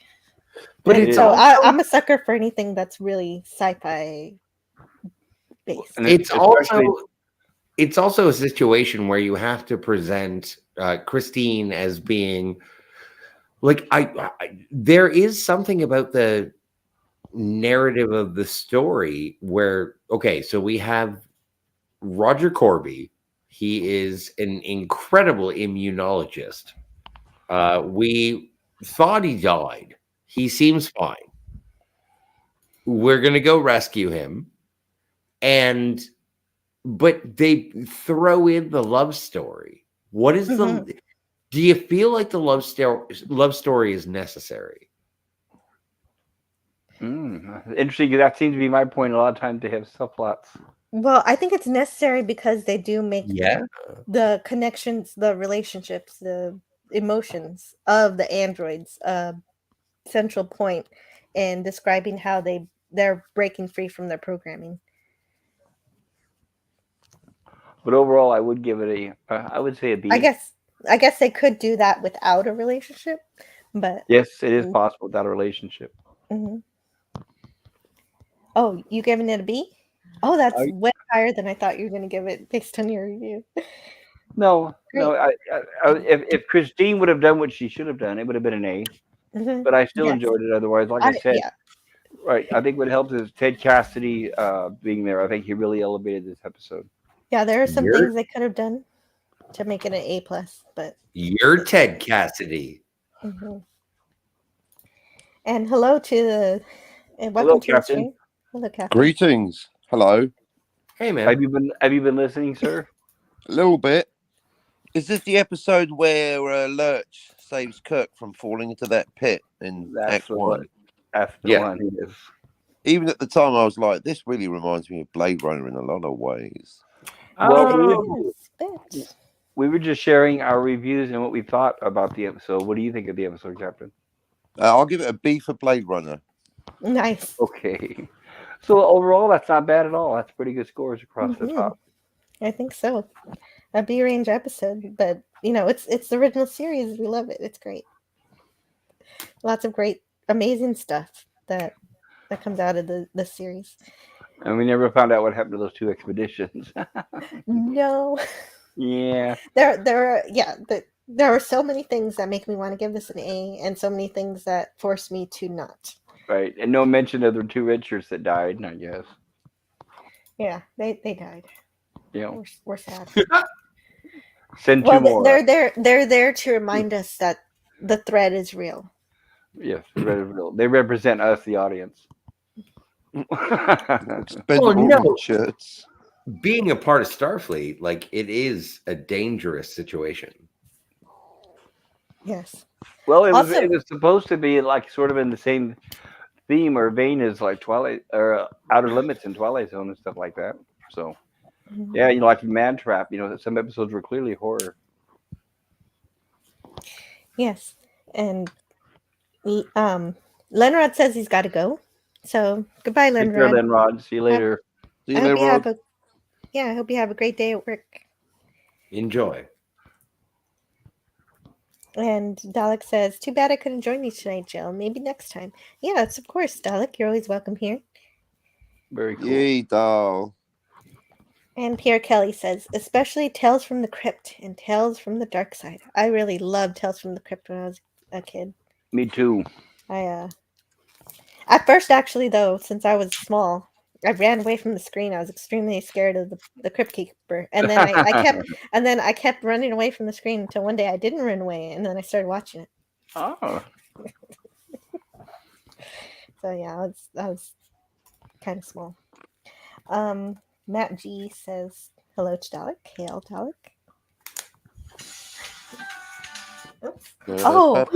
But And It it's is. so also I'm a sucker for anything that's really sci-fi And based. it's especially, also it's also a situation where you have to present Christine as being like there is something about the narrative of the story where okay, so we have Roger Corby. He is an incredible immunologist. We thought he died. He seems fine. We're gonna go rescue him, and but they throw in the love story. What is Mhm. the? Do you feel like the love story is necessary? interesting. That seems to be my point. A lot of times they have subplots. Well, I think it's necessary because they do make Yeah. the connections, the relationships, the emotions of the androids central point in describing how they're breaking free from their programming. But overall, I would give it I would say a I B. guess I guess they could do that without a relationship, but Yes, it is possible without a relationship. mm-hmm. Oh, you giving it a B? Oh, that's I, way higher than I thought you were going to give it based on your review. no, no. Great. If Christine would have done what she should have done, it would have been an A. Mm-hmm. But I still Yes. enjoyed it otherwise. Like I said, Yeah. right. I think what helped is Ted Cassidy being there. I think he really elevated this episode. Yeah, there are some You're things they could have done to make it an A plus, but you're Ted Cassidy. mm-hmm. And hello to the and Hello, welcome to the Captain. stream. Hello, Captain. Greetings. Hello. Hey man. Have you been listening, sir? A little bit. Is this the episode where Lurch saves Kirk from falling into that pit in That's Act the 1? one. That's the Yeah. one. He is. Even at the time, I was like, this really reminds me of Blade Runner in a lot of ways. Well, Yes, we were just sharing our reviews and what we thought about the episode. What do you think of the episode, Captain? I'll give it a B for Blade Runner. nice. Okay. So overall, that's not bad at all. That's pretty good scores across the Mhm. top. I think so. A B range episode, but it's the original series. We love it. It's great. Lots of great, amazing stuff that comes out of the series. And we never found out what happened to those two expeditions. No, Yeah. there are so many things that make me want to give this an A, and so many things that force me to not. Right. And no mention of the two red shirts that died, I guess. Yeah, they died. You know, We're sad. send two Well, more. they're there to remind us that the threat is real. Yes, they represent us, the audience. Expendable no. shirts. Being a part of Starfleet, like it is a dangerous situation. Yes. Well, it Also- was supposed to be like sort of in the same theme or vein as like Twilight or Outer Limits and Twilight Zone and stuff like that. So yeah, like Man Trap. Some episodes were clearly horror. Yes, and Lenrod says he's got to go. So goodbye, Take care, Lenrod. Lenrod. See you later. See you I hope later, you have Rod. I hope you have a great day at work. Enjoy. And Dalek says, "Too bad I couldn't join you tonight, Jill. Maybe next time." Yes, of course, Dalek. You're always welcome here. Very cool. Yee, doll. And Pierre Kelly says, especially Tales from the Crypt and Tales from the Dark Side. I really loved Tales from the Crypt when I was a kid. Me too. At first, actually, though, since I was small, I ran away from the screen. I was extremely scared of the Crypt Keeper, and then I kept running away from the screen until one day I didn't run away, and then I started watching it. Oh, So yeah, I was kind of small. Matt G says hello to Dalek. Hail Dalek. Oops. Oh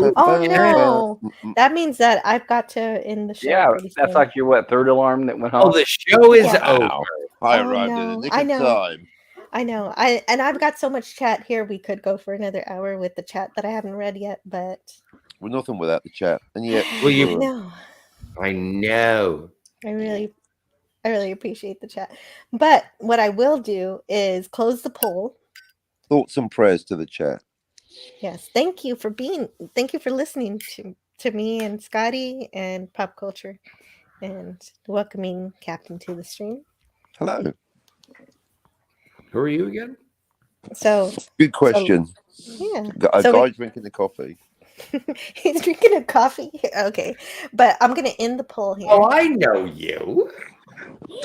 no! That means that I've got to end the show. yeah. pretty That's soon. like your third alarm that went Oh, off. the show is Yeah. over. I Oh, arrived no. in the nick I of know. time. I know. I've got so much chat here. We could go for another hour with the chat that I haven't read yet, but We're nothing without the chat. And yet, Well, you- no, I know. I really appreciate the chat. But what I will do is close the poll. thoughts and prayers to the chat. Yes, thank you for listening to me and Scotty and Pop Culture, and welcoming Captain to the stream. Hello. Who are you again? So Good question. yeah, A so guy drinking the coffee. he's drinking a coffee. Okay, but I'm gonna end the poll here. Oh, I know you.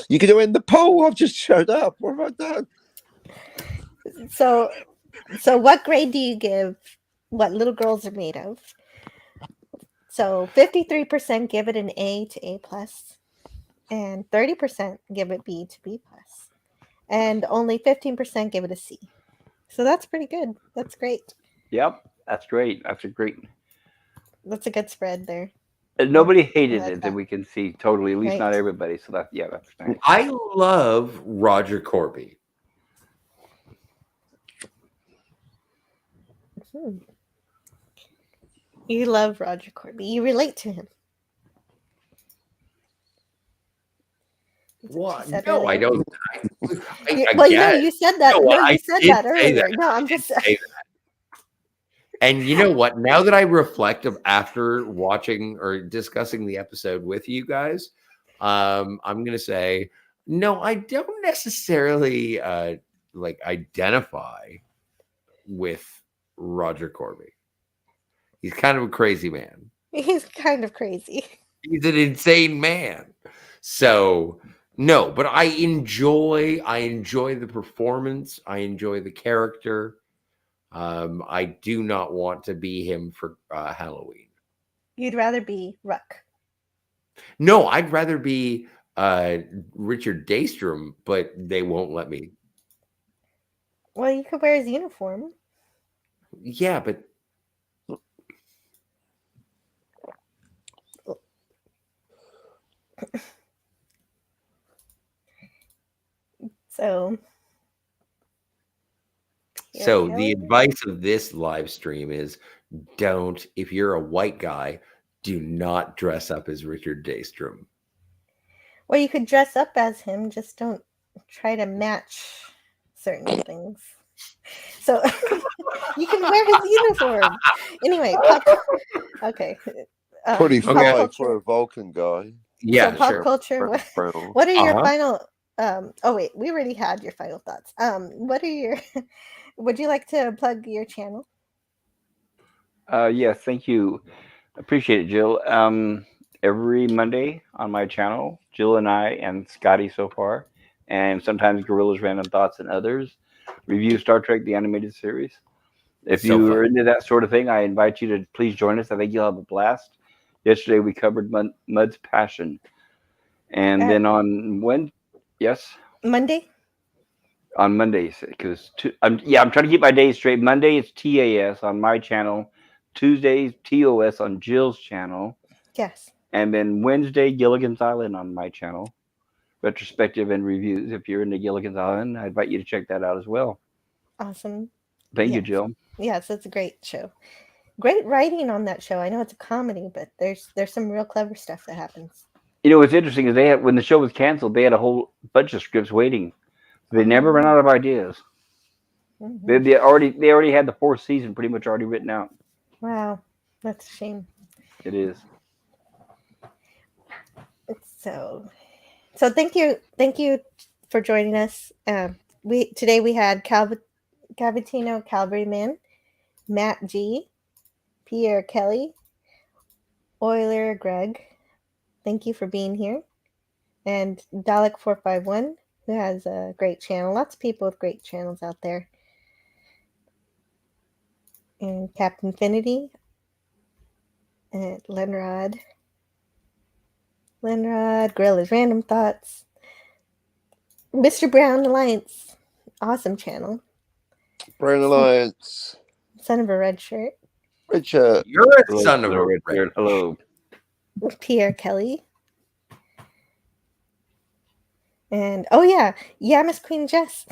You can do it in the poll. I've just showed up. What have I done? So what grade do you give What Little Girls Are Made Of? So 53% give it an A to A plus, and 30% give it B to B plus, and only 15% give it a C. So that's pretty good. That's great. Yep, that's great. That's That's a good spread there. nobody hated like it that that. we can see totally. At least Right. not everybody. So that's nice. I love Roger Corby. You love Roger Corby. You relate to him. What? said No, I earlier. don't. Well, you said that. No, No, I you said did that say earlier. that. No, I I'm did just say that. And you know what? Now that I reflect after watching or discussing the episode with you guys, I'm going to say, no, I don't necessarily like identify with Roger Corby. He's kind of a crazy man. He's kind of crazy. He's an insane man. So no, but I enjoy the performance. I enjoy the character. I do not want to be him for Halloween. You'd rather be Ruck. No, I'd rather be Richard Daystrom, but they won't let me. Well, you could wear his uniform. Yeah, but So the advice of this live stream is don't, if you're a white guy, do not dress up as Richard Daystrom. Well, you could dress up as him, just don't try to match certain things. So you can wear his uniform. Anyway, okay. 25 for a Vulcan guy. Yeah, so pop sure. culture. What are your final? Oh wait, we already had your final thoughts. What are your? Would you like to plug your channel? Yes, thank you. Appreciate it, Jill. Every Monday on my channel, Jill and I and Scotty so far, and sometimes Gorilla's Random Thoughts and others review Star Trek the animated series. If you are into that sort of thing, I invite you to please join us. I think you'll have a blast. Yesterday we covered Mud's Passion, and then on Monday. On Mondays, because I'm trying to keep my days straight. Monday it's TAS on my channel, Tuesdays TOS on Jill's channel. Yes. And then Wednesday, Gilligan's Island on my channel. Retrospective and reviews. If you're into Gilligan's Island, I invite you to check that out as well. Awesome. Thank you, Jill. Yes, it's a great show. Great writing on that show. I know it's a comedy, but there's some real clever stuff that happens. You know what's interesting is when the show was canceled, they had a whole bunch of scripts waiting. They never ran out of ideas. Mm-hmm. They already had the fourth season pretty much already written out. Wow, that's a shame. It is. So thank you for joining us. Today we had Cavatino Cavalryman, Matt G, Pierre Kelly, Euler Greg. Thank you for being here. and Dalek451, who has a great channel. Lots of people with great channels out there. And Captain Infinity, and Lenrod, Gorilla's Random Thoughts, Mr. Brown Alliance, awesome channel. Brown Alliance. Son of a Red Shirt, Richard. You're a Hello, son of a Red red. Shirt. Hello. Pierre Kelly, and oh yeah, Miss Queen Jess.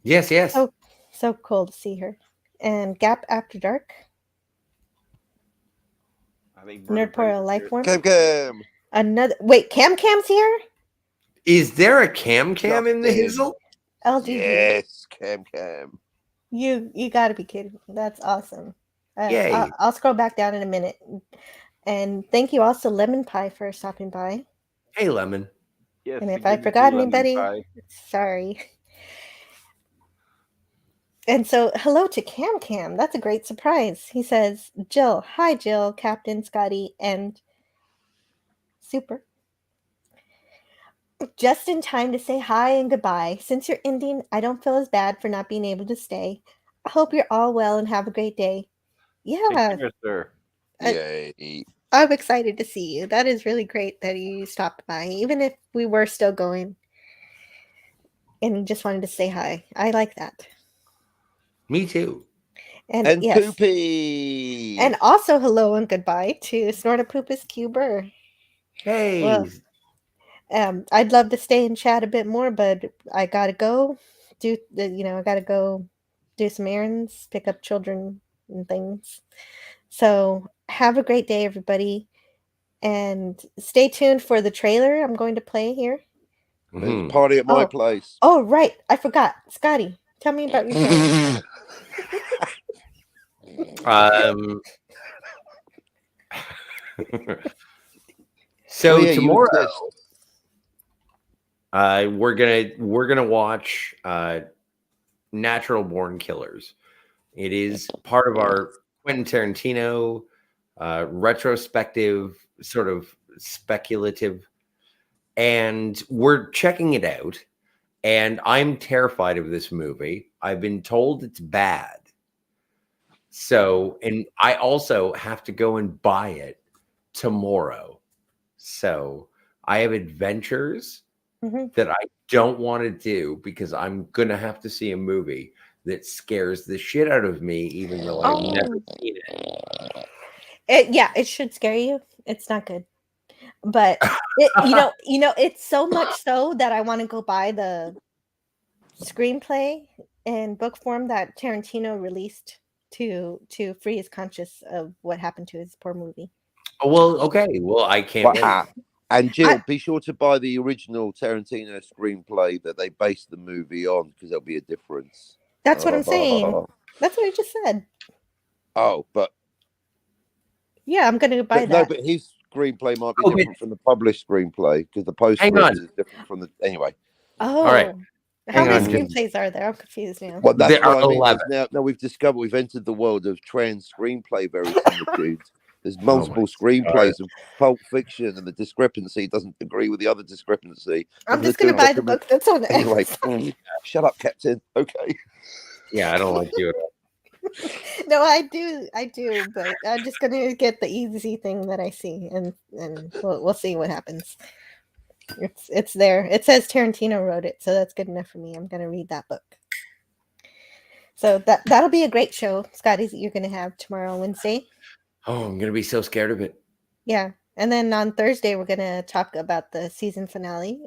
Yes, yes. So cool to see her. And Gap After Dark, Nerdporo Lifeform. Cam. Another wait, Cam's here. Is there a cam in the Justin. hizzle? LGD. Yes, Cam. You got to be kidding me. That's awesome. Yay. I'll scroll back down in a minute. And thank you also Lemon Pie for stopping by. Hey, Lemon. Yes, And if give I it to forgot Lemon anybody, Pie. sorry. And so, hello to Cam. That's a great surprise. He says, Jill. Hi, Jill, Captain, Scotty, and Super. Just in time to say hi and goodbye. Since you're ending, I don't feel as bad for not being able to stay. I hope you're all well and have a great day. Yeah, Take care, sir. Yay. I'm excited to see you. That is really great that you stopped by, even if we were still going and just wanted to say hi. I like that. Me too. And And yes. Poopy. And also hello and goodbye to Snortapoopus Cuber. Hey. Well, I'd love to stay and chat a bit more, but I gotta go I gotta go do some errands, pick up children and things. So have a great day, everybody, and stay tuned for the trailer I'm going to play here. There's a party at my place. Oh, right, I forgot. Scotty, tell me about your channel. So yeah, tomorrow, we're gonna watch Natural Born Killers. It is part of our Quentin Tarantino retrospective, sort of speculative, and we're checking it out. And I'm terrified of this movie. I've been told it's bad. So, and I also have to go and buy it tomorrow. So I have adventures that I don't want to do because I'm going to have to see a movie that scares the shit out of me, even though I've never seen it. It should scare you. It's not good. But it's so much so that I want to go buy the screenplay in book form that Tarantino released to free his conscience of what happened to his poor movie. Oh, well, okay. Well, I can't wait. And Jill, be sure to buy the original Tarantino screenplay that they based the movie on, because there'll be a difference. That's what I'm saying. That's what I just said. Oh, but yeah, I'm gonna buy that. No, but his screenplay might be different from the published screenplay, because the post-script is different from the anyway. Oh, all right. How many screenplays are there? I'm confused now. Well, that's what I mean. Now we've entered the world of trans screenplay verisimilitude. There's multiple screenplays of Pulp Fiction, and the discrepancy doesn't agree with the other discrepancy. I'm just going to buy the book that's on it. Anyway, shut up, Captain. Okay. Yeah, I don't like you at all. No, I do, but I'm just going to get the easy thing that I see, and we'll see what happens. It's there. It says Tarantino wrote it, so that's good enough for me. I'm going to read that book. So that'll be a great show, Scotty, that you're going to have tomorrow, Wednesday. Oh, I'm going to be so scared of it. Yeah. And then on Thursday, we're going to talk about the season finale.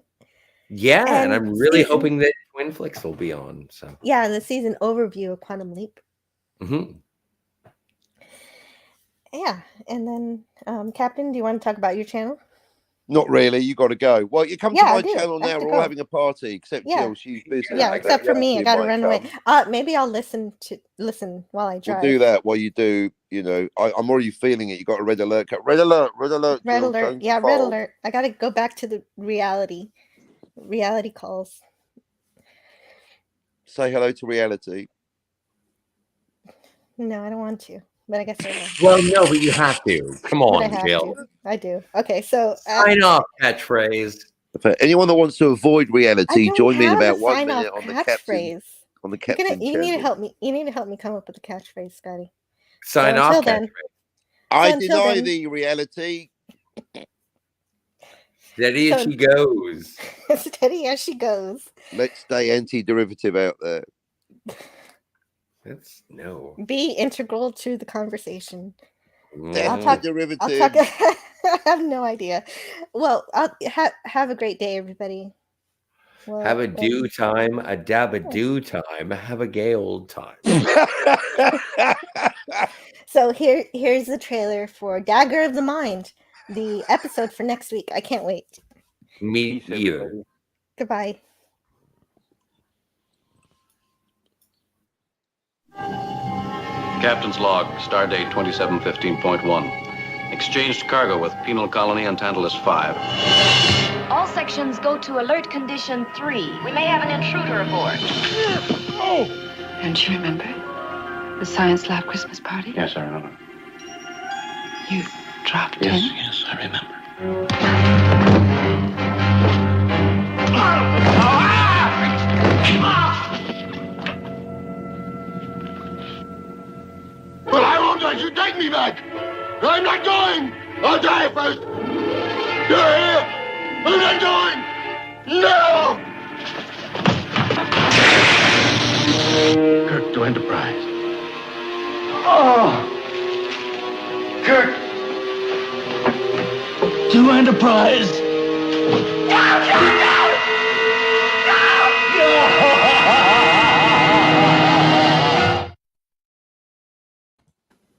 Yeah, and I'm really hoping that Twin Flicks will be on. So yeah, the season overview of Quantum Leap. Yeah. And then, Captain, do you want to talk about your channel? Not really. You got to go. Well, you come to my channel now. We're all having a party, except Jill. She's busy. Yeah, except for me. I got to run away. Maybe I'll listen while I drive. We'll do that while you do. I'm already feeling it. You got a red alert. Red alert. Red alert. Red alert. Yeah, red alert. I got to go back to the reality calls. Say hello to reality. No, I don't want to. but I guess I won't. Well, no, but you have to. Come But I on, have Jill. to. I do. Okay, so Sign off, catchphrase. For anyone that wants to avoid I reality, don't join me in have about a 1 sign-off minute on the captain catchphrase. You need to channel. help me. You need to help me come up with a catchphrase, Scotty. Sign So off, until then- catchphrase. I until deny then- the reality. Steady as So- she goes. Steady as she goes. Let's stay anti-derivative out there. That's no. Be integral to the conversation. Mm. I'll talk- Anti-derivative. I have no idea. Well, have a great day, everybody. Well, Have a do time, a dab a do time, have a gay old time. So here's the trailer for Dagger of the Mind, the episode for next week. I can't wait. Me Peace, either. everybody. Goodbye. Captain's log, stardate 2715.1. Exchanged cargo with Penal Colony and Tantalus 5. All sections go to alert condition 3. We may have an intruder aboard. Don't you remember the science lab Christmas party? Yes, I remember. You dropped in. Yes, I remember. But I won't let you take me back! I'm not going! I'll die first! You're here! I'm not going! No! Kirk to Enterprise. Oh! Kirk! To Enterprise!